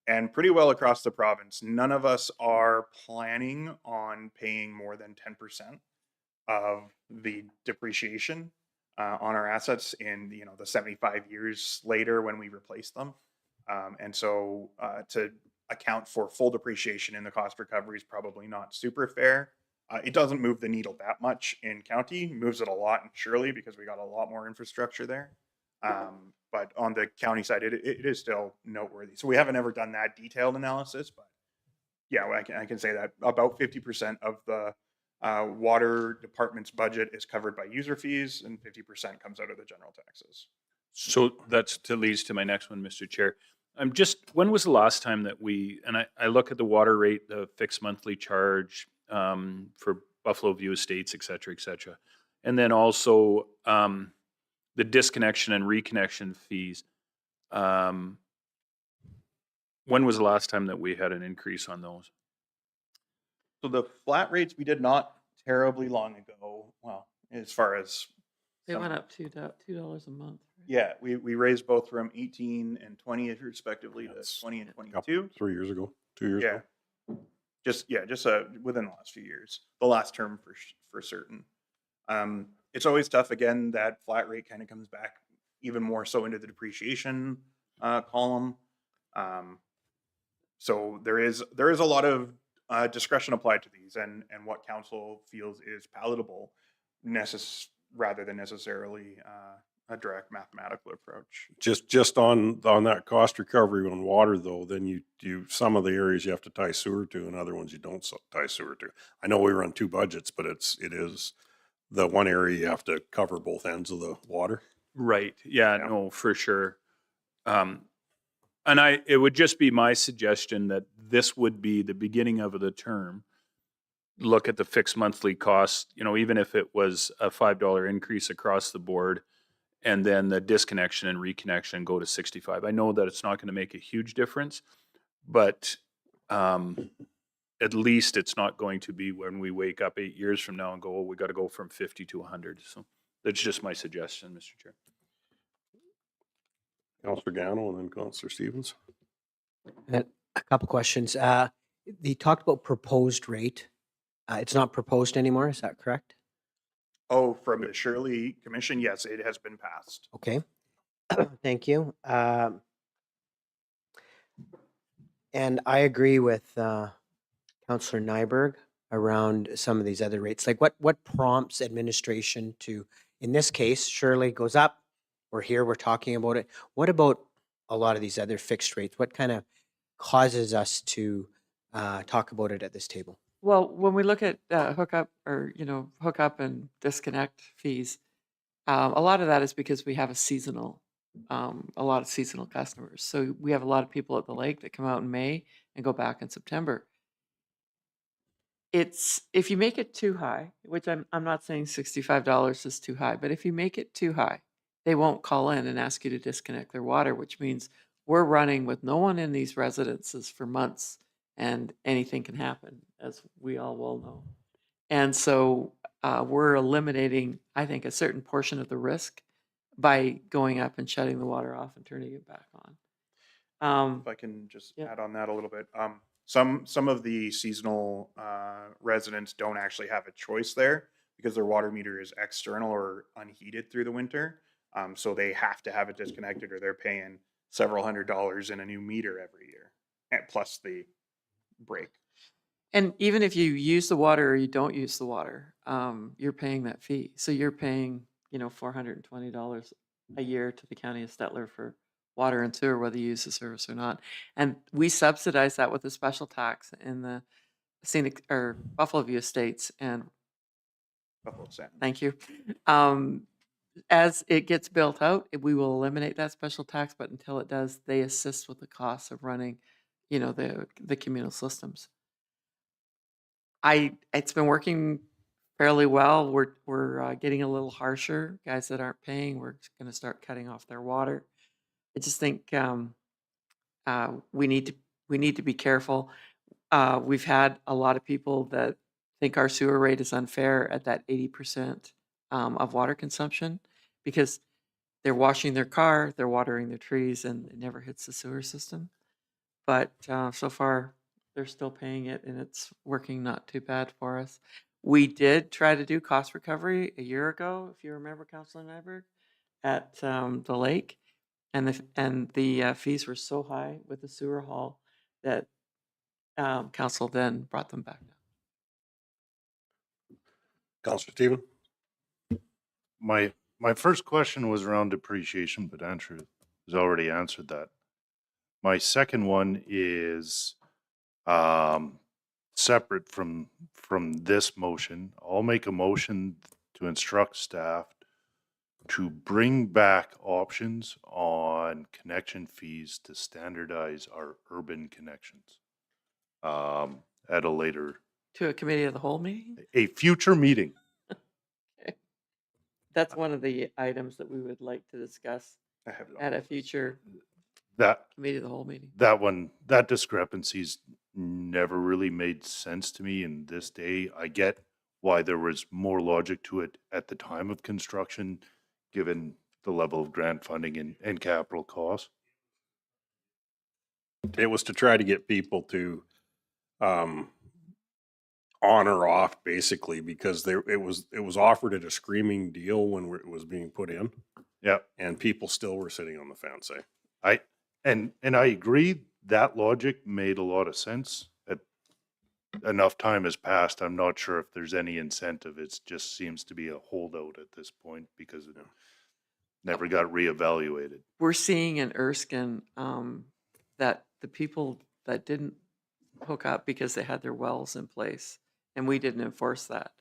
G: And pretty well across the province, none of us are planning on paying more than 10% of the depreciation. on our assets in, you know, the 75 years later when we replace them. And so to account for full depreciation in the cost recovery is probably not super fair. It doesn't move the needle that much in county, moves it a lot in Shirley because we got a lot more infrastructure there. But on the county side, it is still noteworthy. So we haven't ever done that detailed analysis, but yeah, I can say that about 50% of the water department's budget is covered by user fees and 50% comes out of the general taxes.
C: So leads to my next one, Mr. Chair. When was the last time that I look at the water rate, the fixed monthly charge for Buffalo View Estates, et cetera, and then also the disconnection and reconnection fees. When was the last time that we had an increase on those?
G: So the flat rates we did not terribly long ago. Well, as far as
B: They
G: some-
B: went up $2 a month. Right?
G: yeah, we raised both from 18 and 20 respectively to
A: That's
G: 20 and
A: Couple-
G: 22.
A: 3 years ago, 2 years
G: Yeah,
A: ago.
G: just within the last few years, the last term for certain. It's always tough. Again, that flat rate kind of comes back even more so into the depreciation column. So there is a lot of discretion applied to these, and what council feels is palatable, rather than necessarily a direct mathematical approach.
A: Just on that cost recovery on water though, then you some of the areas you have to tie sewer to and other ones you don't tie sewer to. I know we run 2 budgets, but it is the one area you have to cover both ends of the water.
C: Right. Yeah,
A: Yeah.
C: no, for sure. It would just be my suggestion that this would be the beginning of the term. Look at the fixed monthly cost, even if it was a $5 increase across the board, and then the disconnection and reconnection go to 65. I know that it's not going to make a huge difference, but at least it's not going to be when we wake up 8 years from now and go, oh, we got to go from 50 to 100. So that's just my suggestion, Mr. Chair.
A: Councillor Gano and then Councillor Stevens.
E: A couple questions. They talked about proposed rate. It's not proposed anymore, is that correct?
G: Oh, from the Shirley Commission, yes, it has been passed.
E: Okay. Thank you. And I agree with Councillor Nyberg around some of these other rates. Like what prompts administration to, in this case, Shirley goes up, we're here, we're talking about it. What about a lot of these other fixed rates? What kind of causes us to talk about it at this table?
B: Well, when we look at hookup and disconnect fees, a lot of that is because we have a lot of seasonal customers. So we have a lot of people at the lake that come out in May and go back in September. If you make it too high, which I'm not saying $65 is too high, but if you make it too high, they won't call in and ask you to disconnect their water, which means we're running with no one in these residences for months and anything can happen, as we all well know. And so we're eliminating, I think, a certain portion of the risk by going up and shutting the water off and turning it back on.
G: If I can just
B: Yeah.
G: add on that a little bit. Some of the seasonal residents don't actually have a choice there because their water meter is external or unheated through the winter. So they have to have it disconnected or they're paying several $100s in a new meter every year, and plus the break.
B: And even if you use the water or you don't use the water, you're paying that fee. So you're paying, $420 a year to the county of Stettler for water and sewer, whether you use the service or not. And we subsidize that with a special tax in the scenic or Buffalo View Estates. And
G: Buffalo Salmon.
B: thank you. As it gets built out, we will eliminate that special tax, but until it does, they assist with the costs of running, the communal systems. It's been working fairly well. We're getting a little harsher. Guys that aren't paying, we're going to start cutting off their water. I just think we need to be careful. We've had a lot of people that think our sewer rate is unfair at that 80% of water consumption because they're washing their car, they're watering their trees, and it never hits the sewer system. But so far, they're still paying it, and it's working not too bad for us. We did try to do cost recovery a year ago, if you remember, Councilor Nyberg, at the lake. And the fees were so high with the sewer hall that council then brought them back down.
A: Counselor Steven?
H: My first question was around depreciation, but Andrew has already answered that. My second one is separate from this motion. I'll make a motion to instruct staff to bring back options on connection fees to standardize our urban connections at a later,
B: To a committee of the whole meeting?
H: a future meeting.
B: That's one of the items that we would like to discuss
G: I have it on
B: at
G: my
B: a
G: list.
B: future
H: That
B: committee of the whole meeting.
H: that discrepancy's never really made sense to me in this day. I get why there was more logic to it at the time of construction, given the level of grant funding and capital costs.
A: It was to try to get people to on or off, basically, because it was offered at a screaming deal when it was being put in,
H: Yeah,
A: and people still were sitting on the fence.
H: and I agree that logic made a lot of sense. Enough time has passed. I'm not sure if there's any incentive. It just seems to be a holdout at this point because it never got reevaluated.
B: We're seeing in Erskine that the people that didn't hook up because they had their wells in place, and we didn't enforce that,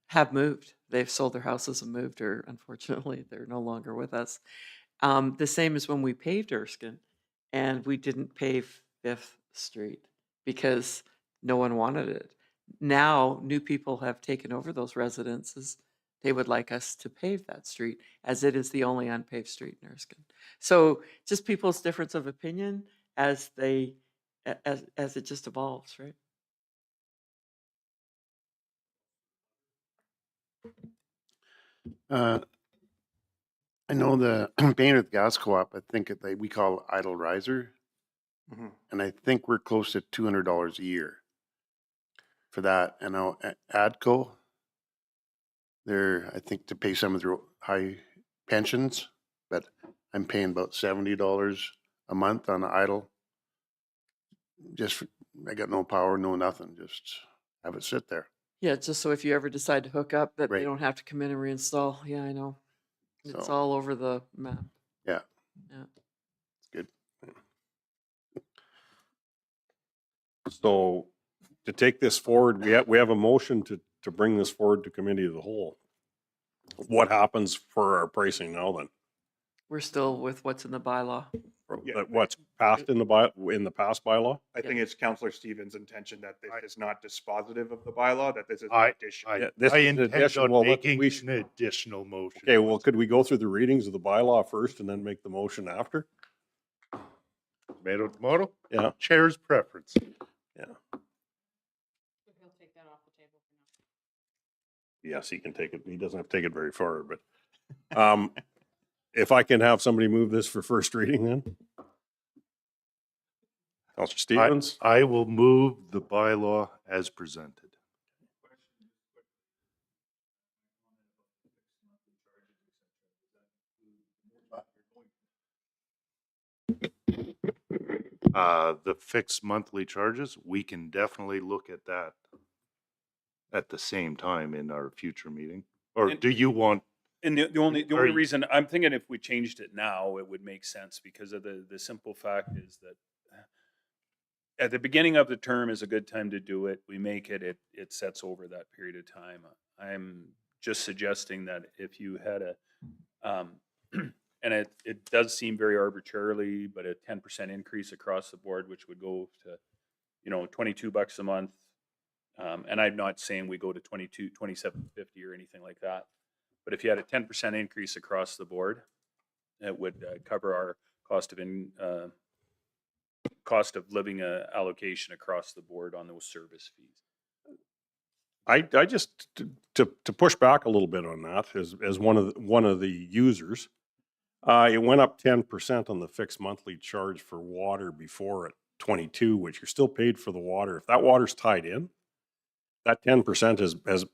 B: have moved. They've sold their houses and moved, or unfortunately, they're no longer with us. The same as when we paved Erskine, and we didn't pave 5th Street because no one wanted it. Now, new people have taken over those residences. They would like us to pave that street, as it is the only unpaved street in Erskine. So just people's difference of opinion as they, as it just evolves, right?
J: I know the Baynard Gas Co-op, I think we call it idle riser.
G: Mhm.
J: And I think we're close to $200 a year for that. And now ADCO, I think to pay some of their high pensions, but I'm paying about $70 a month on idle. I got no power, no nothing, just have it sit there.
B: Yeah, just so if you ever decide to hook up, that they
J: Right.
B: don't have to come in and reinstall. Yeah, I know. It's
J: So,
B: all over the map.
J: yeah,
B: Yeah.
J: it's good.
A: So to take this forward, we have a motion to bring this forward to committee of the whole. What happens for our pricing now then?
B: We're still with what's in the bylaw.
G: Yeah.
A: What's passed in the past bylaw?
G: I think it's Counselor Stevens' intention that this is not dispositive of the bylaw, that this is
H: I-
G: an addition.
A: Yeah, this
H: I
A: is an
H: intend
A: addition.
H: on
A: Well,
H: making
A: we
H: an additional motion.
A: Okay, well, could we go through the readings of the bylaw first and then make the motion after?
H: Tomato, tomato?
A: Yeah.
H: Chair's preference.
A: Yes, he can take it. He doesn't have to take it very far, but if I can have somebody move this for first reading then? Counselor Stevens?
H: I will move the bylaw as presented. The fixed monthly charges, we can definitely look at that at the same time in our future meeting. Or
C: And-
H: do you want,
C: And the only
H: Are you-
C: reason, I'm thinking if we changed it now, it would make sense because of the simple fact is that at the beginning of the term is a good time to do it. We make it sets over that period of time. I'm just suggesting that if you had a, and it does seem very arbitrarily, but a 10% increase across the board, which would go to, $22 a month. And I'm not saying we go to $27.50 or anything like that. But if you had a 10% increase across the board, it would cover our cost of living allocation across the board on those service fees.
A: I just, to push back a little bit on that, as one of the users, it went up 10% on the fixed monthly charge for water before at 22, which you're still paid for the water. If that water's tied in, That 10%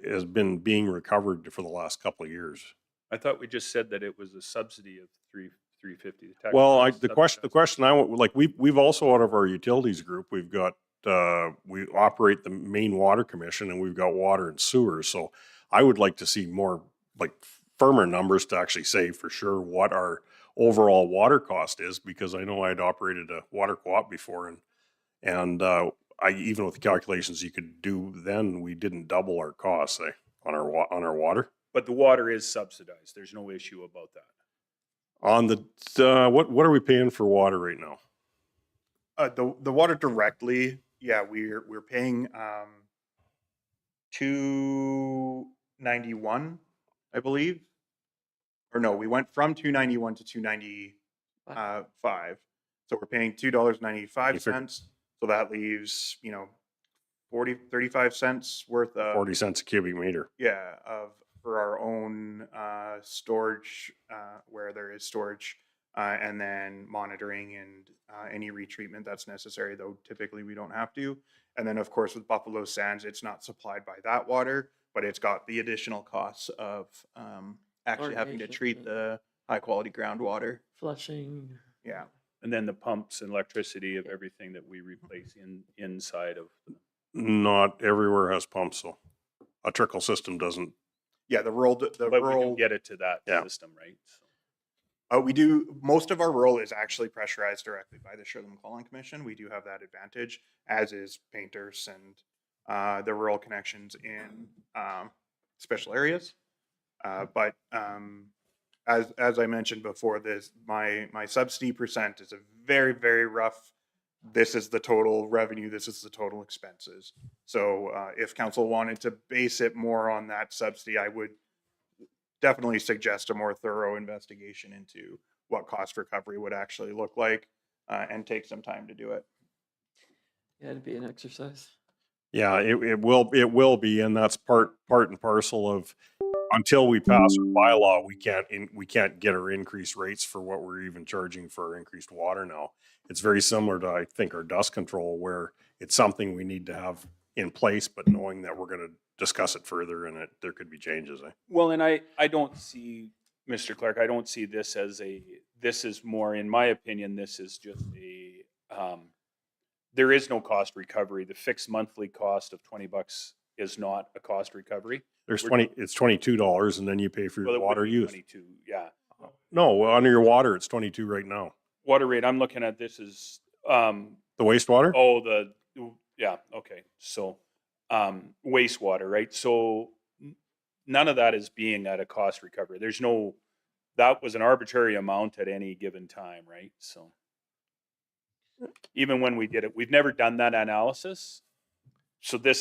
A: has been being recovered for the last couple of years.
C: I thought we just said that it was a subsidy of 350. The tax
A: Well,
C: rate is
A: the
C: subsidized.
A: question I want, like, we've also out of our utilities group, we've got, we operate the Maine Water Commission and we've got water and sewer. So I would like to see more, like, firmer numbers to actually say for sure what our overall water cost is, because I know I'd operated a water co-op before, and I, even with the calculations you could do then, we didn't double our costs, on our water.
C: But the water is subsidized. There's no issue about that.
A: On the, what are we paying for water right now?
G: The water directly, yeah, we're paying $2.91, I believe. Or no, we went from $2.91 to $2.95. So we're paying $2.95. So that leaves, 35 cents worth of
A: 40 cents a cubic meter.
G: yeah, for our own storage, where there is storage, and then monitoring and any retreatment that's necessary, though typically we don't have to. And then, of course, with Buffalo Sands, it's not supplied by that water, but it's got the additional costs of actually having to
B: Chlorination,
G: treat
B: yeah.
G: the high quality groundwater.
B: Flushing.
G: Yeah.
C: And then the pumps and electricity of everything that we replace inside of.
A: Not everywhere has pumps, so a trickle system doesn't.
G: Yeah, the rural,
C: But we can get it to that
A: Yeah.
C: system, right? So.
G: We do, most of our rural is actually pressurized directly by the Shirley-McClellan Commission. We do have that advantage, as is Painters and the rural connections in special areas. But as I mentioned before, my subsidy percent is a very, very rough, this is the total revenue, this is the total expenses. So if council wanted to base it more on that subsidy, I would definitely suggest a more thorough investigation into what cost recovery would actually look like, and take some time to do it.
B: Yeah, it'd be an exercise.
A: Yeah, it will be, and that's part and parcel of, until we pass our bylaw, we can't get our increased rates for what we're even charging for our increased water now. It's very similar to, I think, our dust control, where it's something we need to have in place, but knowing that we're going to discuss it further and there could be changes.
C: Well, and I don't see, Mr. Clark, I don't see this as this is more, in my opinion, this is just there is no cost recovery. The fixed monthly cost of $20 is not a cost recovery.
A: It's $22, and then you pay for
C: Well,
A: your
C: it would
A: water
C: be
A: use.
C: 22, yeah.
A: No, under your water, it's 22 right now.
C: Water rate, I'm looking at this is,
A: The wastewater?
C: yeah, okay. So, wastewater, right? So none of that is being at a cost recovery. That was an arbitrary amount at any given time, right? So even when we did it, we've never done that analysis. So there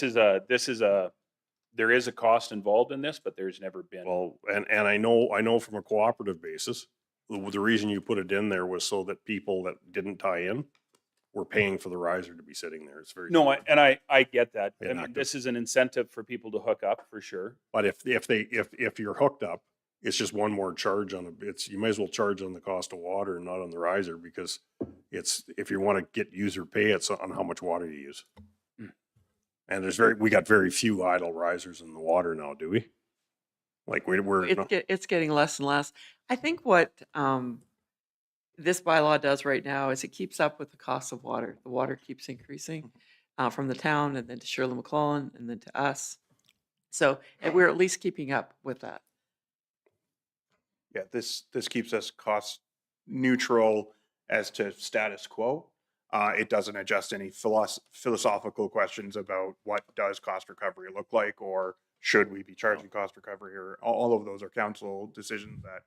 C: is a cost involved in this, but there's never been.
A: Well, and I know from a cooperative basis, the reason you put it in there was so that people that didn't tie in were paying for the riser to be sitting there. It's very
C: No, I get that. I mean,
A: Inactive.
C: this is an incentive for people to hook up for sure.
A: But if you're hooked up, it's just one more charge you might as well charge on the cost of water and not on the riser, because if you want to get user pay, it's on how much water you use. And we got very few idle risers in the water now, do we? Like
B: It's getting less and less. I think what this bylaw does right now is it keeps up with the cost of water. The water keeps increasing from the town, and then to Shirley-McClellan, and then to us. So we're at least keeping up with that.
G: Yeah, this keeps us cost neutral as to status quo. It doesn't adjust any philosophical questions about what does cost recovery look like, or should we be charging cost recovery, or all of those are council decisions that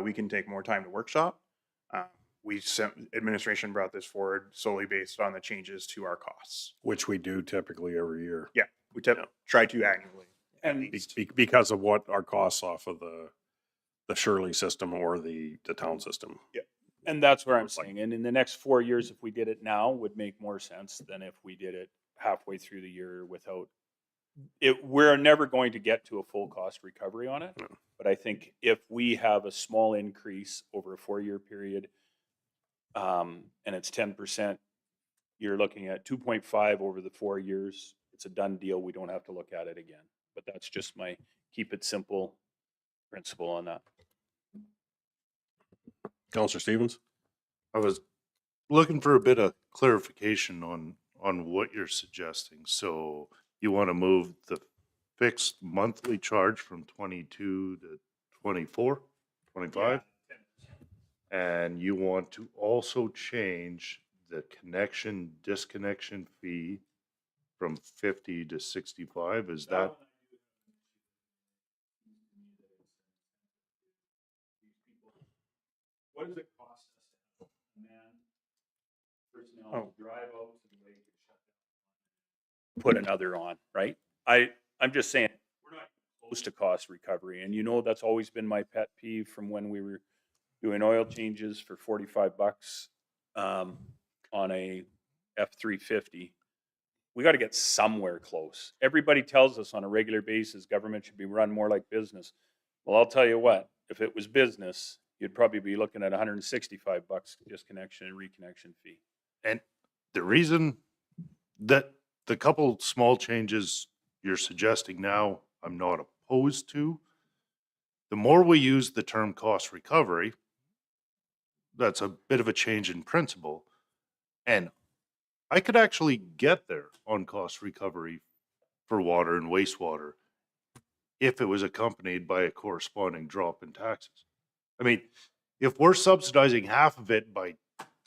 G: we can take more time to workshop. Administration brought this forward solely based on the changes to our costs.
A: which we do typically every year.
G: Yeah, we try to annually. at
C: And
G: least.
A: Because of what our costs off of the Shirley system or the town system.
C: And that's where I'm saying, and in the next 4 years, if we did it now, would make more sense than if we did it halfway through the year without it. We're never going to get to a full cost recovery on it.
A: No.
C: But I think if we have a small increase over a 4-year period, and it's 10%, you're looking at 2.5 over the 4 years. it's a done deal. We don't have to look at it again. But that's just my keep it simple principle on that.
A: Counselor Stevens?
H: I was looking for a bit of clarification on what you're suggesting. So you want to move the fixed monthly charge from 22 to 24, 25? And you want to also change the connection disconnection fee from 50 to 65? Is that?
C: What does it cost us to have a man, personnel drive out to the lake and shut down? Put another on, right? I'm just saying, we're not close to cost recovery. And you know, that's always been my pet peeve from when we were doing oil changes for $45 on a F-350. We got to get somewhere close. Everybody tells us on a regular basis, government should be run more like business. Well, I'll tell you what, if it was business, you'd probably be looking at $165 disconnection and reconnection fee.
H: And the reason that the couple small changes you're suggesting now, I'm not opposed to. The more we use the term cost recovery, that's a bit of a change in principle. And I could actually get there on cost recovery for water and wastewater if it was accompanied by a corresponding drop in taxes. I mean, if we're subsidizing half of it by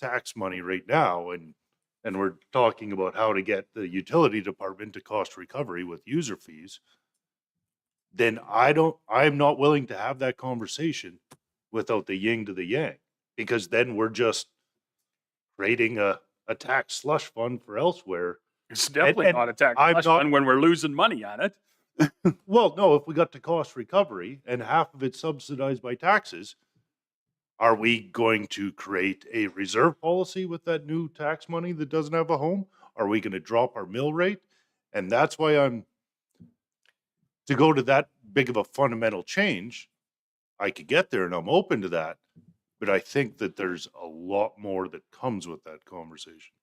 H: tax money right now, and we're talking about how to get the utility department to cost recovery with user fees, then I'm not willing to have that conversation without the yin to the yang, because then we're just creating a tax slush fund for elsewhere.
C: It's definitely
H: and
C: not a tax
H: I'm
C: slush
H: not-
C: fund when we're losing money on it.
H: Well, no, if we got to cost recovery and half of it subsidized by taxes, are we going to create a reserve policy with that new tax money that doesn't have a home? Are we going to drop our mill rate? And that's why to go to that big of a fundamental change, I could get there and I'm open to that. But I think that there's a lot more that comes with that conversation.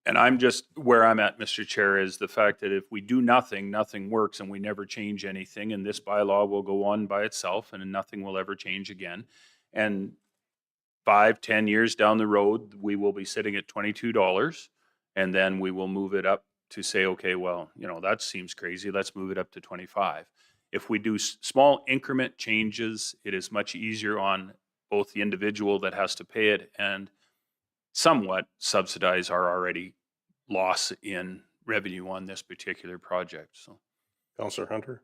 C: And I'm just, where I'm at, Mr. Chair, is the fact that if we do nothing, nothing works and we never change anything, and this bylaw will go on by itself and nothing will ever change again. And 5-10 years down the road, we will be sitting at $22, and then we will move it up to say, okay, well, you know, that seems crazy. Let's move it up to 25. If we do small increment changes, it is much easier on both the individual that has to pay it and somewhat subsidize our already loss in revenue on this particular project. So,
A: Counselor Hunter?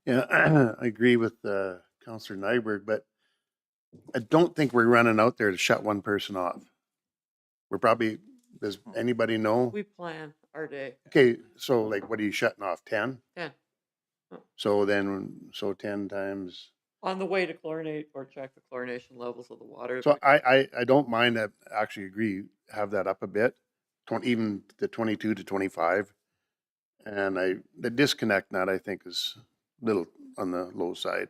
J: Yeah, I agree with Counselor Nyberg, but I don't think we're running out there to shut one person off. We're probably, does anybody know?
B: We plan our day.
J: Okay, so like, what are you shutting off, 10?
B: 10.
J: So then, 10 times.
B: On the way to chlorinate or check the chlorination levels of the water.
J: So I don't mind, I actually agree, have that up a bit, even the 22 to 25. And the disconnect net, I think, is a little on the low side.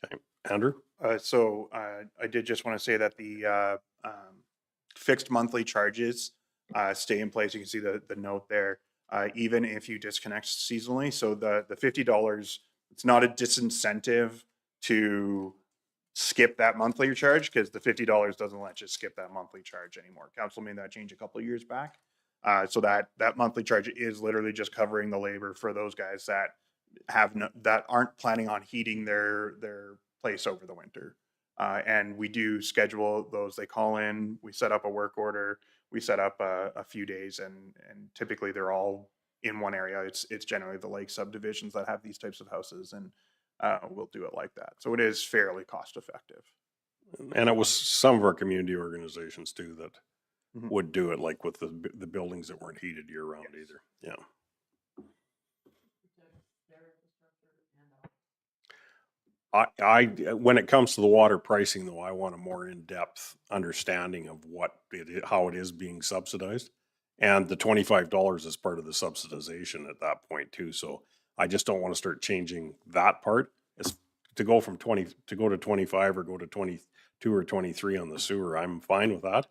A: Okay. Andrew?
G: So I did just want to say that the fixed monthly charges stay in place. You can see the note there, even if you disconnect seasonally. So the $50, it's not a disincentive to skip that monthly charge, because the $50 doesn't let you skip that monthly charge anymore. Council made that change a couple of years back. So that monthly charge is literally just covering the labor for those guys that that aren't planning on heating their place over the winter. And we do schedule those. They call in, we set up a work order, we set up a few days, and typically they're all in one area. It's generally the lake subdivisions that have these types of houses, and we'll do it like that. So it is fairly cost effective.
A: And it was some of our community organizations too that
G: Mhm.
A: would do it, like with the buildings that weren't heated year round either. Yeah. When it comes to the water pricing though, I want a more in-depth understanding of how it is being subsidized. And the $25 is part of the subsidization at that point too. So I just don't want to start changing that part. It's to go from 20 to go to 25 or go to 22 or 23 on the sewer. I'm fine with that.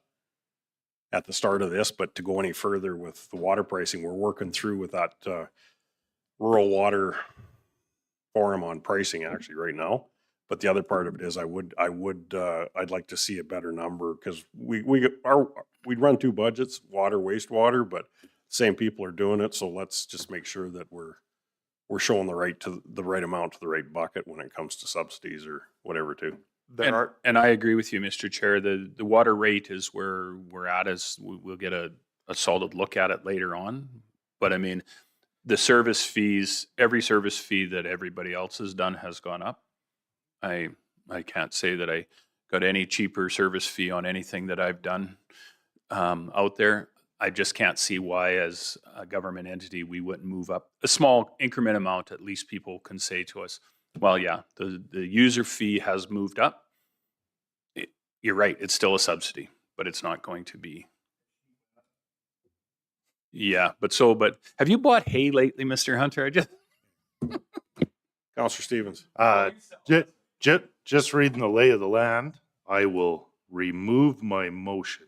A: at the start of this, but to go any further with the water pricing, we're working through with that rural water forum on pricing actually right now. But the other part of it is I'd like to see a better number because we'd run two budgets, water, wastewater, but same people are doing it. So let's just make sure that we're showing the right amount to the right bucket when it comes to subsidies or whatever too.
C: And I agree with you, Mr. Chair. The water rate is where we're at. We'll get a solid look at it later on. But I mean, the service fees, every service fee that everybody else has done has gone up. I can't say that I got any cheaper service fee on anything that I've done out there. I just can't see why, as a government entity, we wouldn't move up a small increment amount. At least people can say to us, well, yeah, the user fee has moved up. You're right, it's still a subsidy, but it's not going to be. Yeah, but have you bought hay lately, Mr. Hunter? I just
A: Councillor Stevens.
H: Just reading the lay of the land, I will remove my motion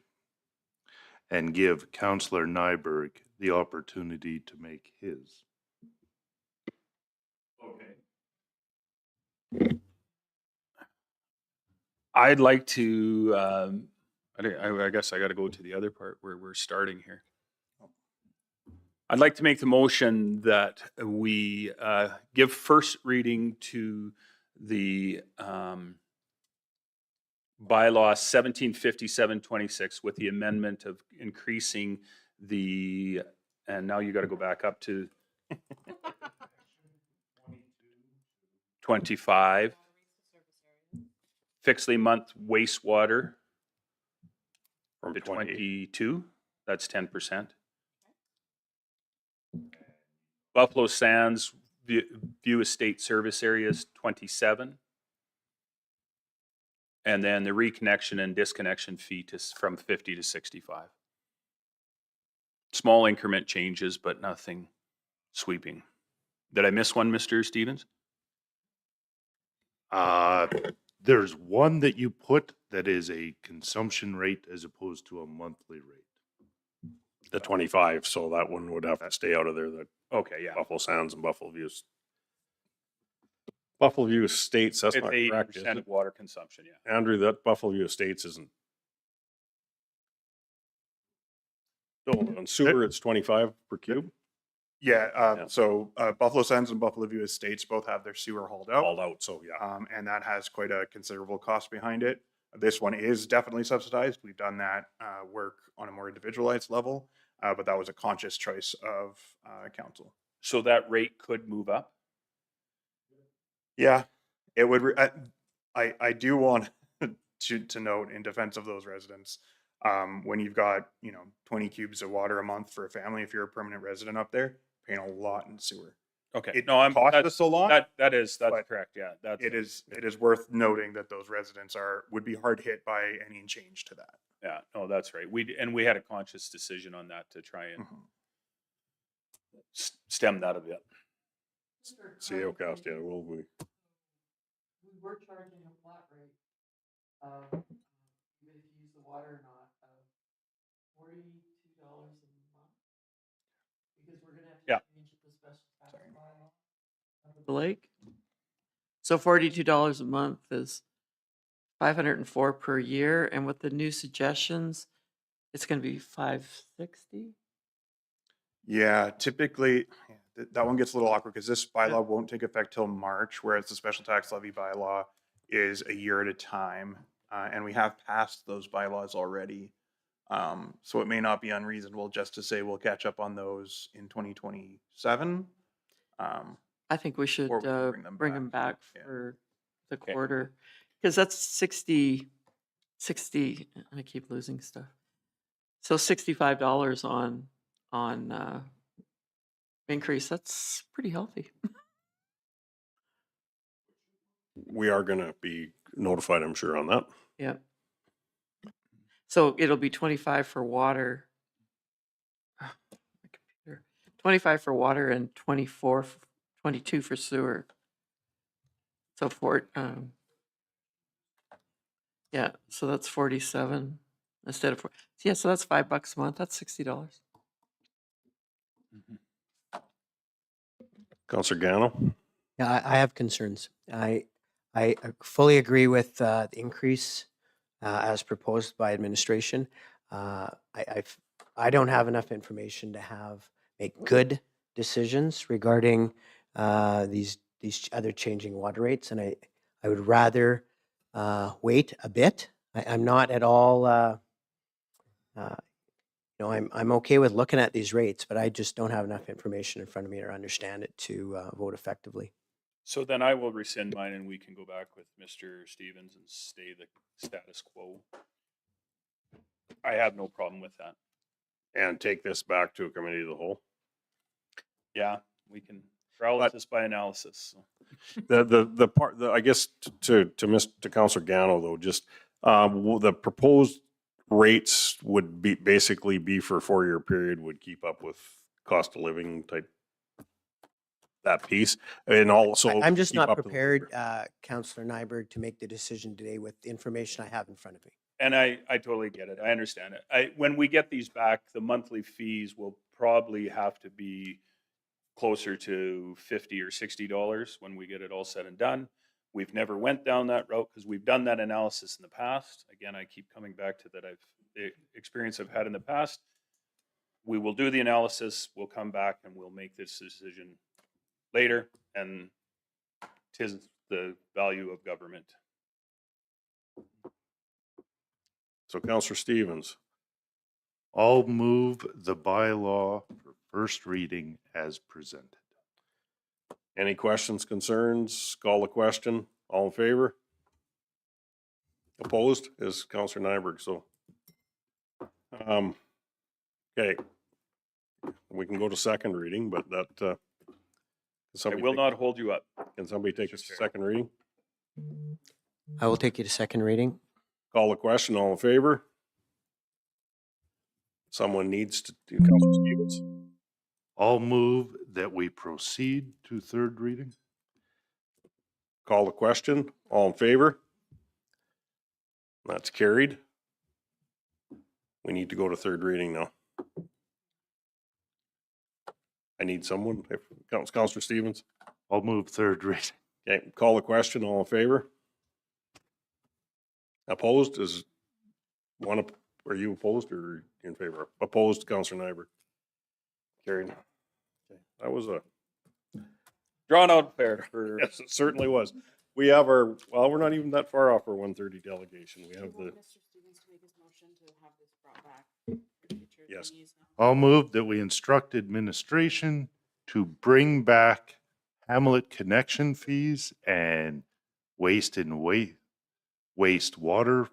H: and give Councillor Nyberg the opportunity to make his.
C: okay. I'd like to. I guess I got to go to the other part where we're starting here. I'd like to make the motion that we give first reading to the bylaw 1757-26 with the amendment of increasing the, and now you got to go back up to 25, fixed month wastewater
A: From
C: to
A: 28.
C: 22, that's 10%. Buffalo Sands View Estate Service Areas 27. And then the reconnection and disconnection fee from 50 to 65. Small increment changes, but nothing sweeping. Did I miss one, Mr. Stevens?
H: There's one that you put that is a consumption rate as opposed to a monthly rate.
A: The 25, so that one would have to stay out of there. The
C: Okay, yeah.
A: Buffalo Sands and Buffalo Views. Buffalo View Estates, that's
C: It's
A: not correct, is
C: 80%
A: it?
C: of water consumption, yeah.
A: Andrew, that Buffalo View Estates isn't. So on sewer, it's 25 per cube,
G: Yeah,
A: Yeah.
G: so Buffalo Sands and Buffalo View Estates both have their sewer hauled out.
A: all out, so yeah.
G: And that has quite a considerable cost behind it. This one is definitely subsidized. We've done that work on a more individualized level, but that was a conscious choice of council.
C: So that rate could move up?
G: Yeah, it would. I do want to note in defense of those residents, when you've got 20 cubes of water a month for a family, if you're a permanent resident up there, paying a lot in sewer.
C: Okay.
G: It
C: No,
G: costs us a lot.
C: That's
G: but
C: correct. Yeah, that's
G: It is worth noting that those residents would be hard hit by any change to that.
C: Yeah, no, that's right. We had a conscious decision on that to try and stem that a bit.
A: CO cost, yeah, will we?
B: We were charging a flat rate, even if you use the water or not, $42 a month. Because we're gonna have to
C: Yeah.
B: change the special tax bylaw of the lake. So $42 a month is 504 per year, and with the new suggestions, it's gonna be 560.
G: Yeah, typically that one gets a little awkward because this bylaw won't take effect till March, whereas the special tax levy bylaw is a year at a time. And we have passed those bylaws already. So it may not be unreasonable just to say we'll catch up on those in 2027.
B: I think we should
G: Or we can
B: bring them back
G: Yeah.
B: for the
C: Okay.
B: quarter, because that's 60, I keep losing stuff. So $65 on increase, that's pretty healthy.
A: We are gonna be notified, I'm sure, on that.
B: Yeah. So it'll be 25 for water. My computer. 25 for water and 22 for sewer. So yeah, so that's 47. instead of, yeah, so that's $5 a month. That's $60.
A: Counselor Gano?
E: Yeah, I have concerns. I fully agree with the increase as proposed by administration. I don't have enough information to make good decisions regarding these other changing water rates, and I would rather wait a bit. I'm not at all. I'm okay with looking at these rates, but I just don't have enough information in front of me to understand it to vote effectively.
C: So then I will rescind mine and we can go back with Mr. Stevens and stay the status quo. I have no problem with that.
A: And take this back to a committee of the whole.
C: Yeah, we can paralysis by analysis.
A: The part, I guess to Counselor Gano though, just the proposed rates would basically be for a 4-year period, would keep up with cost of living type, that piece. And also
E: I'm just
A: keep
E: not
A: up to the
E: prepared,
A: labor.
E: Councillor Nyberg, to make the decision today with the information I have in front of me.
C: And I totally get it. I understand it. When we get these back, the monthly fees will probably have to be closer to $50 or $60 when we get it all said and done. We've never went down that route because we've done that analysis in the past. Again, I keep coming back to that. The experience I've had in the past. We will do the analysis. We'll come back and we'll make this decision later. And 'tis the value of government.
A: So Counselor Stevens,
H: I'll move the bylaw for first reading as presented.
A: any questions, concerns? Call the question. All in favor? Opposed is Counselor Nyberg. So, okay, we can go to second reading, but that
C: I
A: somebody
C: will
A: take-
C: not hold you up.
A: Can somebody take a second reading?
E: I will take you to second reading.
A: Call the question. All in favor? Someone needs to do Counselor Stevens.
H: I'll move that we proceed to third reading.
A: Call the question. All in favor? That's carried. We need to go to third reading now. I need someone. If Counselor Stevens.
H: I'll move third reading.
A: Okay, call the question. All in favor? Opposed is one. Are you opposed or in favor? Opposed, Counselor Nyberg. Carried. Okay, that was a.
C: Drawn out fair for
A: Yes, it certainly was. We have our, well, we're not even that far off our 130 delegation. We have the,
L: Mr. Stevens to make his motion to have this brought back. for future
A: Yes.
L: meetings now.
H: I'll move that we instruct administration to bring back Hamlet connection fees and wastewater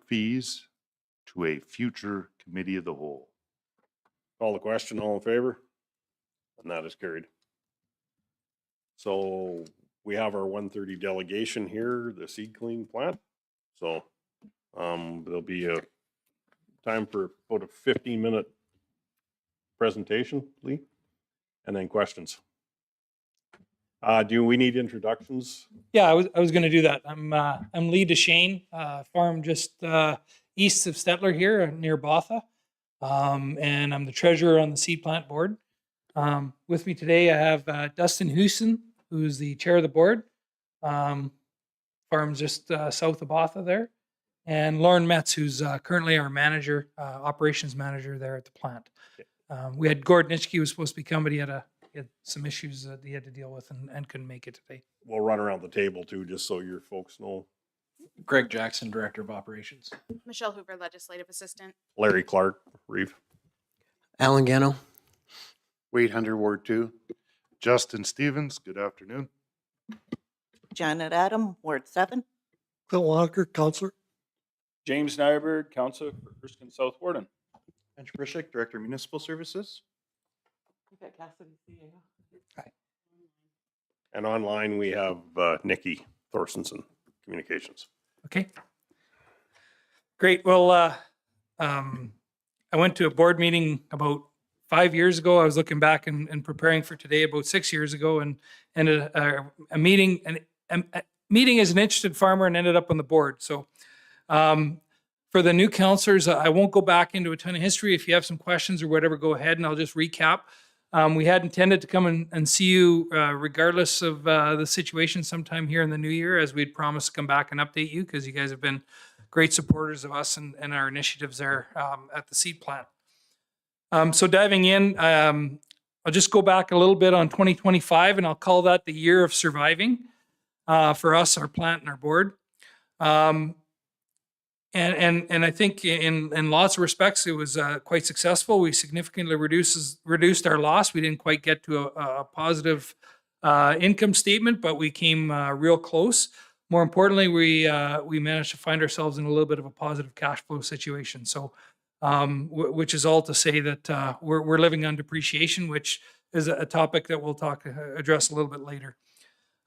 H: fees to a future committee of the whole.
A: call the question. All in favor? And that is carried. So we have our 130 delegation here, the seed clean plant. So there'll be a time for about a 15-minute presentation, Lee, and then questions. Do we need introductions?
M: Yeah, I was going to do that. I'm Lee DeShane, farm just east of Stettler here near Botha, and I'm the treasurer on the seed plant board. With me today, I have Dustin Hewson, who's the chair of the board, farms just south of Botha there, and Lauren Metz, who's currently our manager, operations manager there at the plant. We had Gord Nitschke, who was supposed to be coming, but he had some issues that he had to deal with and couldn't make it today.
A: We'll run around the table too, just so your folks know.
K: Greg Jackson, Director of Operations.
L: Michelle Hoover, Legislative Assistant.
A: Larry Clark, Reeve.
E: Alan Gano.
J: Wade Hunter, Ward 2.
H: Justin Stevens, good afternoon.
D: Janet Adam, Ward 7.
N: Phil Walker, Counselor.
C: James Nyberg, Council for Erskine South Warden.
G: Andrew Prishik, Director of Municipal Services.
A: And online we have Nikki Thorstensen, Communications.
M: Okay. Great. Well, I went to a board meeting about 5 years ago. I was looking back and preparing for today about 6 years ago, and a meeting as an interested farmer and ended up on the board. So For the new counselors, I won't go back into a ton of history. If you have some questions or whatever, go ahead and I'll just recap. We had intended to come and see you regardless of the situation sometime here in the new year, as we'd promised to come back and update you, because you guys have been great supporters of us and our initiatives there at the seed plant. So diving in, I'll just go back a little bit on 2025, and I'll call that the year of surviving for us, our plant, and our board. And I think in lots of respects, it was quite successful. We significantly reduced our loss. We didn't quite get to a positive income statement, but we came real close. More importantly, we managed to find ourselves in a little bit of a positive cash flow situation. So, which is all to say that we're living on depreciation, which is a topic that we'll address a little bit later.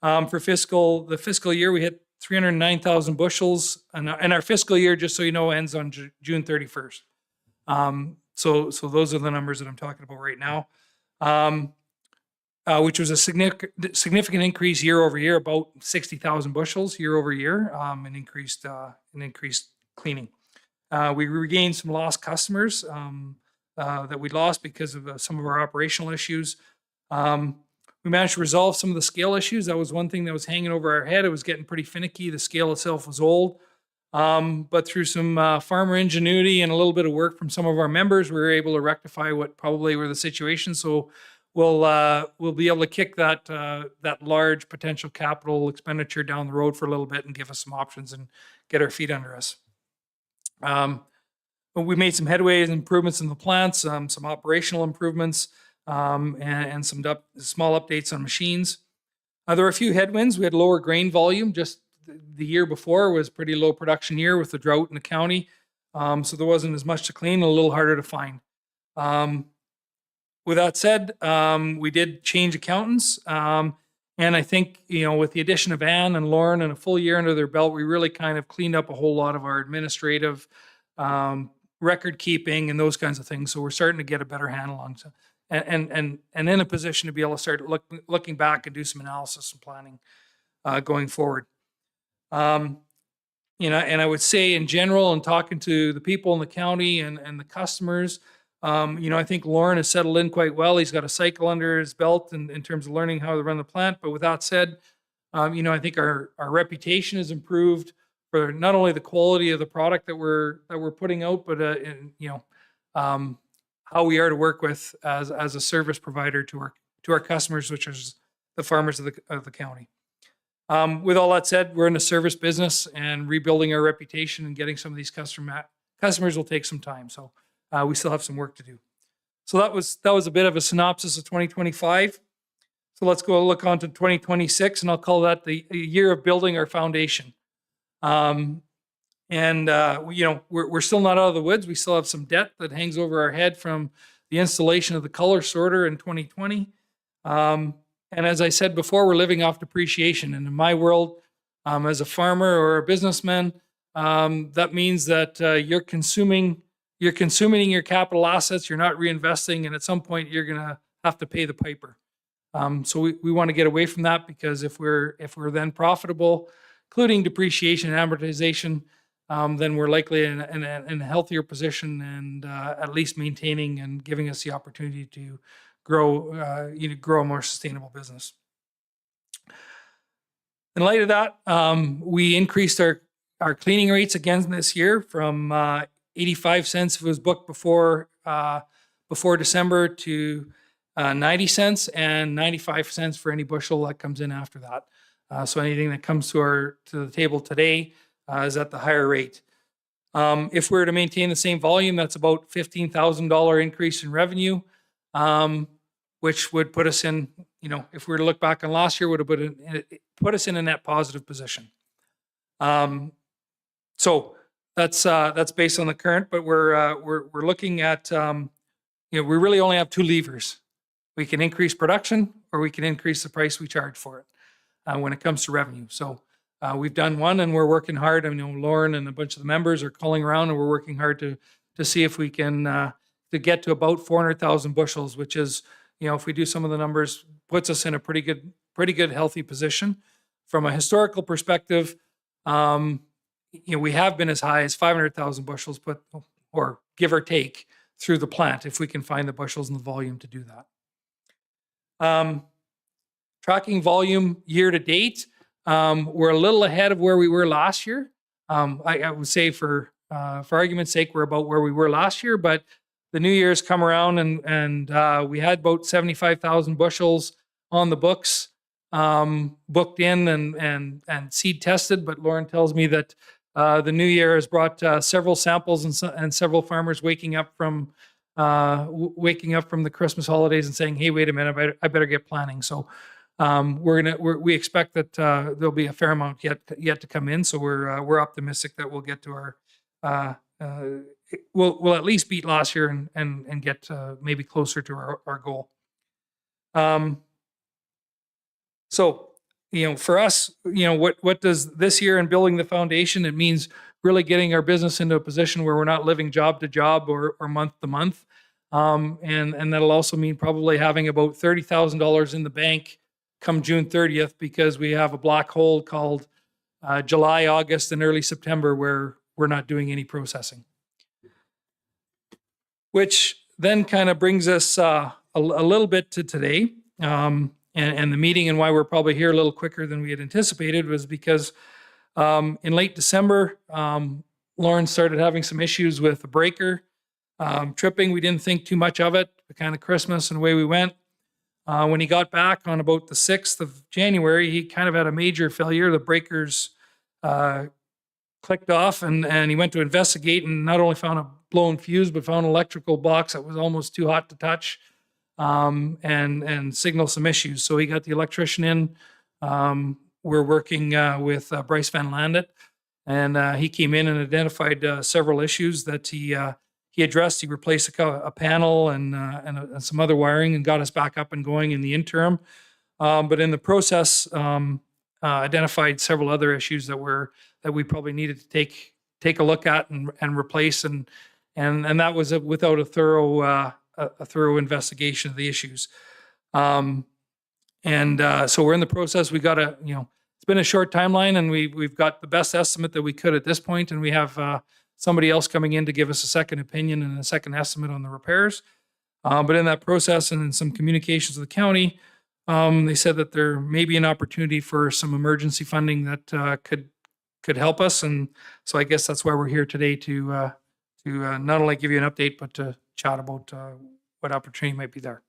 M: For the fiscal year, we hit 309,000 bushels, and our fiscal year, just so you know, ends on June 31st. So those are the numbers that I'm talking about right now, which was a significant increase year over year, about 60,000 bushels year over year, and increased cleaning. We regained some lost customers that we lost because of some of our operational issues. We managed to resolve some of the scale issues. That was one thing that was hanging over our head. It was getting pretty finicky. The scale itself was old. But through some farmer ingenuity and a little bit of work from some of our members, we were able to rectify what probably were the situation. So we'll be able to kick that large potential capital expenditure down the road for a little bit and give us some options and get our feet under us. But we made some headway and improvements in the plants, some operational improvements, and some small updates on machines. There were a few headwinds. We had lower grain volume. Just the year before was a pretty low production year with the drought in the county. So there wasn't as much to clean, a little harder to find. With that said, we did change accountants. And I think, with the addition of Ann and Lauren and a full year under their belt, we really kind of cleaned up a whole lot of our administrative record keeping and those kinds of things. So we're starting to get a better handle on it. And in a position to be able to start looking back and do some analysis and planning going forward. And I would say in general, and talking to the people in the county and the customers, I think Lauren has settled in quite well. He's got a cycle under his belt in terms of learning how to run the plant. But with that said, I think our reputation has improved for not only the quality of the product that we're putting out, but how we are to work with as a service provider to our customers, which is the farmers of the county. With all that said, we're in a service business, and rebuilding our reputation and getting some of these customers will take some time. So we still have some work to do. So that was a bit of a synopsis of 2025. So let's go look on to 2026, and I'll call that the year of building our foundation. We're still not out of the woods. We still have some debt that hangs over our head from the installation of the color sorter in 2020. And as I said before, we're living off depreciation. And in my world, as a farmer or a businessman, that means that you're consuming your capital assets. You're not reinvesting, and at some point, you're going to have to pay the piper. So we want to get away from that, because if we're then profitable, including depreciation and amortization, then we're likely in a healthier position, and at least maintaining and giving us the opportunity to grow a more sustainable business. In light of that, we increased our cleaning rates again this year from 85 cents if it was booked before December to 90 cents and 95 cents for any bushel that comes in after that. So anything that comes to the table today is at the higher rate. If we were to maintain the same volume, that's about $15,000 increase in revenue, which would put us in, if we were to look back on last year, would have put us in a net positive position. So that's based on the current, but we're looking at, we really only have two levers. We can increase production, or we can increase the price we charge for it when it comes to revenue. So we've done one, and we're working hard. I know Lauren and a bunch of the members are calling around, and we're working hard to see if we can to get to about 400,000 bushels, which is, if we do some of the numbers, puts us in a pretty good healthy position. From a historical perspective, we have been as high as 500,000 bushels put, or give or take, through the plant if we can find the bushels and the volume to do that. Tracking volume year to date, we're a little ahead of where we were last year. I would say for argument's sake, we're about where we were last year, but the new year's come around and we had about 75,000 bushels on the books, booked in and seed tested. But Lauren tells me that the new year has brought several samples and several farmers waking up from the Christmas holidays and saying, "Hey, wait a minute, I better get planning." So we expect that there'll be a fair amount yet to come in. So we're optimistic that we'll get to our we'll at least beat last year and get maybe closer to our goal. So, for us, what does this year in building the foundation? It means really getting our business into a position where we're not living job to job or month to month. And that'll also mean probably having about $30,000 in the bank come June 30th, because we have a black hole called July, August, and early September where we're not doing any processing. Which then kind of brings us a little bit to today. And the meeting, and why we're probably here a little quicker than we had anticipated, was because in late December, Lauren started having some issues with the breaker tripping. We didn't think too much of it, kind of Christmas and away we went. When he got back on about the 6th of January, he kind of had a major failure. The breakers clicked off, and he went to investigate and not only found a blown fuse, but found an electrical box that was almost too hot to touch. And signal some issues. So he got the electrician in. We're working with Bryce Van Landet, and he came in and identified several issues that he addressed. He replaced a panel and some other wiring and got us back up and going in the interim. But in the process, identified several other issues that we probably needed to take a look at and replace, and that was without a thorough investigation of the issues. So we're in the process. We got it's been a short timeline, and we've got the best estimate that we could at this point, and we have somebody else coming in to give us a second opinion and a second estimate on the repairs. But in that process and in some communications with the county, they said that there may be an opportunity for some emergency funding that could help us. And so I guess that's why we're here today to not only give you an update, but to chat about what opportunity might be there.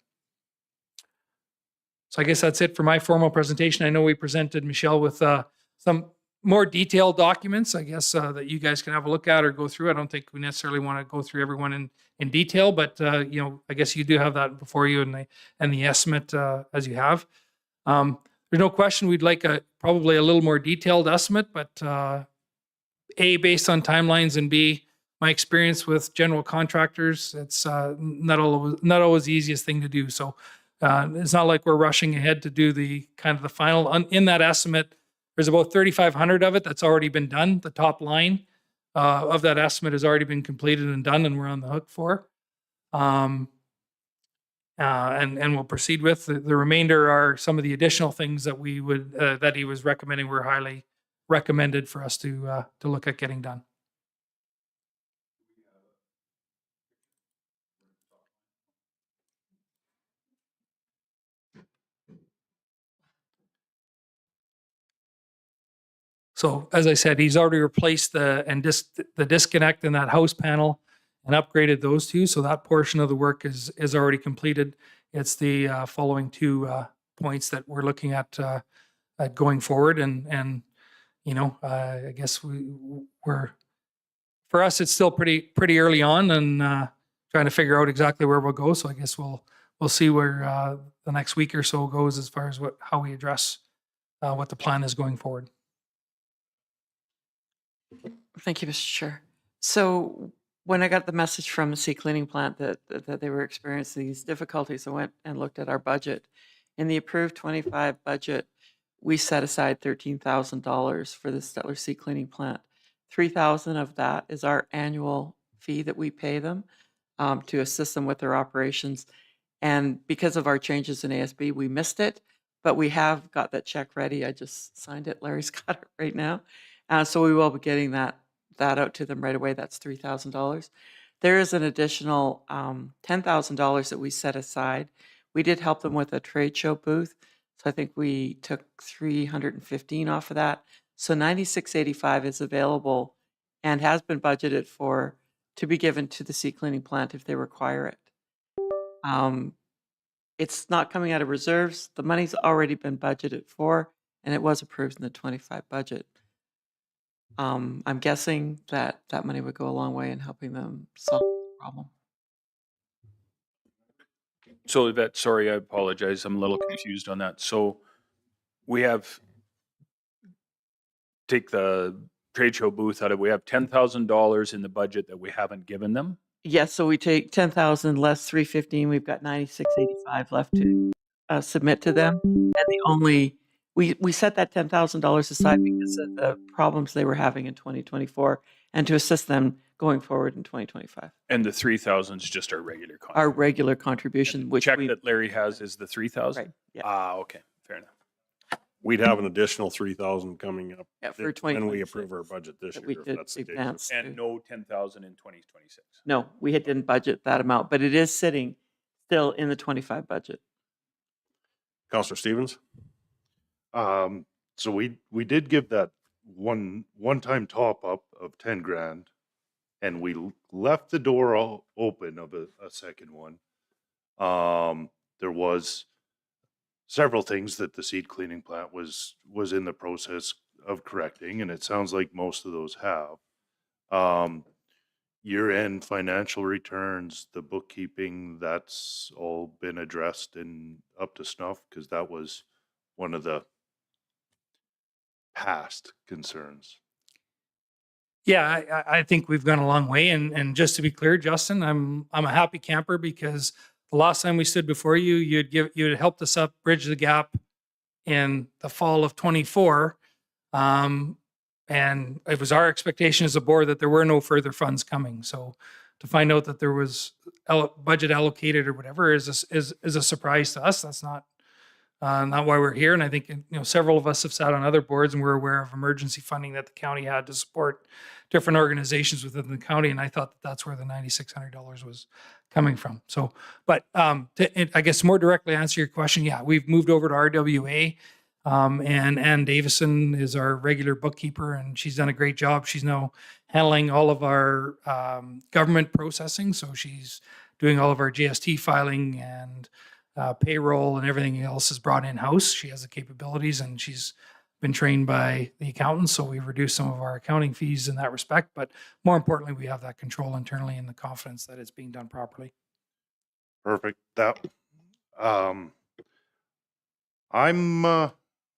M: So I guess that's it for my formal presentation. I know we presented Michelle with some more detailed documents, I guess, that you guys can have a look at or go through. I don't think we necessarily want to go through everyone in detail, but I guess you do have that before you and the estimate as you have. There's no question we'd like probably a little more detailed estimate, but A, based on timelines, and B, my experience with general contractors, it's not always the easiest thing to do. So it's not like we're rushing ahead to do the kind of the final. In that estimate, there's about 3,500 of it that's already been done. The top line of that estimate has already been completed and done, and we're on the hook for. And we'll proceed with. The remainder are some of the additional things that we would that he was recommending were highly recommended for us to look at getting done. So as I said, he's already replaced the disconnect in that house panel and upgraded those two. So that portion of the work is already completed. It's the following two points that we're looking at going forward. And I guess we're for us, it's still pretty early on and trying to figure out exactly where we'll go. So I guess we'll see where the next week or so goes as far as how we address what the plan is going forward.
B: Thank you, Mr. Chair. So when I got the message from the sea cleaning plant that they were experiencing these difficulties, I went and looked at our budget. In the approved 25 budget, we set aside $13,000 for the Stettler sea cleaning plant. $3,000 of that is our annual fee that we pay them to assist them with their operations. And because of our changes in ASB, we missed it, but we have got that check ready. I just signed it. Larry's got it right now. So we will be getting that out to them right away. That's $3,000. There is an additional $10,000 that we set aside. We did help them with a trade show booth. So I think we took 315 off of that. So 9685 is available and has been budgeted for to be given to the seed cleaning plant if they require it. It's not coming out of reserves. The money's already been budgeted for, and it was approved in the 25 budget. I'm guessing that that money would go a long way in helping them solve the problem.
C: So Yvette, sorry, I apologize. I'm a little confused on that. So we have, take the trade show booth out of, we have $10,000 in the budget that we haven't given them.
B: Yes, so we take 10,000 less 315. We've got 9685 left to submit to them. And the only we set that $10,000 aside because of the problems they were having in 2024 and to assist them going forward in 2025.
C: And the 3,000 is just our regular
B: Our
C: contract.
B: regular contribution, which
C: Check
B: we
C: that Larry has is the 3,000?
B: right, yeah,
C: Ah, okay, fair enough.
A: We'd have an additional 3,000 coming up
B: yeah, for
A: when we
B: 2026
A: approve our budget this
B: that
A: year,
B: we
A: if
B: could
A: that's the case.
B: advance.
C: And no 10,000 in 2026.
B: No, we didn't budget that amount, but it is sitting still in the 25 budget.
A: Counselor Stevens?
H: So we did give that one-time top up of 10 grand, and we left the door all open of a second one. There was several things that the seed cleaning plant was in the process of correcting, and it sounds like most of those have. Year-end financial returns, the bookkeeping, that's all been addressed and up to snuff, because that was one of the past concerns.
M: Yeah, I think we've gone a long way. And just to be clear, Justin, I'm a happy camper because the last time we stood before you, you'd helped us up bridge the gap in the fall of 24. And it was our expectation as a board that there were no further funds coming. So to find out that there was budget allocated or whatever is a surprise to us. That's not why we're here. And I think, several of us have sat on other boards and we're aware of emergency funding that the county had to support different organizations within the county. And I thought that that's where the $9,600 was coming from. So, but I guess more directly answer your question. Yeah, we've moved over to RWA. And Ann Davison is our regular bookkeeper, and she's done a great job. She's now handling all of our government processing. So she's doing all of our GST filing and payroll, and everything else is brought in-house. She has the capabilities, and she's been trained by the accountants. So we've reduced some of our accounting fees in that respect. But more importantly, we have that control internally and the confidence that it's being done properly.
H: Perfect.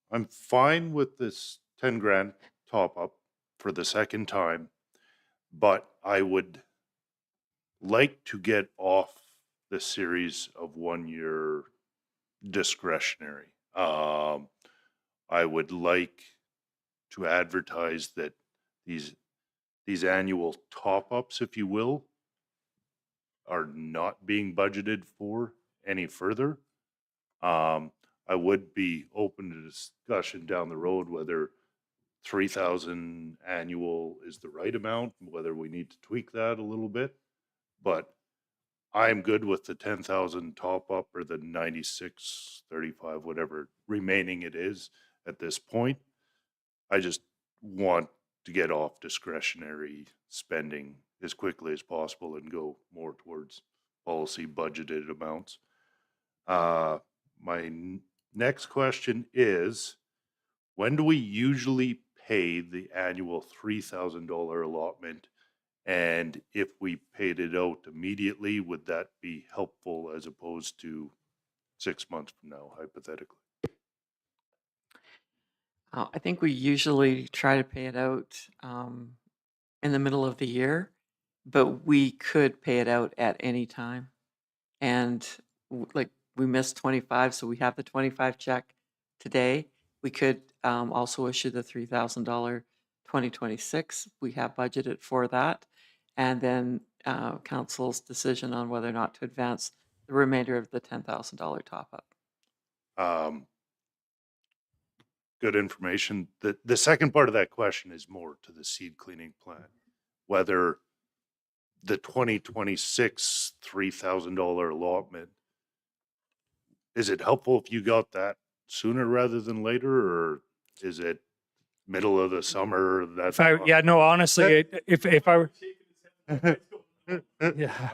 H: I'm fine with this 10 grand top up for the second time, but I would like to get off the series of 1 year discretionary. I would like to advertise that these annual top ups, if you will, are not being budgeted for any further. I would be open to discussion down the road whether 3,000 annual is the right amount, whether we need to tweak that a little bit. But I'm good with the 10,000 top up or the 9635, whatever remaining it is at this point. I just want to get off discretionary spending as quickly as possible and go more towards policy budgeted amounts. My next question is, when do we usually pay the annual $3,000 allotment? And if we paid it out immediately, would that be helpful as opposed to 6 months from now, hypothetically?
B: I think we usually try to pay it out in the middle of the year, but we could pay it out at any time. And like we missed 25, so we have the 25 check today. We could also issue the $3,000 2026. We have budgeted for that. And then council's decision on whether or not to advance the remainder of the $10,000 top up.
H: good information. The second part of that question is more to the seed cleaning plant, whether the 2026 $3,000 allotment, is it helpful if you got that sooner rather than later, or is it middle of the summer? That's
M: Yeah, no, honestly, if I were, yeah.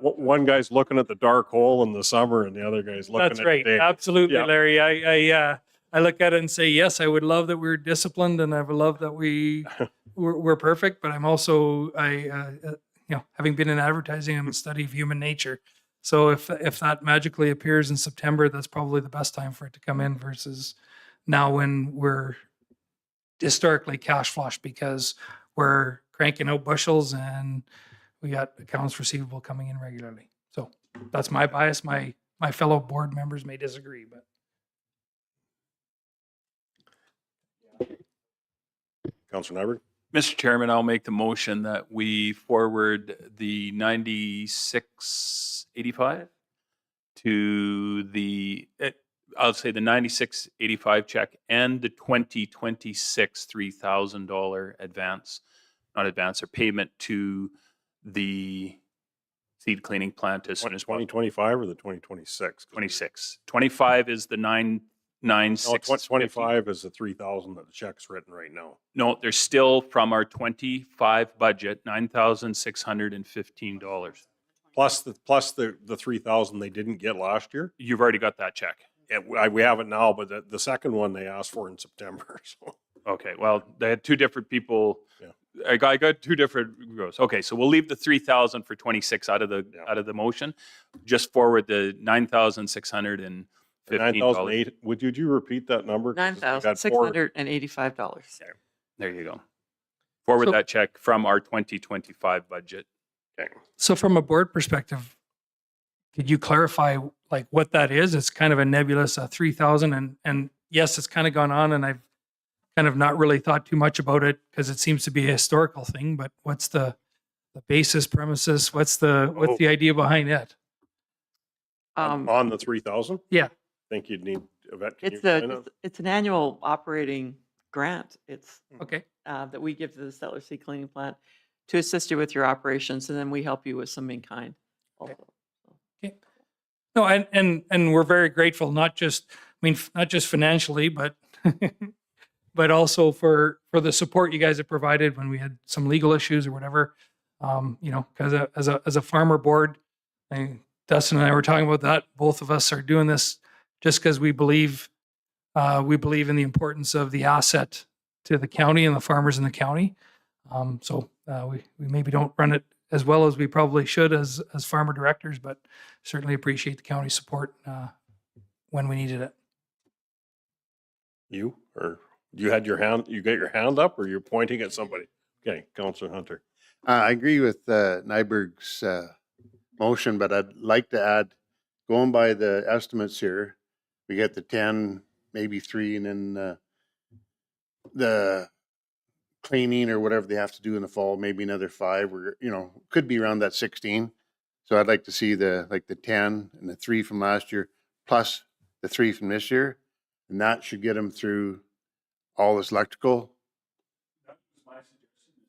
A: One guy's looking at the dark hole in the summer and the other guy's looking
M: That's
A: at
M: right.
A: the day.
M: Absolutely,
A: Yeah.
M: Larry. I look at it and say, yes, I would love that we're disciplined, and I would love that we're perfect. But I'm also, having been in advertising, I'm a study of human nature. So if that magically appears in September, that's probably the best time for it to come in versus now when we're historically cash flush because we're cranking out bushels and we got accounts receivable coming in regularly. So that's my bias. My fellow board members may disagree, but
A: Councilor Nyberg?
C: Mr. Chairman, I'll make the motion that we forward the 9685 to the, I'll say the 9685 check and the 2026 $3,000 not advance or payment to the seed cleaning plant as soon as possible.
A: 2025 or the 2026?
C: 26. 25 is the 996.
A: 25 is the 3,000 that the check's written right now.
C: No, there's still from our 25 budget, $9,615.
A: Plus the 3,000 they didn't get last year.
C: You've already got that check.
A: Yeah, we have it now, but the second one they asked for in September. So
C: Okay, well, they had two different people.
A: Yeah.
C: I got two different gross. Okay, so we'll leave the 3,000 for 26 out of the motion. Just forward the $9,615.
A: 9,008. Would you repeat that number? 'Cause we got four-
B: $9,685.
C: There you go. Forward
M: So-
C: that check from our 2025 budget.
A: Okay.
M: so from a board perspective, could you clarify like what that is? It's kind of a nebulous 3,000 and yes, it's kind of gone on and I've kind of not really thought too much about it because it seems to be a historical thing, but what's the basis premises? What's the idea behind it?
A: On the 3,000?
M: Yeah.
A: Think you'd need a vet. Can you
B: It's
A: explain that?
B: it's an annual operating grant. It's
M: Okay.
B: that we give to the Stettler Seed Cleaning Plant to assist you with your operations, and then we help you with some in kind. Also.
M: Okay. No, and we're very grateful, not just financially, but but also for the support you guys have provided when we had some legal issues or whatever. Because as a farmer board, Dustin and I were talking about that. Both of us are doing this just because we believe in the importance of the asset to the county and the farmers in the county. So we maybe don't run it as well as we probably should as farmer directors, but certainly appreciate the county support when we needed it.
A: You or you had your hand? You got your hand up, or you're pointing at somebody? Okay, Councilor Hunter.
J: I agree with Nyberg's motion, but I'd like to add, going by the estimates here, we get the 10, maybe 3, and then the cleaning or whatever they have to do in the fall, maybe another 5, or could be around that 16. So I'd like to see the 10 and the 3 from last year plus the 3 from this year, and that should get them through all this electrical.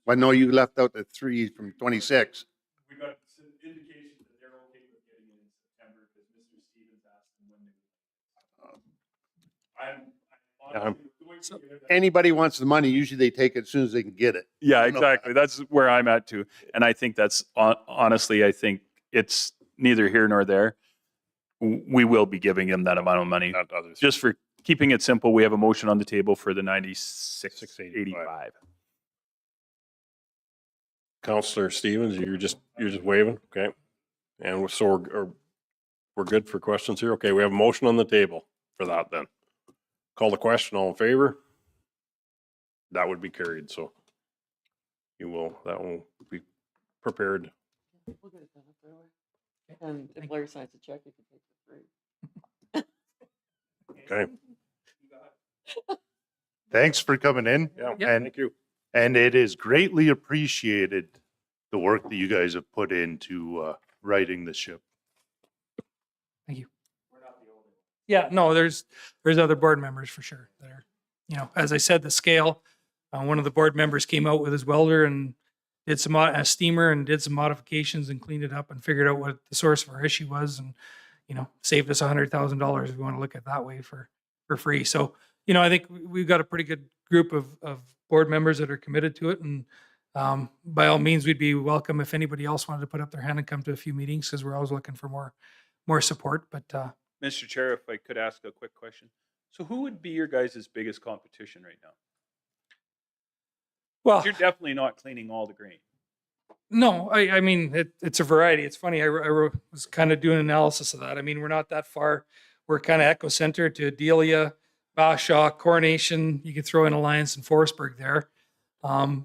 J: Well, no, you left out the 3 from 26.
C: We got some indication that they're okay with getting it in September because Mr. Stevens asked them when they.
J: Anybody wants the money, usually they take it as soon as they can get it.
C: Yeah, exactly. That's where I'm at too. And I think that's honestly, I think it's neither here nor there. We will be giving them that amount of money.
A: Not others.
C: Just for keeping it simple, we have a motion on the table for the 9685.
A: Councilor Stevens, you're just waving, okay? And we're good for questions here. Okay, we have a motion on the table for that. Then call the question. All in favor? That would be carried. So that will be prepared.
B: We'll get it done up right away. And if Larry signs the check, you can take it free.
A: Okay.
H: Thanks for coming in.
A: Yeah.
H: And
A: Thank you.
H: And it is greatly appreciated, the work that you guys have put into righting the ship.
M: Thank you. Yeah, no, there's other board members for sure that are, you know, as I said, the scale, one of the board members came out with his welder and did some, a steamer and did some modifications and cleaned it up and figured out what the source of our issue was and, you know, saved us $100,000 if we want to look at it that way for free. So, you know, I think we've got a pretty good group of board members that are committed to it. And by all means, we'd be welcome if anybody else wanted to put up their hand and come to a few meetings because we're always looking for more support. But
C: Mr. Chair, if I could ask a quick question. So who would be your guys' biggest competition right now?
M: well,
C: You're definitely not cleaning all the grain.
M: no, I mean, it's a variety. It's funny. Was kind of doing an analysis of that. I mean, we're not that far. We're kind of ecocenter to Adelia, Bashaw, Coronation. You could throw in Alliance and Forestburg there.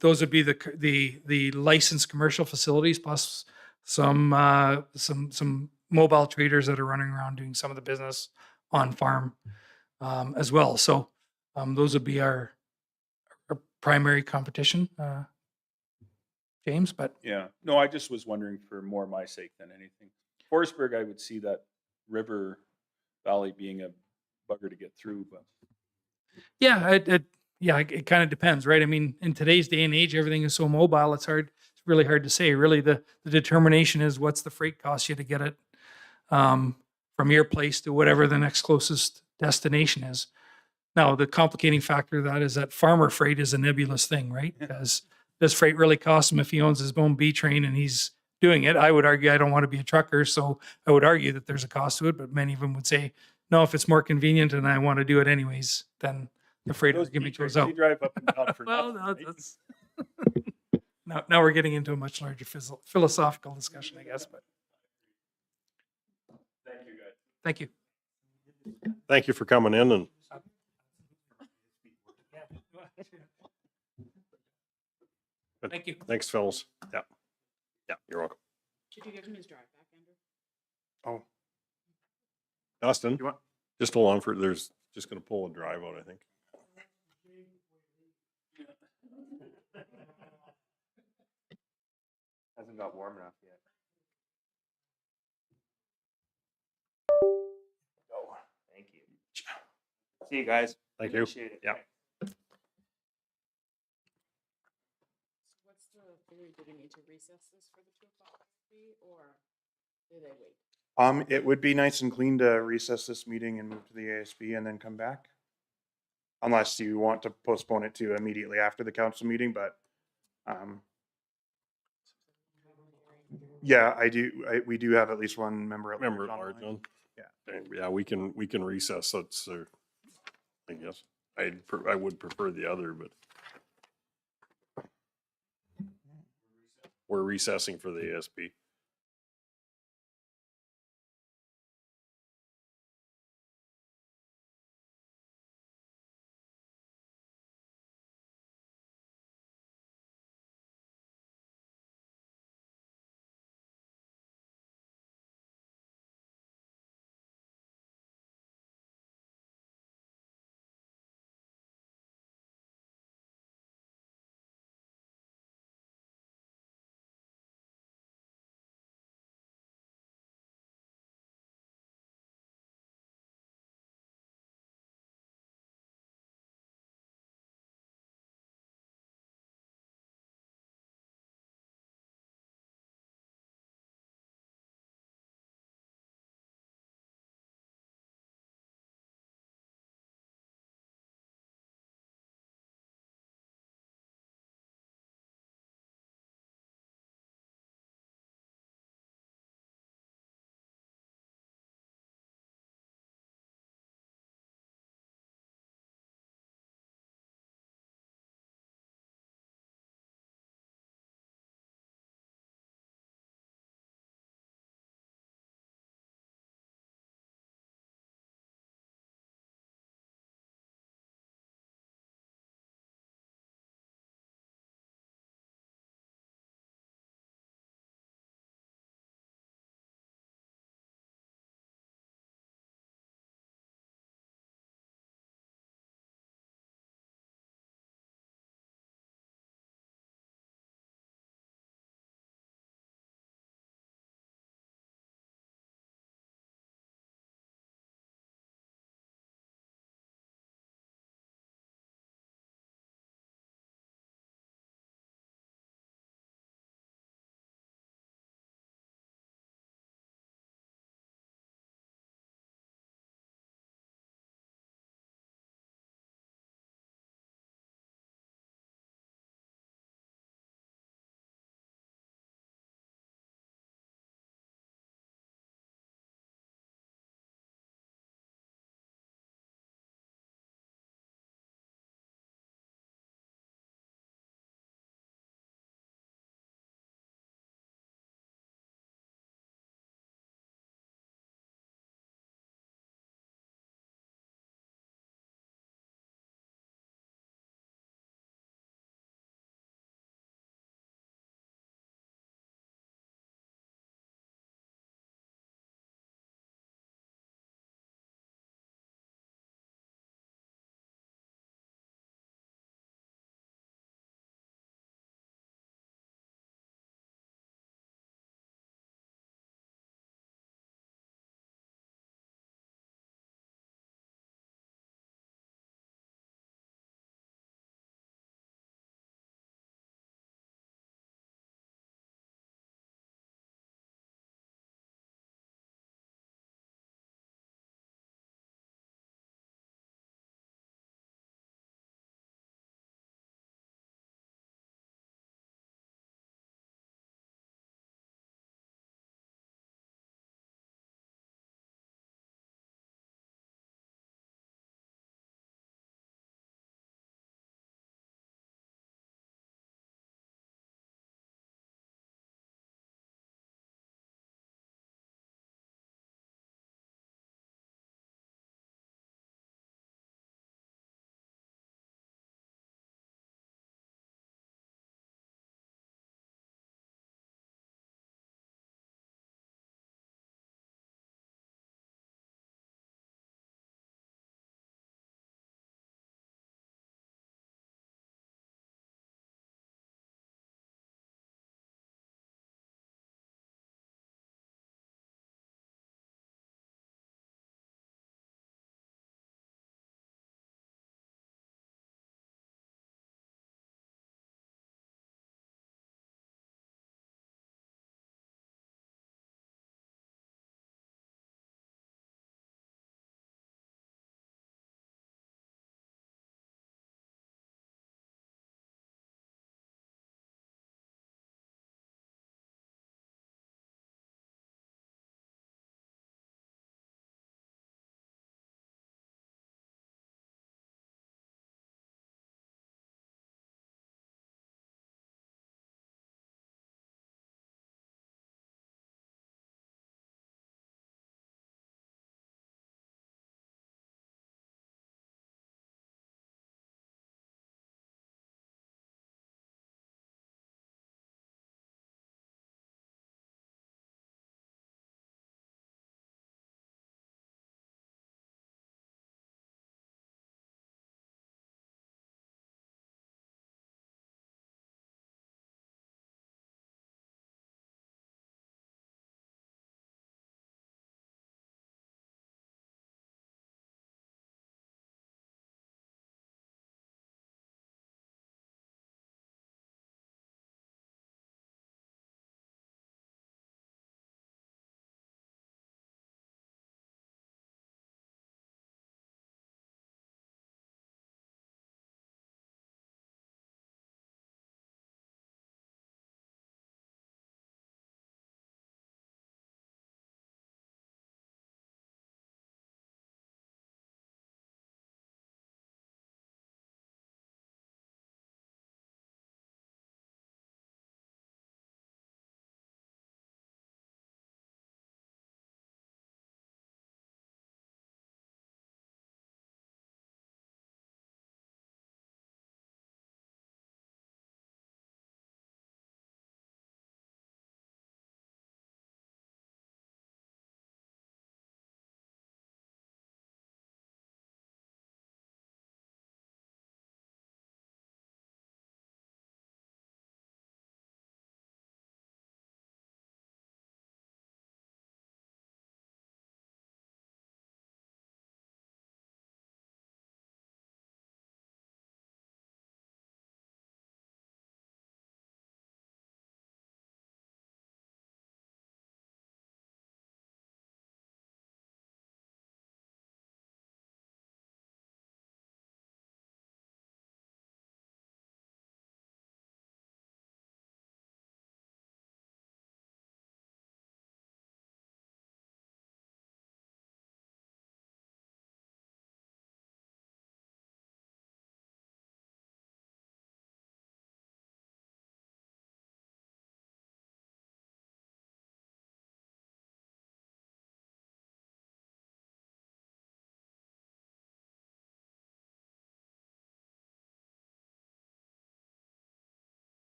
M: Those would be the licensed commercial facilities plus some mobile traders that are running around doing some of the business on farm as well. So those would be our primary competition. James, but
C: Yeah. No, I just was wondering for more my sake than anything. Forestburg, I would see that river valley being a bugger to get through, but
M: yeah, it kind of depends, right? I mean, in today's day and age, everything is so mobile. It's really hard to say. Really, the determination is what's the freight cost you to get it from your place to whatever the next closest destination is. Now, the complicating factor of that is that farmer freight is a nebulous thing, right? Because does freight really cost him if he owns his own B train and he's doing it? I would argue I don't want to be a trucker, so I would argue that there's a cost to it. But many of them would say, no, if it's more convenient and I want to do it anyways, then the freight
C: those
M: argument
C: beach
M: goes
C: rides,
M: out.
C: they drive up and down for
M: Well,
C: nothing.
M: no,
C: right?
M: that's now we're getting into a much larger philosophical discussion, I guess. But
C: Thank you, guys.
M: thank you.
A: Thank you for coming in and
M: Thank you.
A: thanks, fellas. Yeah. Yeah, you're welcome.
L: Did you give him his drive back, Andrew?
G: Oh,
A: Dustin,
G: you want?
A: just hold on for, there's just gonna pull a drive out, I think.
J: Hasn't got warm enough yet. Oh, thank you. See you guys.
A: Thank you.
J: Appreciate it.
A: Yeah.
L: What's the theory? Do we need to recess this for the 2:00 or do they wait?
G: It would be nice and clean to recess this meeting and move to the ASB and then come back. Unless you want to postpone it to immediately after the council meeting, but, yeah, we do have at least one member at
A: Remember
G: large
A: large
G: online.
A: one?
G: Yeah.
A: Yeah, we can recess. That's, I guess. I would prefer the other, but we're recessing for the ASB.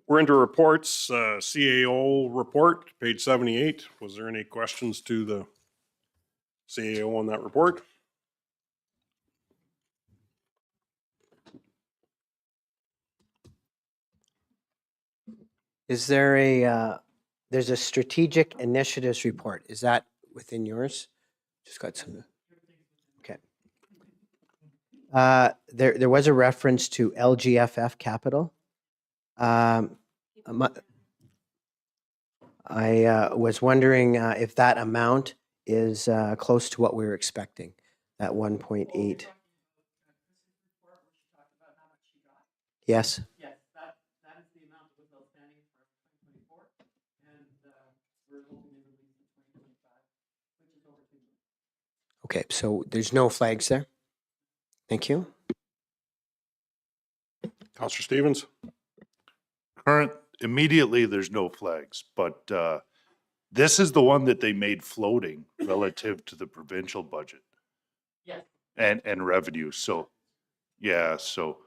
A: We're into reports, CAO report, page 78. Was there any questions to the CAO on that report?
E: Is there there's a strategic initiatives report. Is that within yours? Just got some. Okay. There was a reference to LGFF capital. I was wondering if that amount is close to what we were expecting, that 1.8. Yes.
B: Yes, that is the amount that was outstanding for 2024, and we're hoping to release in 2025, which is over 2 million.
E: Okay, so there's no flags there. Thank you.
A: Councillor Stevens?
H: Immediately, there's no flags, but this is the one that they made floating relative to the provincial budget
B: Yes.
H: and revenue. So, yeah, so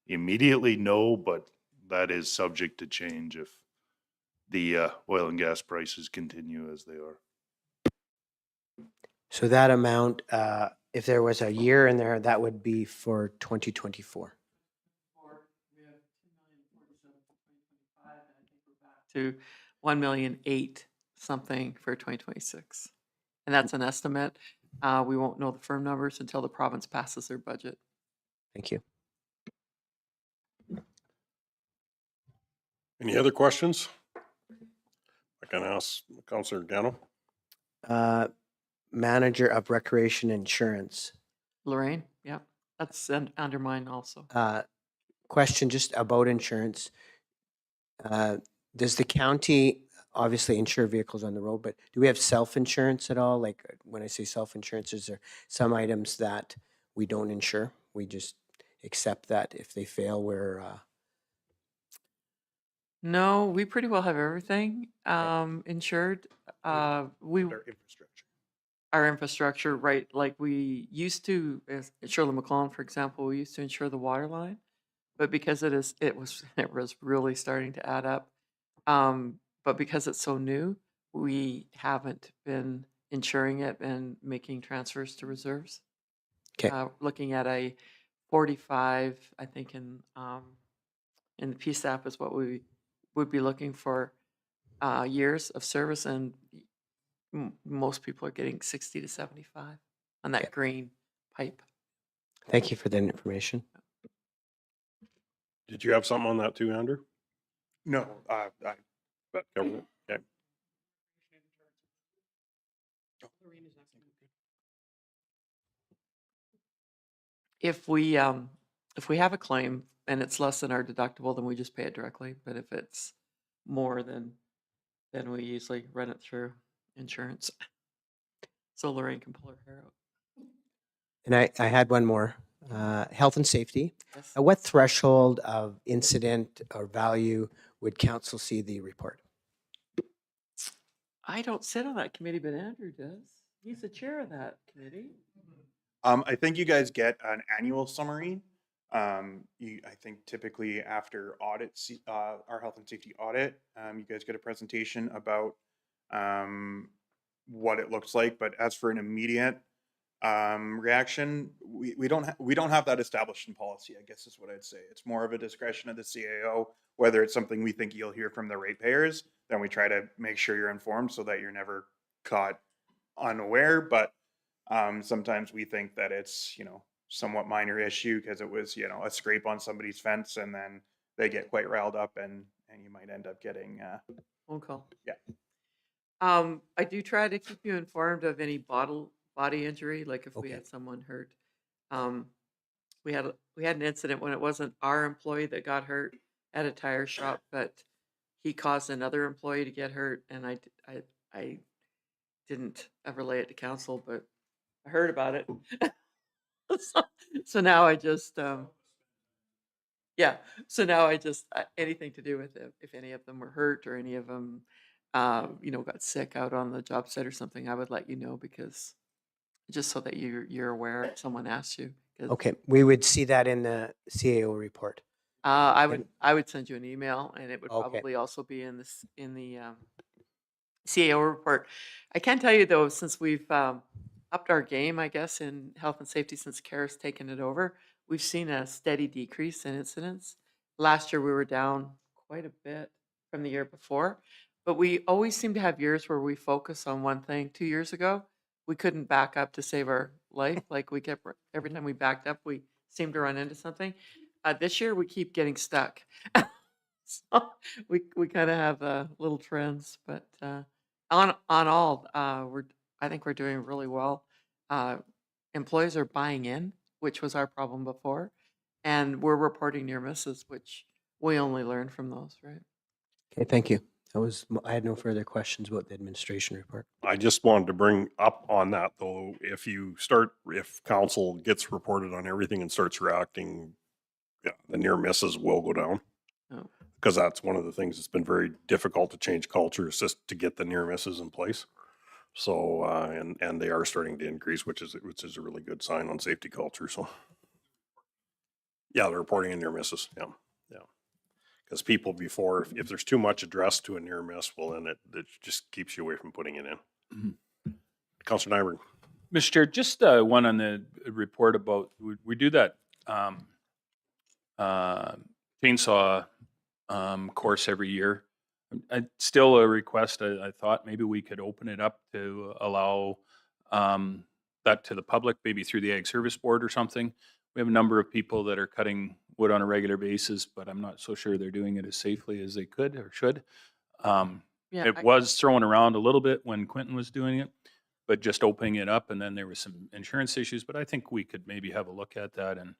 H: immediately no, but that is subject to change if the oil and gas prices continue as they are.
E: So that amount, if there was a year in there, that would be for 2024.
B: We have 2,047 for 2025, and I think we're back to 1,008,000 something for 2026. And that's an estimate. We won't know the firm numbers until the province passes their budget.
E: Thank you.
A: Any other questions? I can ask Councillor Gano.
E: Manager of Recreation Insurance.
B: Lorraine, yeah, that's under mine also.
E: Question just about insurance. Does the county obviously insure vehicles on the road, but do we have self-insurance at all? Like when I say self-insurance, is there some items that we don't insure? We just accept that if they fail, we're...
B: No, we pretty well have everything insured. We
G: Our infrastructure.
B: Our infrastructure, right? Like we used to, as Shirley McClellan, for example, we used to insure the water line, but because it was really starting to add up. But because it's so new, we haven't been insuring it and making transfers to reserves.
E: Okay.
B: Looking at a 45, I think in the PSAP is what we would be looking for years of service, and most people are getting 60 to 75 on that green pipe.
E: Thank you for that information.
A: Did you have something on that too, Andrew?
G: No,
A: That covered it? Okay.
B: If we have a claim and it's less than our deductible, then we just pay it directly. But if it's more than we usually run it through insurance. So Lorraine can pull her hair out.
E: And I had one more. Health and safety.
B: Yes.
E: At what threshold of incident or value would council see the report?
B: I don't sit on that committee, but Andrew does. He's the chair of that committee.
G: I think you guys get an annual summary. I think typically after our health and safety audit, you guys get a presentation about what it looks like. But as for an immediate reaction, we don't have that established in policy, I guess is what I'd say. It's more of a discretion of the CAO, whether it's something we think you'll hear from the ratepayers, then we try to make sure you're informed so that you're never caught unaware. But sometimes we think that it's, somewhat minor issue because it was, a scrape on somebody's fence, and then they get quite riled up and you might end up getting
B: Phone call.
G: Yeah.
B: I do try to keep you informed of any body injury, like if we
E: Okay.
B: had someone hurt. We had an incident when it wasn't our employee that got hurt at a tire shop, but he caused another employee to get hurt, and I didn't ever lay it to council, but I heard about it. So now I just anything to do with it, if any of them were hurt or any of them got sick out on the job site or something, I would let you know, because just so that you're aware if someone asks you. 'Cause
E: Okay, we would see that in the CAO report.
B: I would send you an email, and it would
E: Okay.
B: probably also be in the CAO report. I can tell you though, since we've upped our game, I guess, in health and safety since Kara's taken it over, we've seen a steady decrease in incidents. Last year we were down quite a bit from the year before, but we always seem to have years where we focus on one thing. 2 years ago, we couldn't back up to save our life. Like we kept, every time we backed up, we seemed to run into something. This year we keep getting stuck. So we kind of have little trends, but on all, I think we're doing really well. Uh, Employees are buying in, which was our problem before, and we're reporting near misses, which we only learn from those, right?
E: Okay, thank you. I had no further questions about the administration report.
A: I just wanted to bring up on that though, if council gets reported on everything and starts reacting, yeah, the near misses will go down.
B: Oh.
A: Because that's one of the things that's been very difficult to change culture, is just to get the near misses in place. So, and they are starting to increase, which is a really good sign on safety culture. So, yeah, they're reporting in near misses. Yeah. Because people before, if there's too much addressed to a near miss, well, then it just keeps you away from putting it in.
C: Mm-hmm.
A: Councilor Nyberg.
C: Mr. Chair, just one on the report about, we do that chainsaw course every year. Still a request, I thought maybe we could open it up to allow that to the public, maybe through the Ag Service Board or something. We have a number of people that are cutting wood on a regular basis, but I'm not so sure they're doing it as safely as they could or should. It was thrown around a little bit when Quentin was doing it, but just opening it up, and then there was some insurance issues, but I think we could maybe have a look at that, and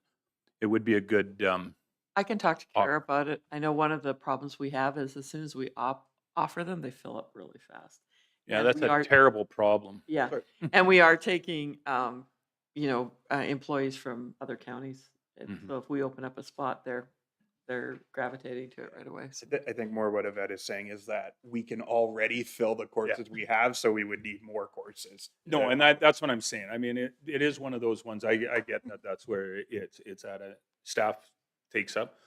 C: it would be a good
B: I can talk to Kara about it. I know one of the problems we have is as soon as we offer them, they fill up really fast.
C: yeah,
B: And
C: that's
B: we
C: a
B: are-
C: terrible problem.
B: Yeah, and we are taking, employees from other counties. And
C: Mhm.
B: so if we open up a spot, they're gravitating to it right away. So
G: I think more what Yvette is saying is that we can already fill the courses we have, so we would need more courses.
C: No, and that's what I'm saying. I mean, it is one of those ones, I get that that's where it's at a staff takes up.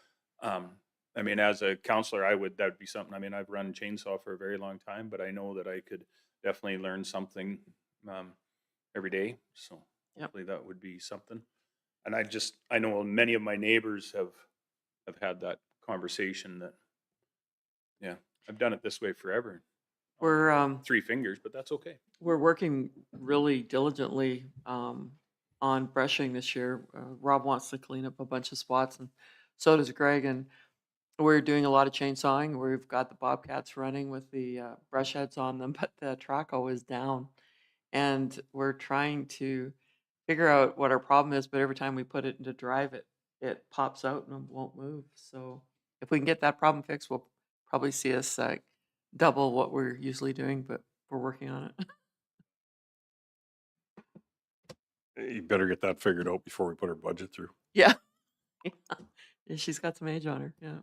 C: I mean, as a counselor, that would be something, I mean, I've run chainsaw for a very long time, but I know that I could definitely learn something every day. So hopefully that would be something. And I know many of my neighbors have had that conversation that, yeah, I've done it this way forever.
B: We're
C: 3 fingers, but that's okay.
B: we're working really diligently on brushing this year. Rob wants to clean up a bunch of spots, and so does Greg. And we're doing a lot of chainsawing. We've got the Bobcats running with the brush heads on them, but the Traco is down. And we're trying to figure out what our problem is, but every time we put it into drive, it pops out and won't move. So if we can get that problem fixed, we'll probably see us double what we're usually doing, but we're working on it.
A: You better get that figured out before we put our budget through.
B: Yeah. Yeah, she's got some age on her. Yeah.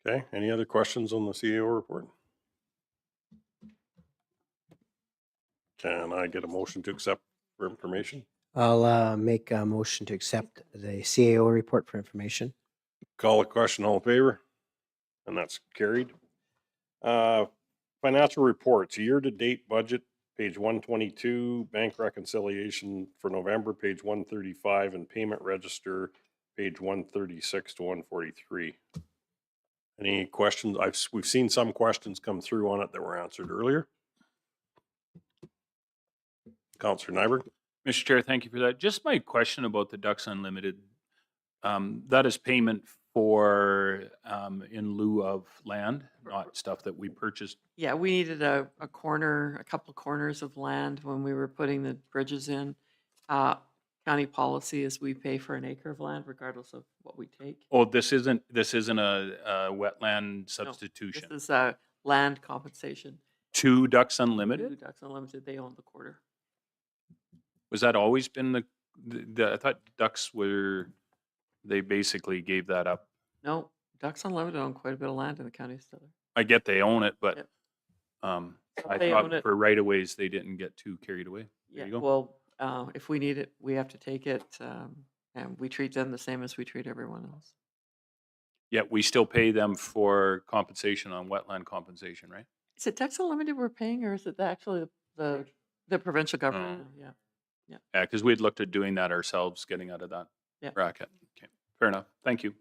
A: Okay, any other questions on the CEO report? Can I get a motion to accept for information?
E: I'll make a motion to accept the CAO report for information.
A: Call the question, all in favor? And that's carried. Financial reports, year-to-date budget, page 122, bank reconciliation for November, page 135, and payment register, page 136 to 143. Any questions? We've seen some questions come through on it that were answered earlier. Councilor Nyberg.
C: Mr. Chair, thank you for that. Just my question about the Ducks Unlimited. That is payment for in lieu of land, not stuff that we purchased.
B: Yeah, we needed a couple of corners of land when we were putting the bridges in. County policy is we pay for an acre of land regardless of what we take.
C: Oh, this isn't a wetland substitution.
B: This is land compensation.
C: To Ducks Unlimited?
B: To Ducks Unlimited, they own the quarter.
C: Was that always been the I thought Ducks they basically gave that up.
B: No, Ducks Unlimited own quite a bit of land in the county still.
C: I get they own it, but I
B: They
C: thought
B: own it.
C: for right of ways they didn't get too carried away. There
B: Yeah,
C: you go.
B: well, if we need it, we have to take it. And we treat them the same as we treat everyone else.
C: Yet we still pay them for compensation on wetland compensation, right?
B: Is it Texas Unlimited we're paying, or is it actually the provincial government? Yeah.
C: Yeah, because we'd looked at doing that ourselves, getting out of that
B: Yeah.
C: bracket. Okay, fair enough. Thank you.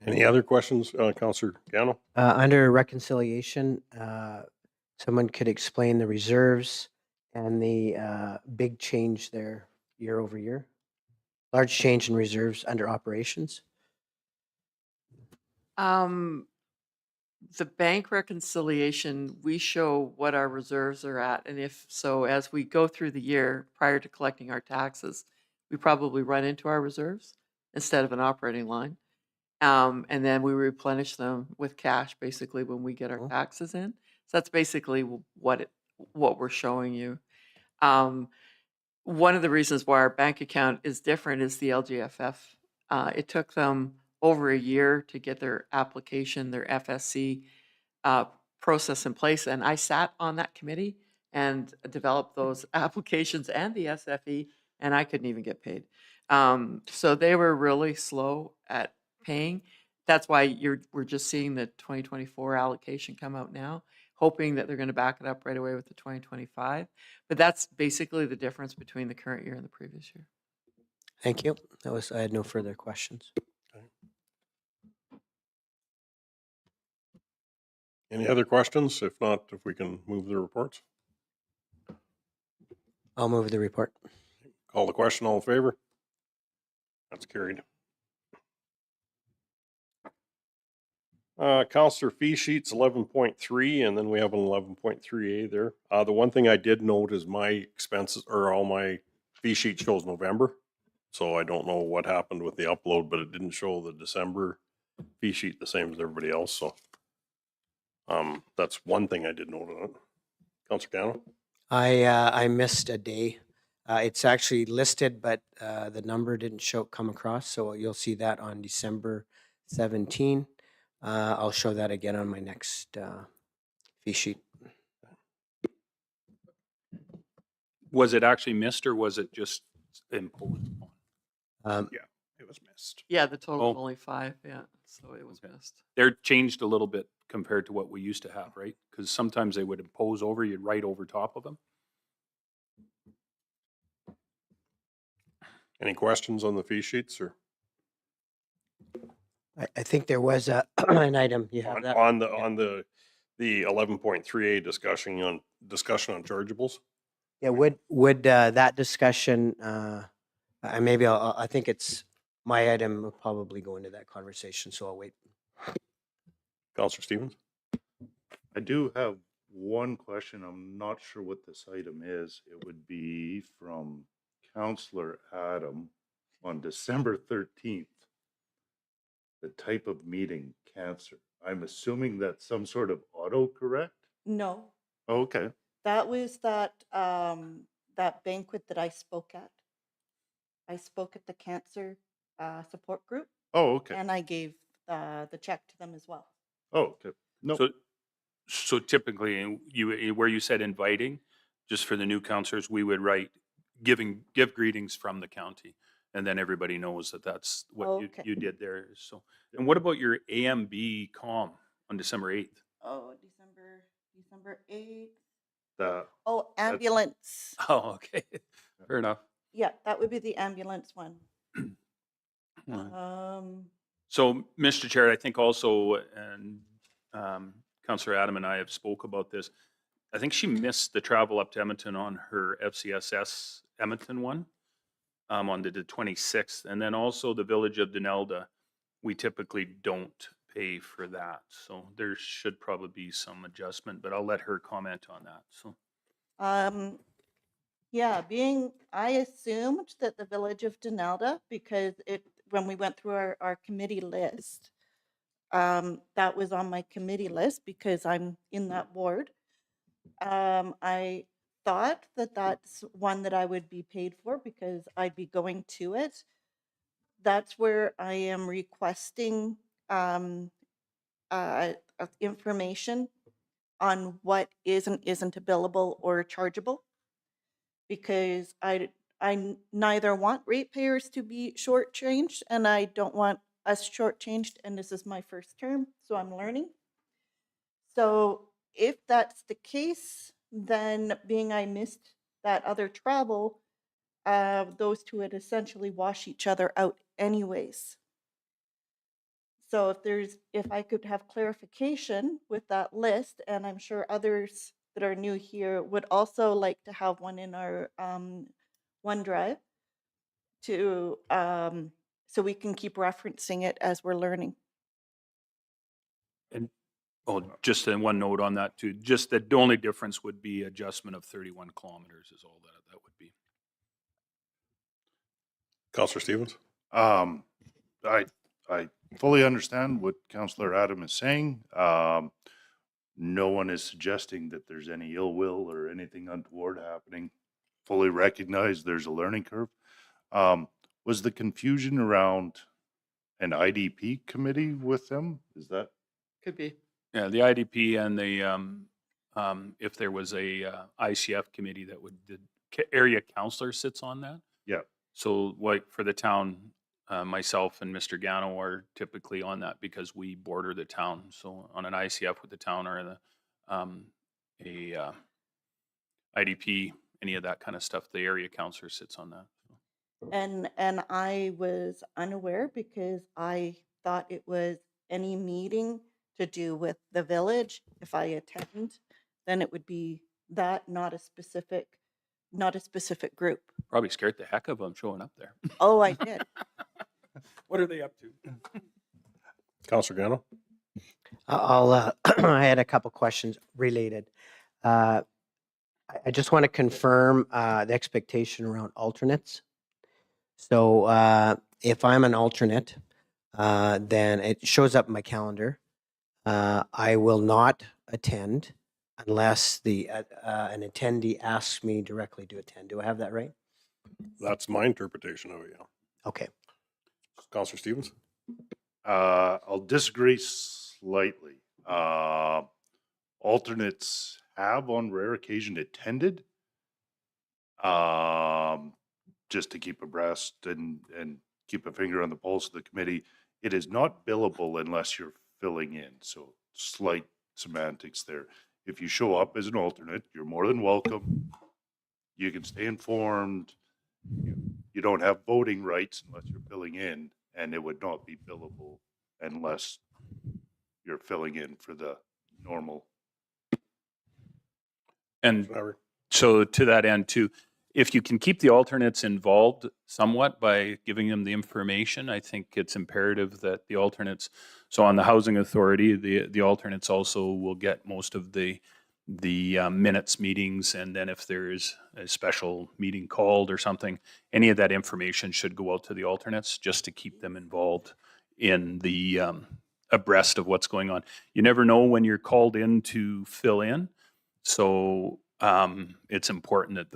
A: Any other questions, Counselor Gano?
E: Under reconciliation, someone could explain the reserves and the big change there year over year. Large change in reserves under operations.
B: The bank reconciliation, we show what our reserves are at. And if so, as we go through the year prior to collecting our taxes, we probably run into our reserves instead of an operating line. And then we replenish them with cash basically when we get our taxes in. So that's basically what we're showing you. One of the reasons why our bank account is different is the LGFF. It took them over a year to get their application, their FSC process in place. And I sat on that committee and developed those applications and the SFE, and I couldn't even get paid. So they were really slow at paying. That's why we're just seeing the 2024 allocation come out now, hoping that they're going to back it up right away with the 2025. But that's basically the difference between the current year and the previous year.
E: Thank you. I had no further questions.
A: Any other questions? If not, if we can move the reports.
E: I'll move the report.
A: Call the question, all in favor? That's carried. Counselor fee sheets 11.3, and then we have an 11.3A there. The one thing I did note is my expenses, or all my fee sheet shows November. So I don't know what happened with the upload, but it didn't show the December fee sheet the same as everybody else. So that's one thing I did note on it. Counselor Gano?
E: I missed a day. It's actually listed, but the number didn't come across. So you'll see that on December 17. I'll show that again on my next fee sheet.
C: Was it actually missed or was it just imposed upon?
G: Yeah, it was missed.
B: Yeah, the total was
C: Oh.
B: only 5. Yeah, so it was missed.
C: They're changed a little bit compared to what we used to have, right? Because sometimes they would impose over, you'd write over top of them.
A: Any questions on the fee sheets or
E: I think there was an item. You have that
A: on the 11.3A discussion on chargeables?
E: Yeah. Would that discussion? Maybe I think it's my item. Will probably go into that conversation. So I'll wait.
A: Counselor Stevens?
H: I do have one question. I'm not sure what this item is. It would be from Counselor Adam on December 13th. The type of meeting, cancer. I'm assuming that's some sort of autocorrect?
D: No,
H: Okay.
D: that was that banquet that I spoke at. I spoke at the cancer support group,
H: Oh, okay.
D: and I gave the check to them as well.
H: Oh, okay. No.
C: So typically, where you said inviting, just for the new counselors, we would write give greetings from the county, and then everybody knows that that's what
D: Okay.
C: you did there. So, and what about your AMB comm on December 8th?
D: Oh, December 8th.
H: The
D: Oh, ambulance.
C: Oh, okay, fair enough.
D: Yeah, that would be the ambulance one.
C: So, Mr. Chair, I think also, and Councillor Adam and I have spoke about this. I think she missed the travel up to Edmonton on her FCSS Edmonton one on the 26th. And then also the Village of Denelda, we typically don't pay for that. So there should probably be some adjustment, but I'll let her comment on that. So.
D: Yeah, I assumed that the Village of Denelda, because when we went through our committee list, that was on my committee list because I'm in that ward. I thought that that's one that I would be paid for because I'd be going to it. That's where I am requesting information on what is and isn't a billable or chargeable, because I neither want ratepayers to be shortchanged, and I don't want us shortchanged, and this is my first term, so I'm learning. So if that's the case, then being I missed that other travel, those two would essentially wash each other out anyways. So if I could have clarification with that list, and I'm sure others that are new here would also like to have one in our OneDrive to, so we can keep referencing it as we're learning.
C: And, oh, just one note on that too, just that the only difference would be adjustment of 31 kilometers is all that would be.
A: Counselor Stevens?
H: I fully understand what Councillor Adam is saying. No one is suggesting that there's any ill will or anything untoward happening. Fully recognize there's a learning curve. Was the confusion around an IDP committee with them? Is that?
B: Could be.
C: Yeah, the IDP and the, if there was a ICF committee that would, the area counselor sits on that.
H: Yeah.
C: So like for the town, myself and Mr. Gano are typically on that because we border the town. So on an ICF with the town or the IDP, any of that kind of stuff, the area counselor sits on that.
D: And I was unaware because I thought it was any meeting to do with the village. If I attend, then it would be that, not a specific group.
C: Probably scared the heck of them showing up there.
D: Oh, I did.
C: What are they up to?
A: Counselor Gano?
E: I had a couple questions related. I just want to confirm the expectation around alternates. So if I'm an alternate, then it shows up in my calendar. I will not attend unless an attendee asks me directly to attend. Do I have that right?
A: That's my interpretation of it, yeah.
E: Okay.
A: Counselor Stevens?
H: I'll disagree slightly. Alternates have on rare occasion attended, just to keep abreast and keep a finger on the pulse of the committee. It is not billable unless you're filling in. So slight semantics there. If you show up as an alternate, you're more than welcome. You can stay informed. You don't have voting rights unless you're filling in, and it would not be billable unless you're filling in for the normal.
C: And so to that end too, if you can keep the alternates involved somewhat by giving them the information, I think it's imperative that the alternates, so on the housing authority, the alternates also will get most of the minutes meetings, and then if there is a special meeting called or something, any of that information should go out to the alternates just to keep them involved in the abreast of what's going on. You never know when you're called in to fill in, so it's important that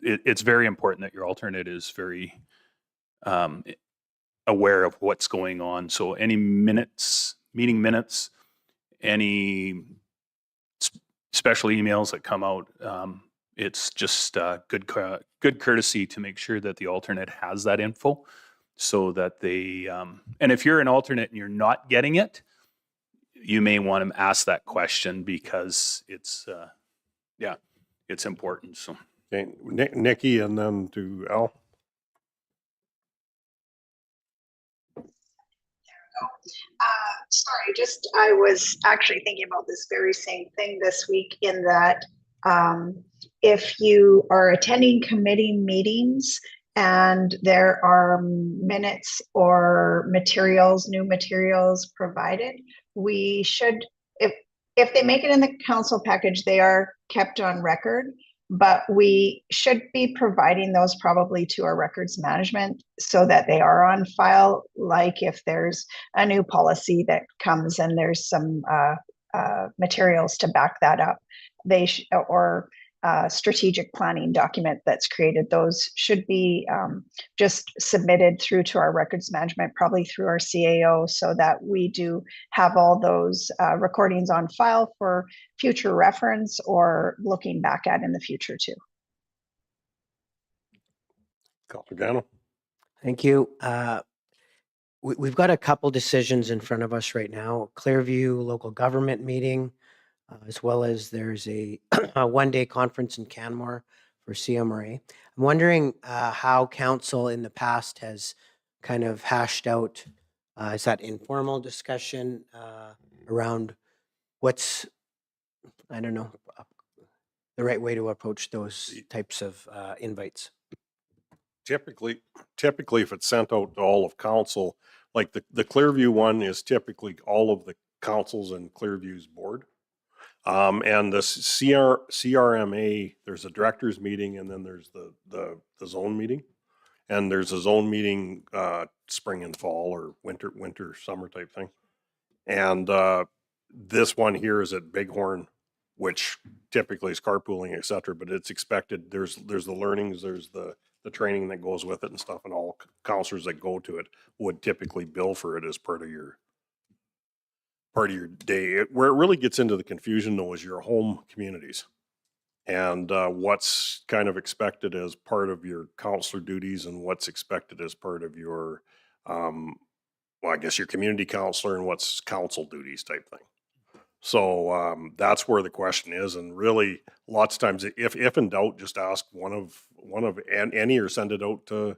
C: it's very important that your alternate is very aware of what's going on. So any meeting minutes, any special emails that come out, it's just good courtesy to make sure that the alternate has that info so that they, and if you're an alternate and you're not getting it, you may want to ask that question because it's, it's important. So.
A: Okay, Nikki, and then to Al.
O: Sorry, I was actually thinking about this very same thing this week in that if you are attending committee meetings and there are minutes or new materials provided, we should, if they make it in the council package, they are kept on record. But we should be providing those probably to our records management so that they are on file. Like if there's a new policy that comes and there's some materials to back that up, or strategic planning document that's created, those should be just submitted through to our records management, probably through our CAO, so that we do have all those recordings on file for future reference or looking back at in the future too.
A: Counselor Gano?
E: Thank you. We've got a couple decisions in front of us right now. Clearview local government meeting, as well as there's a, a one-day conference in Canmore for CMRA. I'm wondering how council in the past has kind of hashed out, is that informal discussion around what's, I don't know, the right way to approach those types of invites?
A: Typically, if it's sent out to all of council, like the Clearview one is typically all of the councils and Clearview's board. And the CRMA, there's a directors meeting and then there's the zone meeting. And there's a zone meeting, spring and fall or winter, summer type thing. And, this one here is at Bighorn, which typically is carpooling, et cetera, but it's expected, there's the learnings, there's the training that goes with it and stuff, and all counselors that go to it would typically bill for it as part of your day. Where it really gets into the confusion though is your home communities. And what's kind of expected as part of your counselor duties and what's expected as part of your, well, I guess your community counselor and what's council duties type thing. So that's where the question is, and really, lots of times, if in doubt, just ask one of any or send it out to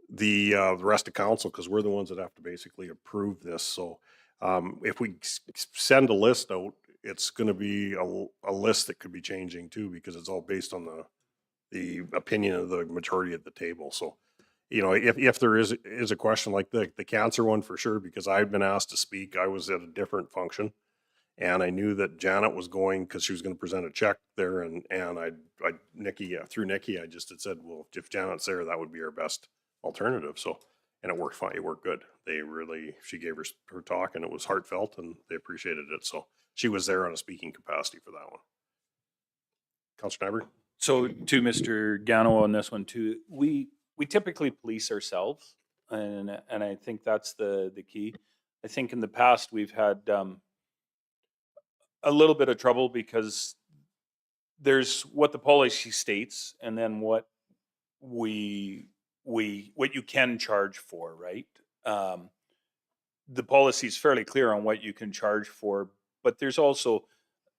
A: the rest of council, because we're the ones that have to basically approve this. So if we send a list out, it's going to be a list that could be changing too, because it's all based on the opinion of the majority at the table. So, you know, if there is a question like the cancer one for sure, because I've been asked to speak, I was at a different function. And I knew that Janet was going because she was going to present a check there, and Nikki, through Nikki, I just had said, well, if Janet's there, that would be our best alternative. So, and it worked fine. It worked good. She gave her talk, and it was heartfelt, and they appreciated it. So she was there on a speaking capacity for that one. Councilor Nyberg?
C: So to Mr. Gano on this one too, we typically police ourselves, and I think that's the key. I think in the past we've had a little bit of trouble because there's what the policy states and then what you can charge for, right? The policy is fairly clear on what you can charge for, but there's also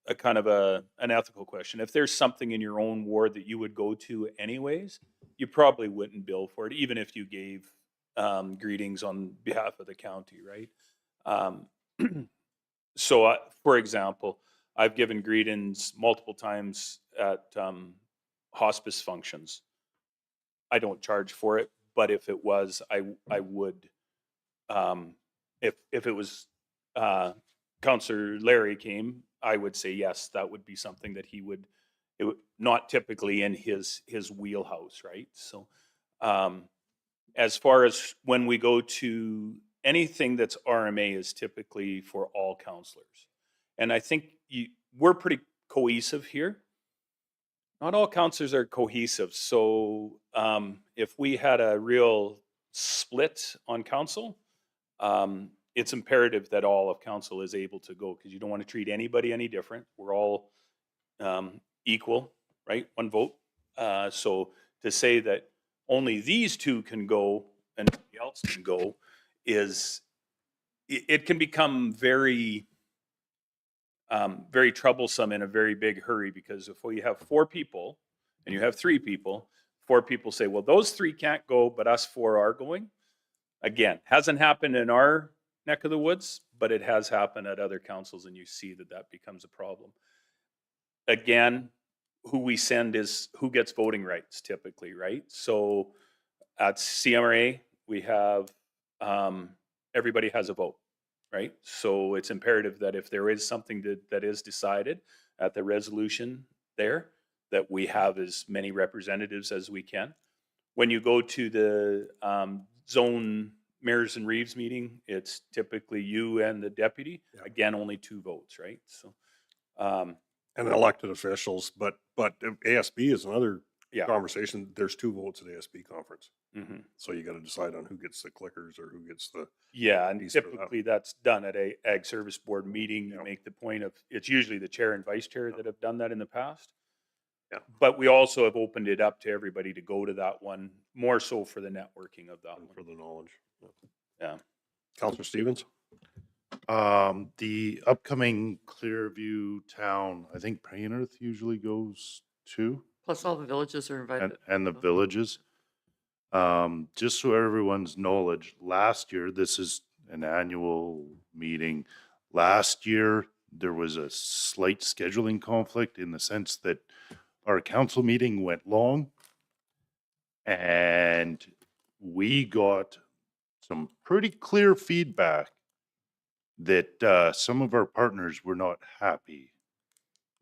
C: a kind of an ethical question. If there's something in your own ward that you would go to anyways, you probably wouldn't bill for it, even if you gave greetings on behalf of the county, right? So, for example, I've given greetings multiple times at hospice functions. I don't charge for it, but if it was, I would. If it was Councillor Larry came, I would say yes, that would be something that he would. It would not typically in his wheelhouse, right? So, as far as when we go to anything that's RMA is typically for all counselors. And I think we're pretty cohesive here. Not all counselors are cohesive. So if we had a real split on council, it's imperative that all of council is able to go, because you don't want to treat anybody any different. We're all equal, right? One vote. So to say that only these two can go and nobody else can go it can become very, very troublesome in a very big hurry, because if you have 4 people and you have 3 people, 4 people say, well, those 3 can't go, but us 4 are going. Again, hasn't happened in our neck of the woods, but it has happened at other councils, and you see that becomes a problem. Again, who we send is who gets voting rights typically, right? So at CMRA, we have everybody has a vote, right? So it's imperative that if there is something that is decided at the resolution there, that we have as many representatives as we can. When you go to the zone mayors and reeves meeting, it's typically you and the deputy. Yeah. Again, only 2 votes, right? So,
A: and elected officials, but ASB is another conversation. There's 2 votes at ASB conference. Mm-hmm. So you got to decide on who gets the clickers or who gets the.
C: Yeah, and typically that's done at a ag service board meeting. You make the point of, it's usually the chair and vice chair that have done that in the past.
A: Yeah.
C: But we also have opened it up to everybody to go to that one, more so for the networking of that
A: And
C: one.
A: for the knowledge.
C: Yeah.
A: Counselor Stevens?
H: The upcoming Clearview Town, I think Painterth usually goes to,
B: Plus all the villages are invited.
H: and the
B: so.
H: villages. Just so everyone's knowledge, last year, this is an annual meeting. Last year, there was a slight scheduling conflict in the sense that our council meeting went long. And we got some pretty clear feedback that some of our partners were not happy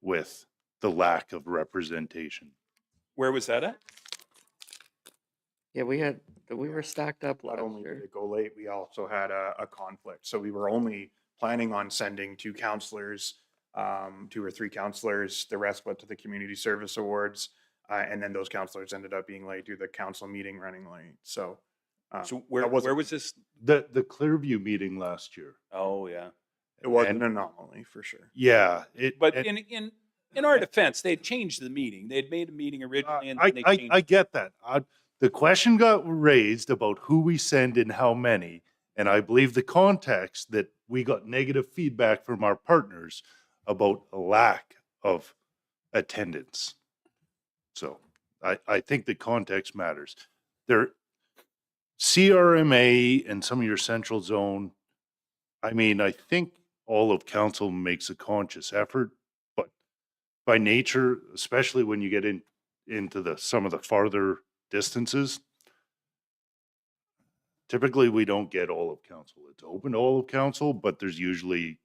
H: with the lack of representation.
C: Where was that at?
B: Yeah, we were stacked up
G: Not
B: last
G: only did
B: year.
G: it go late, we also had a conflict. So we were only planning on sending 2 counselors, 2 or 3 counselors. The rest went to the community service awards. And then those counselors ended up being late due to the council meeting running late. So.
C: So
G: that
C: where was this?
H: The Clearview meeting last year.
C: Oh, yeah.
G: It was
H: And-
G: an anomaly for sure.
H: Yeah.
C: But
H: and-
C: in our defense, they had changed the meeting. They had made a meeting originally and then they changed.
H: I get that. The question got raised about who we send and how many. And I believe the context that we got negative feedback from our partners about a lack of attendance. So I think the context matters. There, CRMA and some of your central zone, I mean, I think all of council makes a conscious effort, but by nature, especially when you get into some of the farther distances, typically we don't get all of council. It's open to all of council, but there's usually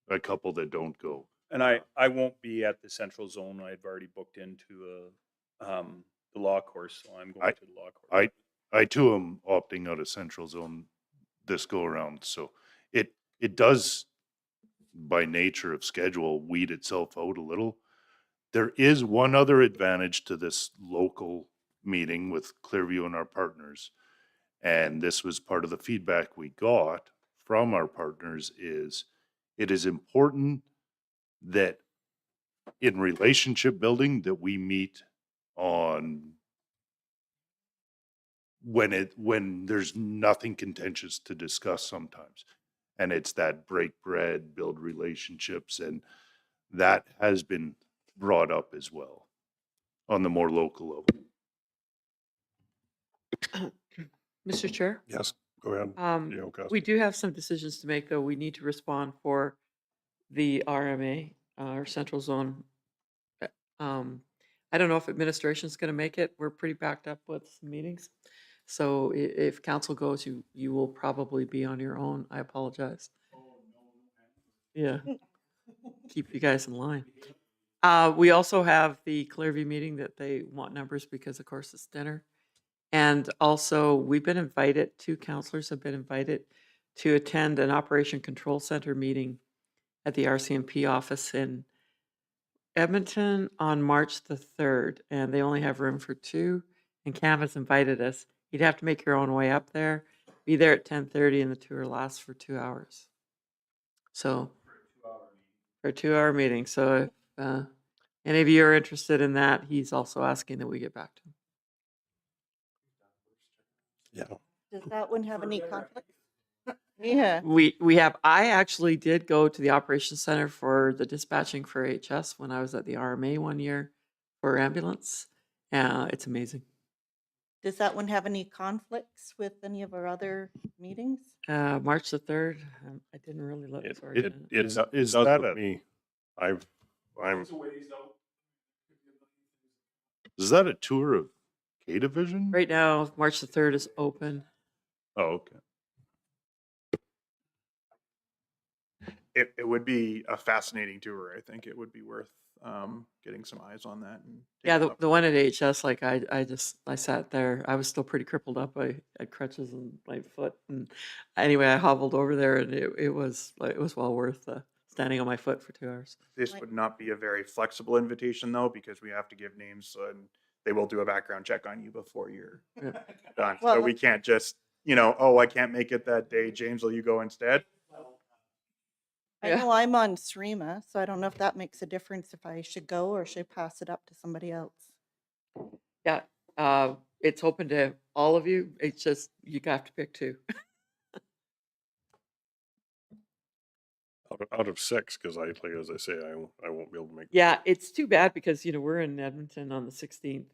H: a couple that don't go.
C: And I won't be at the central zone. I've already booked into the law course, so I'm going to the law course.
H: I too am opting out of central zone this go around. So it does, by nature of schedule, weed itself out a little. There is one other advantage to this local meeting with Clearview and our partners. And this was part of the feedback we got from our partners is it is important that in relationship building that we meet on when there's nothing contentious to discuss sometimes. And it's that break bread, build relationships, and that has been brought up as well on the more local level.
B: Mr. Chair?
A: Yes, go ahead.
B: We do have some decisions to make, though. We need to respond for the RMA, or Central Zone. I don't know if administration's gonna make it. We're pretty backed up with some meetings. So if council goes, you will probably be on your own. I apologize. Yeah. Keep you guys in line. We also have the Clearview meeting that they want numbers because of course it's dinner. And also we've been invited, 2 counselors have been invited to attend an Operation Control Center meeting at the RCMP office in Edmonton on March the 3rd, and they only have room for 2, and Cam has invited us. You'd have to make your own way up there, be there at 10:30, and the tour lasts for 2 hours. So, for a 2-hour meeting. So if any of you are interested in that, he's also asking that we get back to him.
A: Yeah.
D: Does that one have any conflicts? Yeah.
B: I actually did go to the operations center for the dispatching for HS when I was at the RMA one year for ambulance. It's amazing.
D: Does that one have any conflicts with any of our other meetings?
B: March the 3rd, I didn't really look. Sorry.
A: It
H: Is
A: does
H: that
A: with me. I'm
H: Is that a tour of K Division?
B: Right now, March the 3rd is open.
H: Oh, okay.
G: It would be a fascinating tour. I think it would be worth getting some eyes on that. And
B: Yeah,
G: taking
B: the one at HS, like I sat there. I was still pretty crippled up. I had crutches in my foot, and anyway, I hobbled over there, and it was well worth standing on my foot for 2 hours.
G: This would not be a very flexible invitation though, because we have to give names and they will do a background check on you before you're done. So
D: Well-
G: we can't just, oh, I can't make it that day. James, will you go instead?
D: I
B: Yeah.
D: know I'm on SREMA, so I don't know if that makes a difference if I should go or should pass it up to somebody else.
B: Yeah, it's open to all of you. It's just, you have to pick two.
A: Out of 6, because like as I say, I won't be able to make.
B: Yeah, it's too bad because, we're in Edmonton on the 16th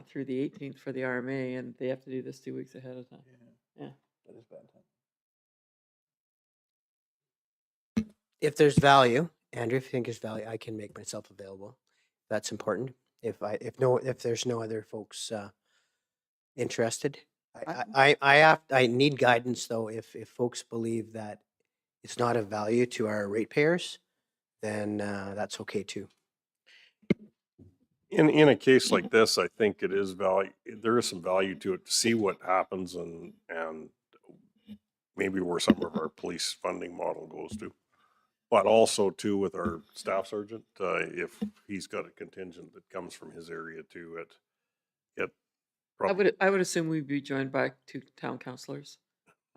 B: through the 18th for the RMA, and they have to do this 2 weeks ahead of time. Yeah.
K: That is bad time.
E: If there's value, Andrew, if you think there's value, I can make myself available. That's important. If there's no other folks interested, I need guidance though. If folks believe that it's not of value to our ratepayers, then that's okay too.
A: In a case like this, I think it is value. There is some value to it to see what happens and maybe where some of our police funding model goes to. But also too with our staff sergeant, if he's got a contingent that comes from his area too, it probably.
B: I would assume we'd be joined by 2 town councilors,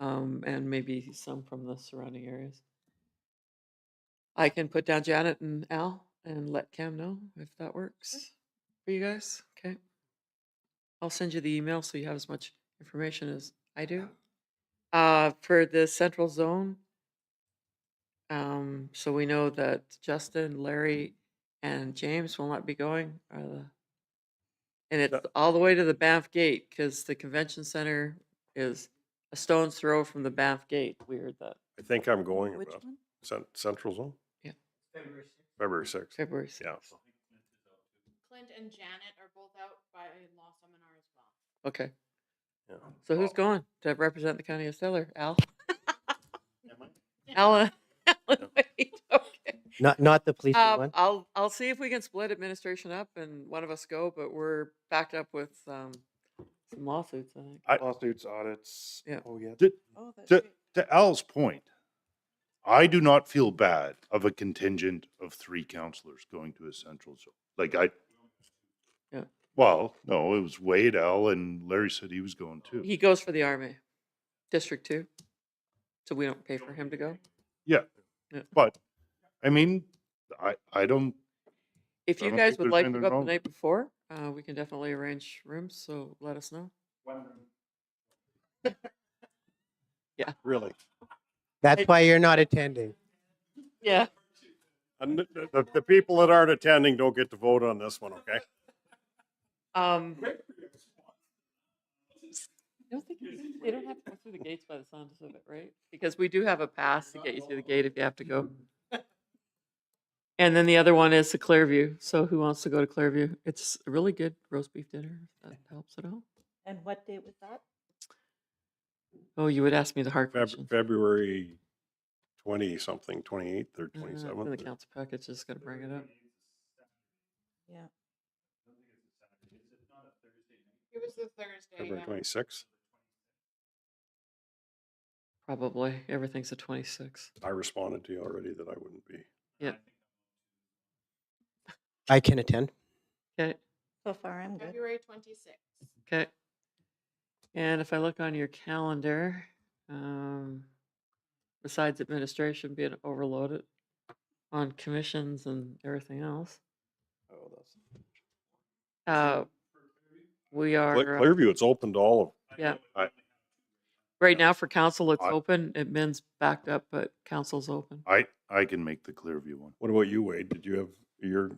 B: and maybe some from the surrounding areas. I can put down Janet and Al and let Cam know if that works for you guys. Okay. I'll send you the email so you have as much information as I do. For the central zone, so we know that Justin, Larry, and James will not be going. And it's all the way to the Banff Gate because the convention center is a stone's throw from the Banff Gate. Weird that.
A: I think I'm going
D: Which
A: about
D: one?
A: Central Zone.
B: Yeah.
A: February 6th.
B: February 6th.
A: Yeah.
L: Clint and Janet are both out by law seminar as well.
B: Okay.
A: Yeah.
B: So who's going to represent the county of Stettler? Al? Alan. Wait, okay.
E: Not the police one.
B: I'll see if we can split administration up and one of us go, but we're backed up with some lawsuits, I think.
G: Lawsuits, audits.
B: Yeah.
G: Oh, yeah.
D: Oh, that's
H: To,
D: right.
H: to Al's point, I do not feel bad of a contingent of 3 councillors going to a central zone. Like
B: Yeah.
H: well, no, it was Wade, Al, and Larry said he was going too.
B: He goes for the RMA, District 2. So we don't pay for him to go.
H: Yeah.
B: Yeah.
H: But I mean, I don't.
B: If
H: I
B: you
H: don't
B: guys
H: think
B: would
H: there's
B: like to
H: anything
B: go up the
H: wrong.
B: night before, we can definitely arrange rooms, so let us know. Yeah.
A: Really.
E: That's why you're not attending.
B: Yeah.
A: And the people that aren't attending don't get to vote on this one, okay?
B: I don't think they don't have to go through the gates by the sounds of it, right? Because we do have a pass to get you through the gate if you have to go. And then the other one is the Clearview. So who wants to go to Clearview? It's a really good roast beef dinner, if that helps at all.
D: And what date was that?
B: Oh, you would ask me the hard question.
A: February 20-something, 28th or
B: In
A: 27th.
B: the council package is going to bring it up.
D: Yeah.
L: It was the Thursday.
A: February
L: yeah.
A: 26th.
B: Probably. Everything's a 26.
A: I responded to you already that I wouldn't be.
B: Yeah.
E: I can attend.
B: Okay.
D: So far, I'm good.
L: February 26th.
B: Okay. And if I look on your calendar, besides administration being overloaded on commissions and everything else, we are
A: Clearview, it's open to all of.
B: yeah.
H: I-
B: Right now for council, it's
H: I-
B: open. Admin's backed up, but council's open.
H: I can make the Clearview one.
A: What about you, Wade? Did you have your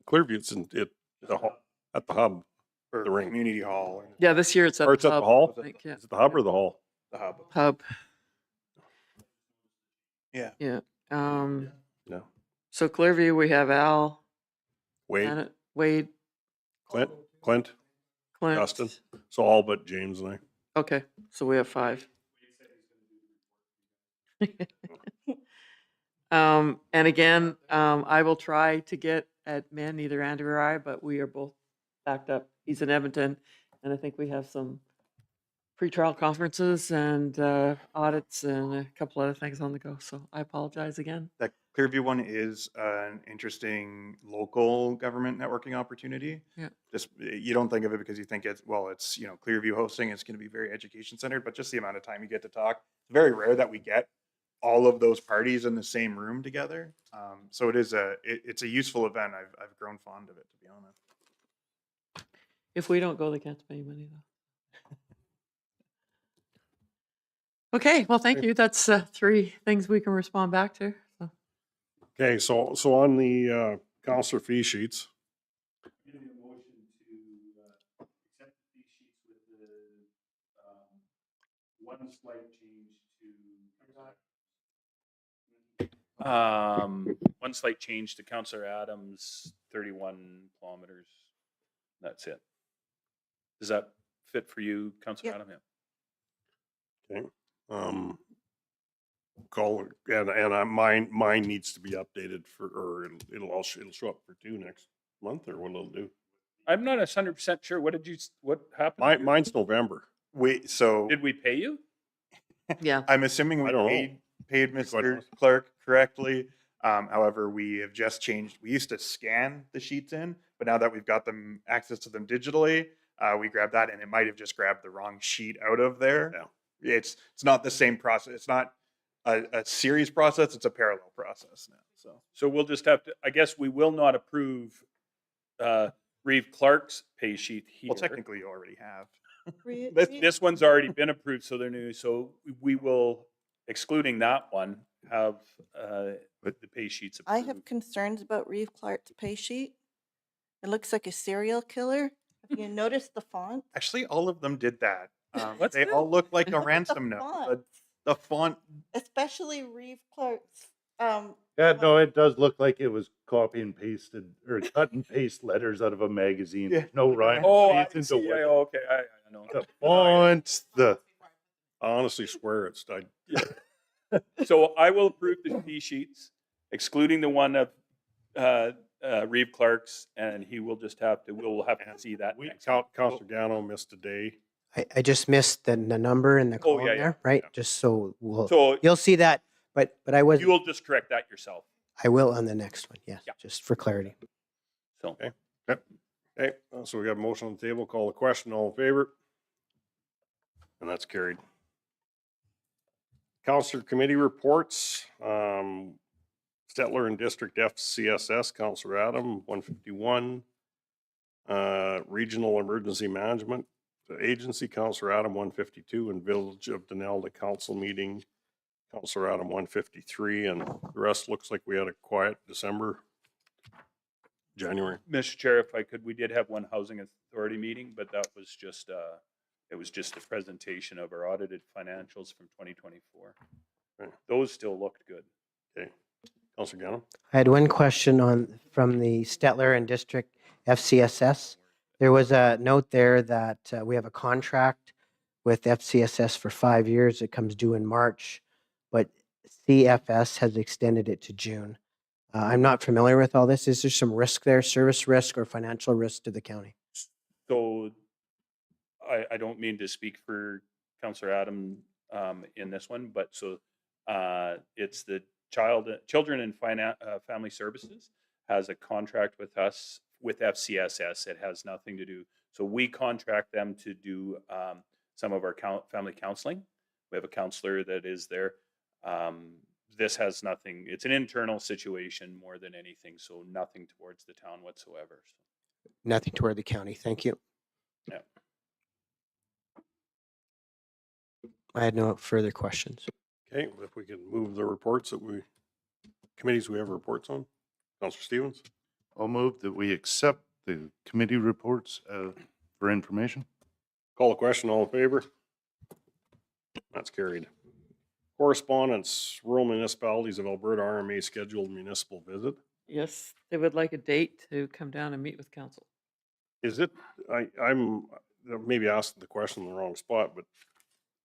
A: Clearview? It's at the hub,
G: Or
A: the ring.
G: community hall.
B: Yeah, this year it's at
A: Or it's
B: the
A: at the
B: hub,
A: hall?
B: I think, yeah.
A: Is it the hub or the hall?
G: The hub.
B: Hub.
G: Yeah.
B: Yeah.
A: No.
B: So Clearview, we have Al,
A: Wade,
B: Janet, Wade,
A: Clint,
B: Clint.
A: Justin. So all but James and I.
B: Okay, so we have 5. And again, I will try to get admin, either Andrew or I, but we are both backed up. He's in Edmonton, and I think we have some pre-trial conferences and audits and a couple other things on the go. So I apologize again.
G: That Clearview one is an interesting local government networking opportunity.
B: Yeah.
G: Just, you don't think of it because you think it's Clearview hosting, it's going to be very education centered, but just the amount of time you get to talk. It's very rare that we get all of those parties in the same room together. So it's a useful event. I've grown fond of it, to be honest.
B: If we don't go, they can't spend any money though. Okay, well, thank you. That's 3 things we can respond back to. So.
A: Okay, so on the counselor fee sheets,
C: one slight change to Councillor Adams, 31 kilometers. That's it. Does that fit for you, Councillor
D: Yep.
C: Adam?
A: okay. Call and mine needs to be updated or it'll show up for 2 next month, or what it'll do.
C: I'm not 100% sure. What happened?
A: Mine's November.
C: Did we pay you?
B: Yeah.
G: I'm assuming we
A: I don't know.
G: paid
A: quite
G: Mr.
A: honest.
G: Clerk correctly. However, we have just changed. We used to scan the sheets in, but now that we've got them access to them digitally, we grab that, and it might have just grabbed the wrong sheet out of there.
A: Yeah.
G: It's not the same process. It's not a series process. It's a parallel process now.
C: So we'll just have to, I guess we will not approve Reeve Clark's pay sheet here.
G: Well, technically, you already have.
C: This one's already been approved, so they're new. So we will, excluding that one, have the pay sheets approved.
D: I have concerns about Reeve Clark's pay sheet. It looks like a serial killer. Have you noticed the font?
G: Actually, all of them did that.
C: What's
G: They
C: that?
G: all look like a
D: Look at
G: ransom
D: the
G: note.
D: font.
G: The font.
D: Especially Reeve Clark's.
H: Yeah, no, it does look like it was copy and pasted or cut and paste letters out of a magazine.
G: Yeah.
H: No rhyme.
C: Oh, I
H: reason to
C: see.
H: what-
C: Okay, I know.
H: The font, the
A: I honestly swear it's
C: So I will approve the fee sheets, excluding the one of Reeve Clark's, and he will just have to. We'll have to see that. next
A: Counselor Gano missed a day.
E: I just missed the number in the
C: Oh,
E: column
C: yeah, yeah,
E: there, right?
A: yeah.
E: Just so
C: So
E: you'll see that, but I was,
C: you will just correct that yourself.
E: I will on the next one. Yes,
C: Yeah.
E: just for clarity.
C: So
A: Okay. Okay, so we got a motion on the table. Call the question. All in favor? And that's carried. Counselor committee reports. Stettler and District FCSS, Counselor Adam, 151. Regional Emergency Management Agency, Counselor Adam, 152. And Village of Denell, council meeting, Counselor Adam, 153. And the rest looks like we had a quiet December, January.
C: Mr. Chair, if I could, we did have one housing authority meeting, but that was just it was just a presentation of our audited financials from 2024.
A: Okay.
C: Those still looked good.
A: Okay. Counselor Gano?
E: I had one question from the Stettler and District FCSS. There was a note there that we have a contract with FCSS for 5 years. It comes due in March, but CFS has extended it to June. I'm not familiar with all this. Is there some risk there, service risk or financial risk to the county?
C: So I don't mean to speak for Councillor Adam in this one, but so it's the Children and Family Services has a contract with us with FCSS. It has nothing to do. So we contract them to do some of our family counseling. We have a counselor that is there. This has nothing. It's an internal situation more than anything. So nothing towards the town whatsoever. So.
E: Nothing toward the county. Thank you.
C: Yeah.
E: I had no further questions.
A: Okay, if we can move the reports committees we have reports on. Counselor Stevens?
H: I'll move that we accept the committee reports for information.
A: Call the question. All in favor? That's carried. Correspondence, rural municipalities of Alberta RMA scheduled municipal visit.
B: Yes, they would like a date to come down and meet with council.
A: Is it, I'm maybe asking the question in the wrong spot, but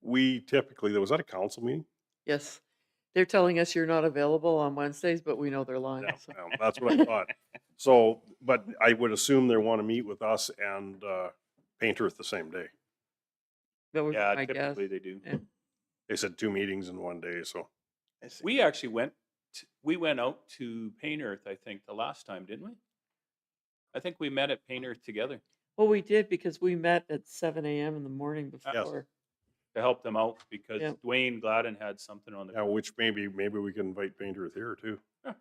A: we typically, was that a council meeting?
B: Yes, they're telling us you're not available on Wednesdays, but we know they're lying.
A: Yeah,
B: so.
A: yeah, that's what I thought. So, but I would assume they want to meet with us and Painter the same day.
B: That would be
C: Yeah,
B: my guess.
C: typically they do.
B: Yeah.
A: They said 2 meetings in one day, so.
C: We actually went out to Paint Earth, I think, the last time, didn't we? I think we met at Paint Earth together.
B: Well, we did because we met at 7 a.m. in the morning
A: Yes.
B: before.
C: to help them out because
B: Yeah.
C: Dwayne Gladden had something on the.
A: Yeah, which maybe we can invite painters here too.
C: Yeah.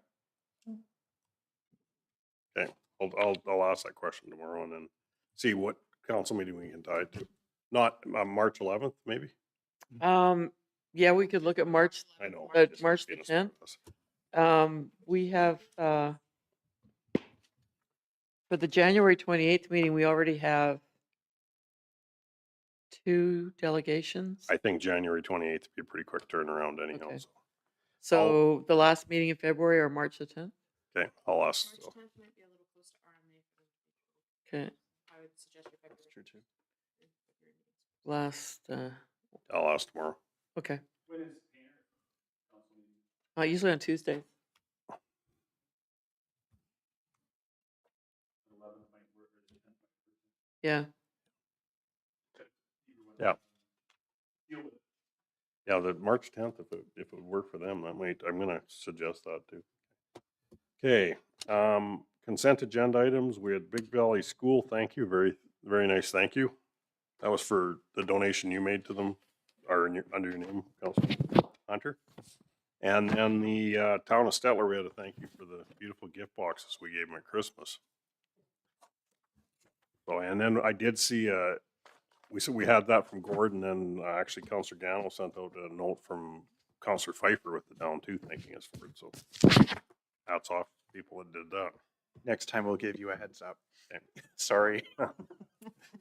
A: Okay, I'll ask that question tomorrow and then see what council meeting we can tie it to. Not March 11th, maybe?
B: Yeah, we could look at March,
A: I know.
B: but March the
A: being a smart
B: 10th.
A: ass.
B: We have, for the January 28th meeting, we already have 2 delegations.
A: I think January 28th would be a pretty quick turnaround anyhow.
B: Okay.
A: So.
B: So the last meeting in February or March the 10th?
A: Okay, I'll ask.
L: March 10th might be a little close to RMA for the
B: Okay,
L: I would suggest your February.
K: That's true too.
B: last,
A: I'll ask tomorrow.
B: okay. Usually on Tuesday. Yeah,
A: Yeah. Yeah, the March 10th, if it would work for them, I'm gonna suggest that too. Okay, consent agenda items. We had Big Valley School. Thank you. Very, very nice. Thank you. That was for the donation you made to them, or under your name, Councilman Hunter. And then the town of Stettler, we had to thank you for the beautiful gift boxes we gave them at Christmas. So, and then I did see, we had that from Gordon, and actually Councilor Gano sent out a note from Councilor Pfeiffer with the down too, thanking us for it. So hats off to people that did that.
G: Next time we'll give you a heads up.
A: Okay.
G: Sorry.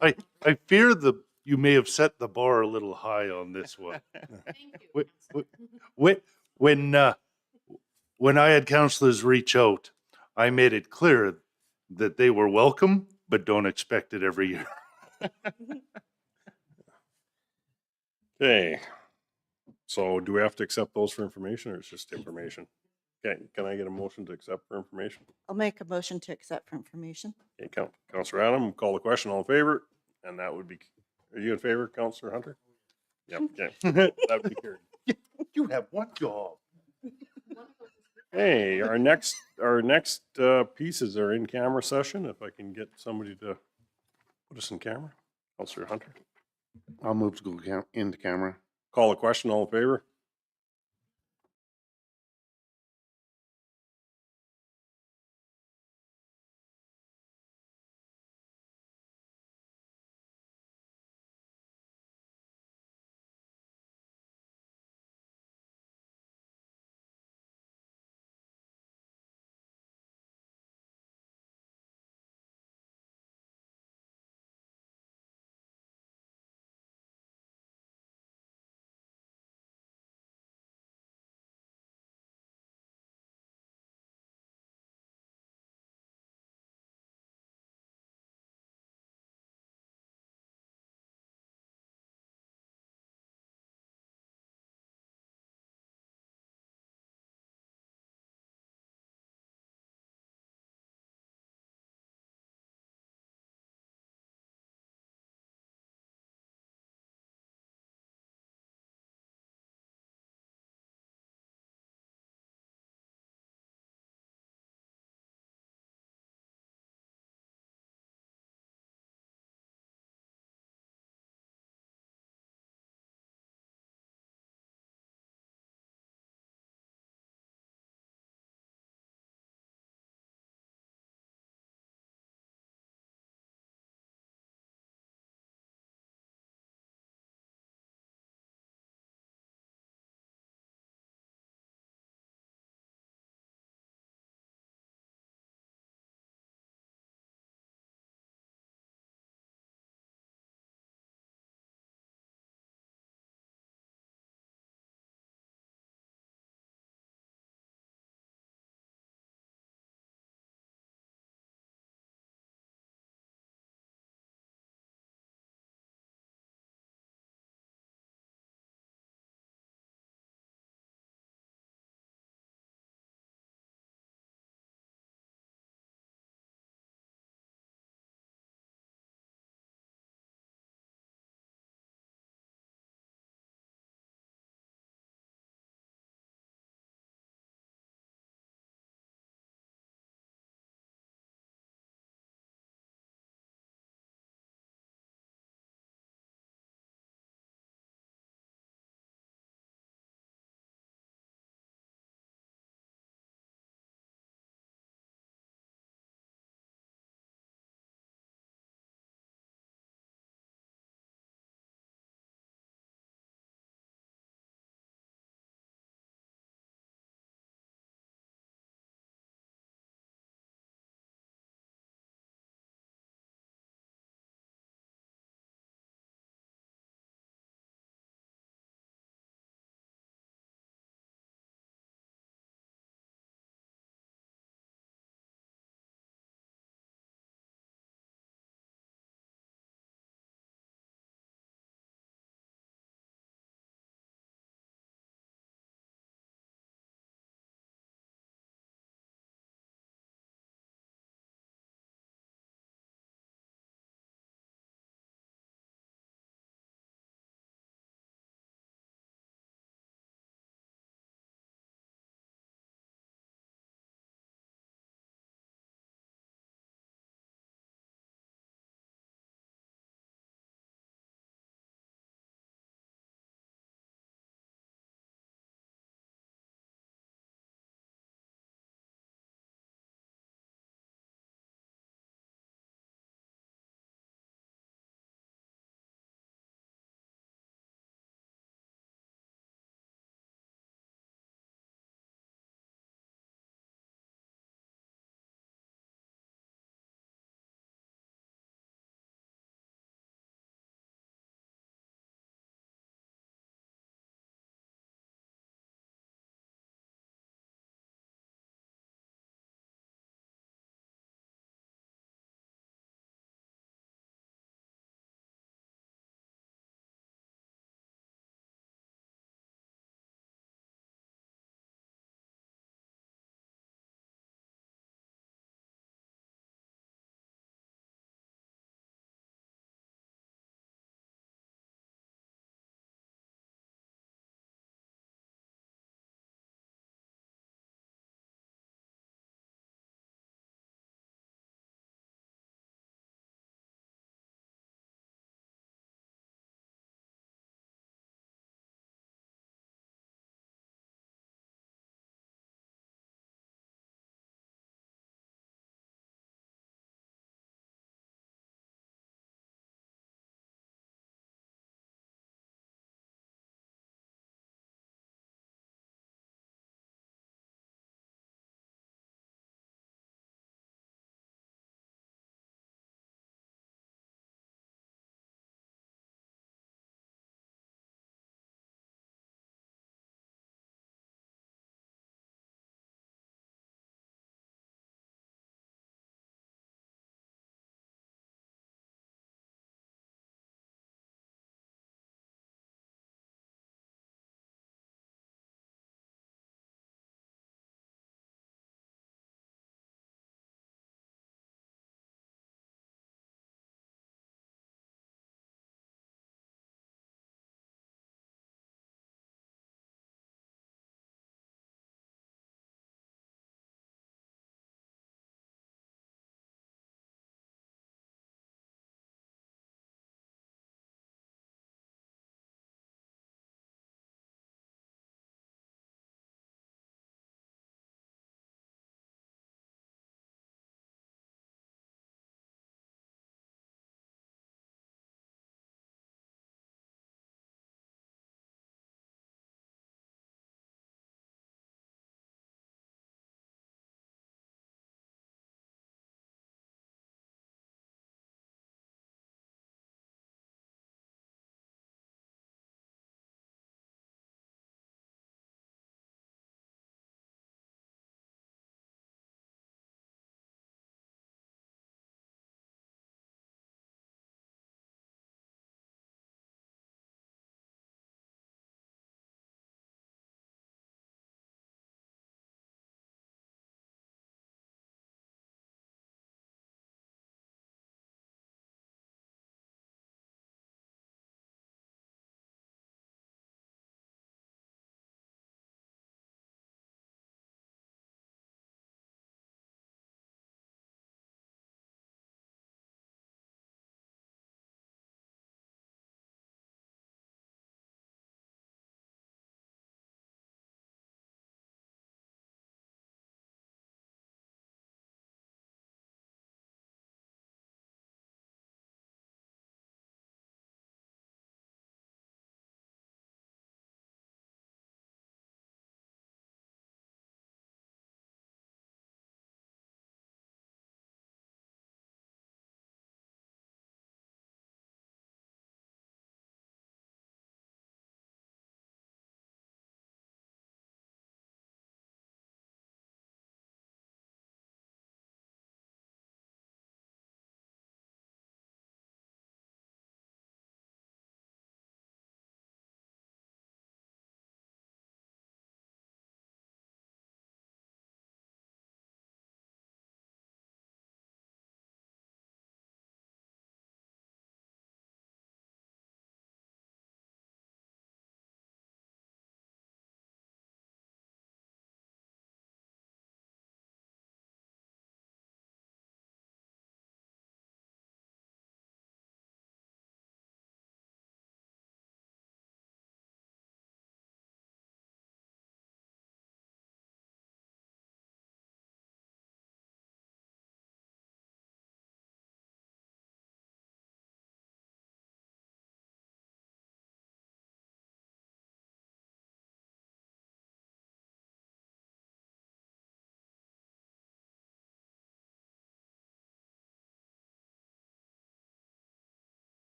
H: I fear you may have set the bar a little high on this one.
L: Thank
H: Wait,
L: you.
H: wait, when I had councillors reach out, I made it clear that they were welcome, but don't expect it every year.
A: Okay. So do we have to accept those for information or it's just information? Okay, can I get a motion to accept for information?
D: I'll make a motion to accept for information.
A: Okay, Councilor Adam, call the question, all in favor? And that would be, are you in favor, Councilor Hunter? Yep, okay. That would be carried.
H: You have one job.
A: Hey, our next pieces are in camera session. If I can get somebody to put us in camera. Councilor Hunter.
J: I'll move to go into camera.
A: Call the question, all in favor?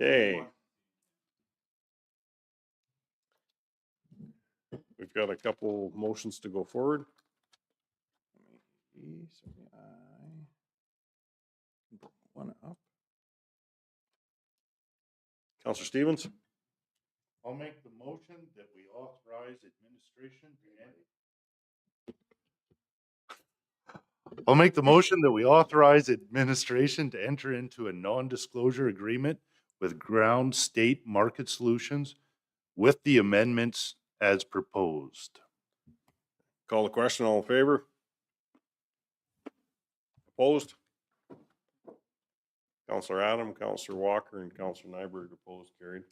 A: Okay. We've got a couple motions to go forward.
G: One up.
A: Counselor Stevens,
H: I'll make the motion that we authorize administration I'll make the motion that we authorize administration to enter into a non-disclosure agreement with Ground State Market Solutions with the amendments as proposed.
A: call the question. All in favor? Opposed? Counselor Adam, Counselor Walker, and Counselor Nyberg opposed, carried.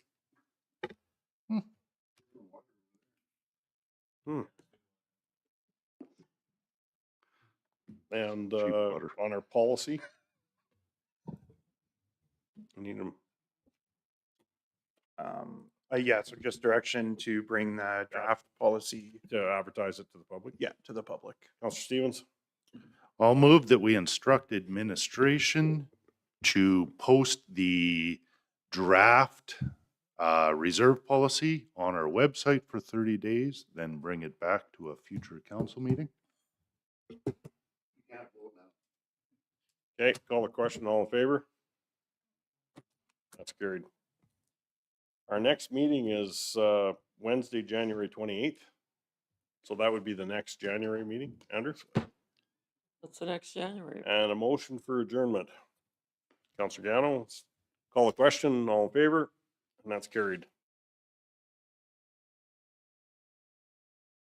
A: And
H: Cheap water.
A: on our policy, we need them.
G: Yeah, so just direction to bring the draft policy,
A: To advertise it to the public.
G: yeah, to the public.
A: Counselor Stevens,
H: I'll move that we instruct administration to post the draft reserve policy on our website for 30 days, then bring it back to a future council meeting.
A: okay, call the question. All in favor? That's carried. Our next meeting is Wednesday, January 28th. So that would be the next January meeting, Andrew.
B: What's the next January?
A: And a motion for adjournment. Counselor Gano, call the question. All in favor? And that's carried.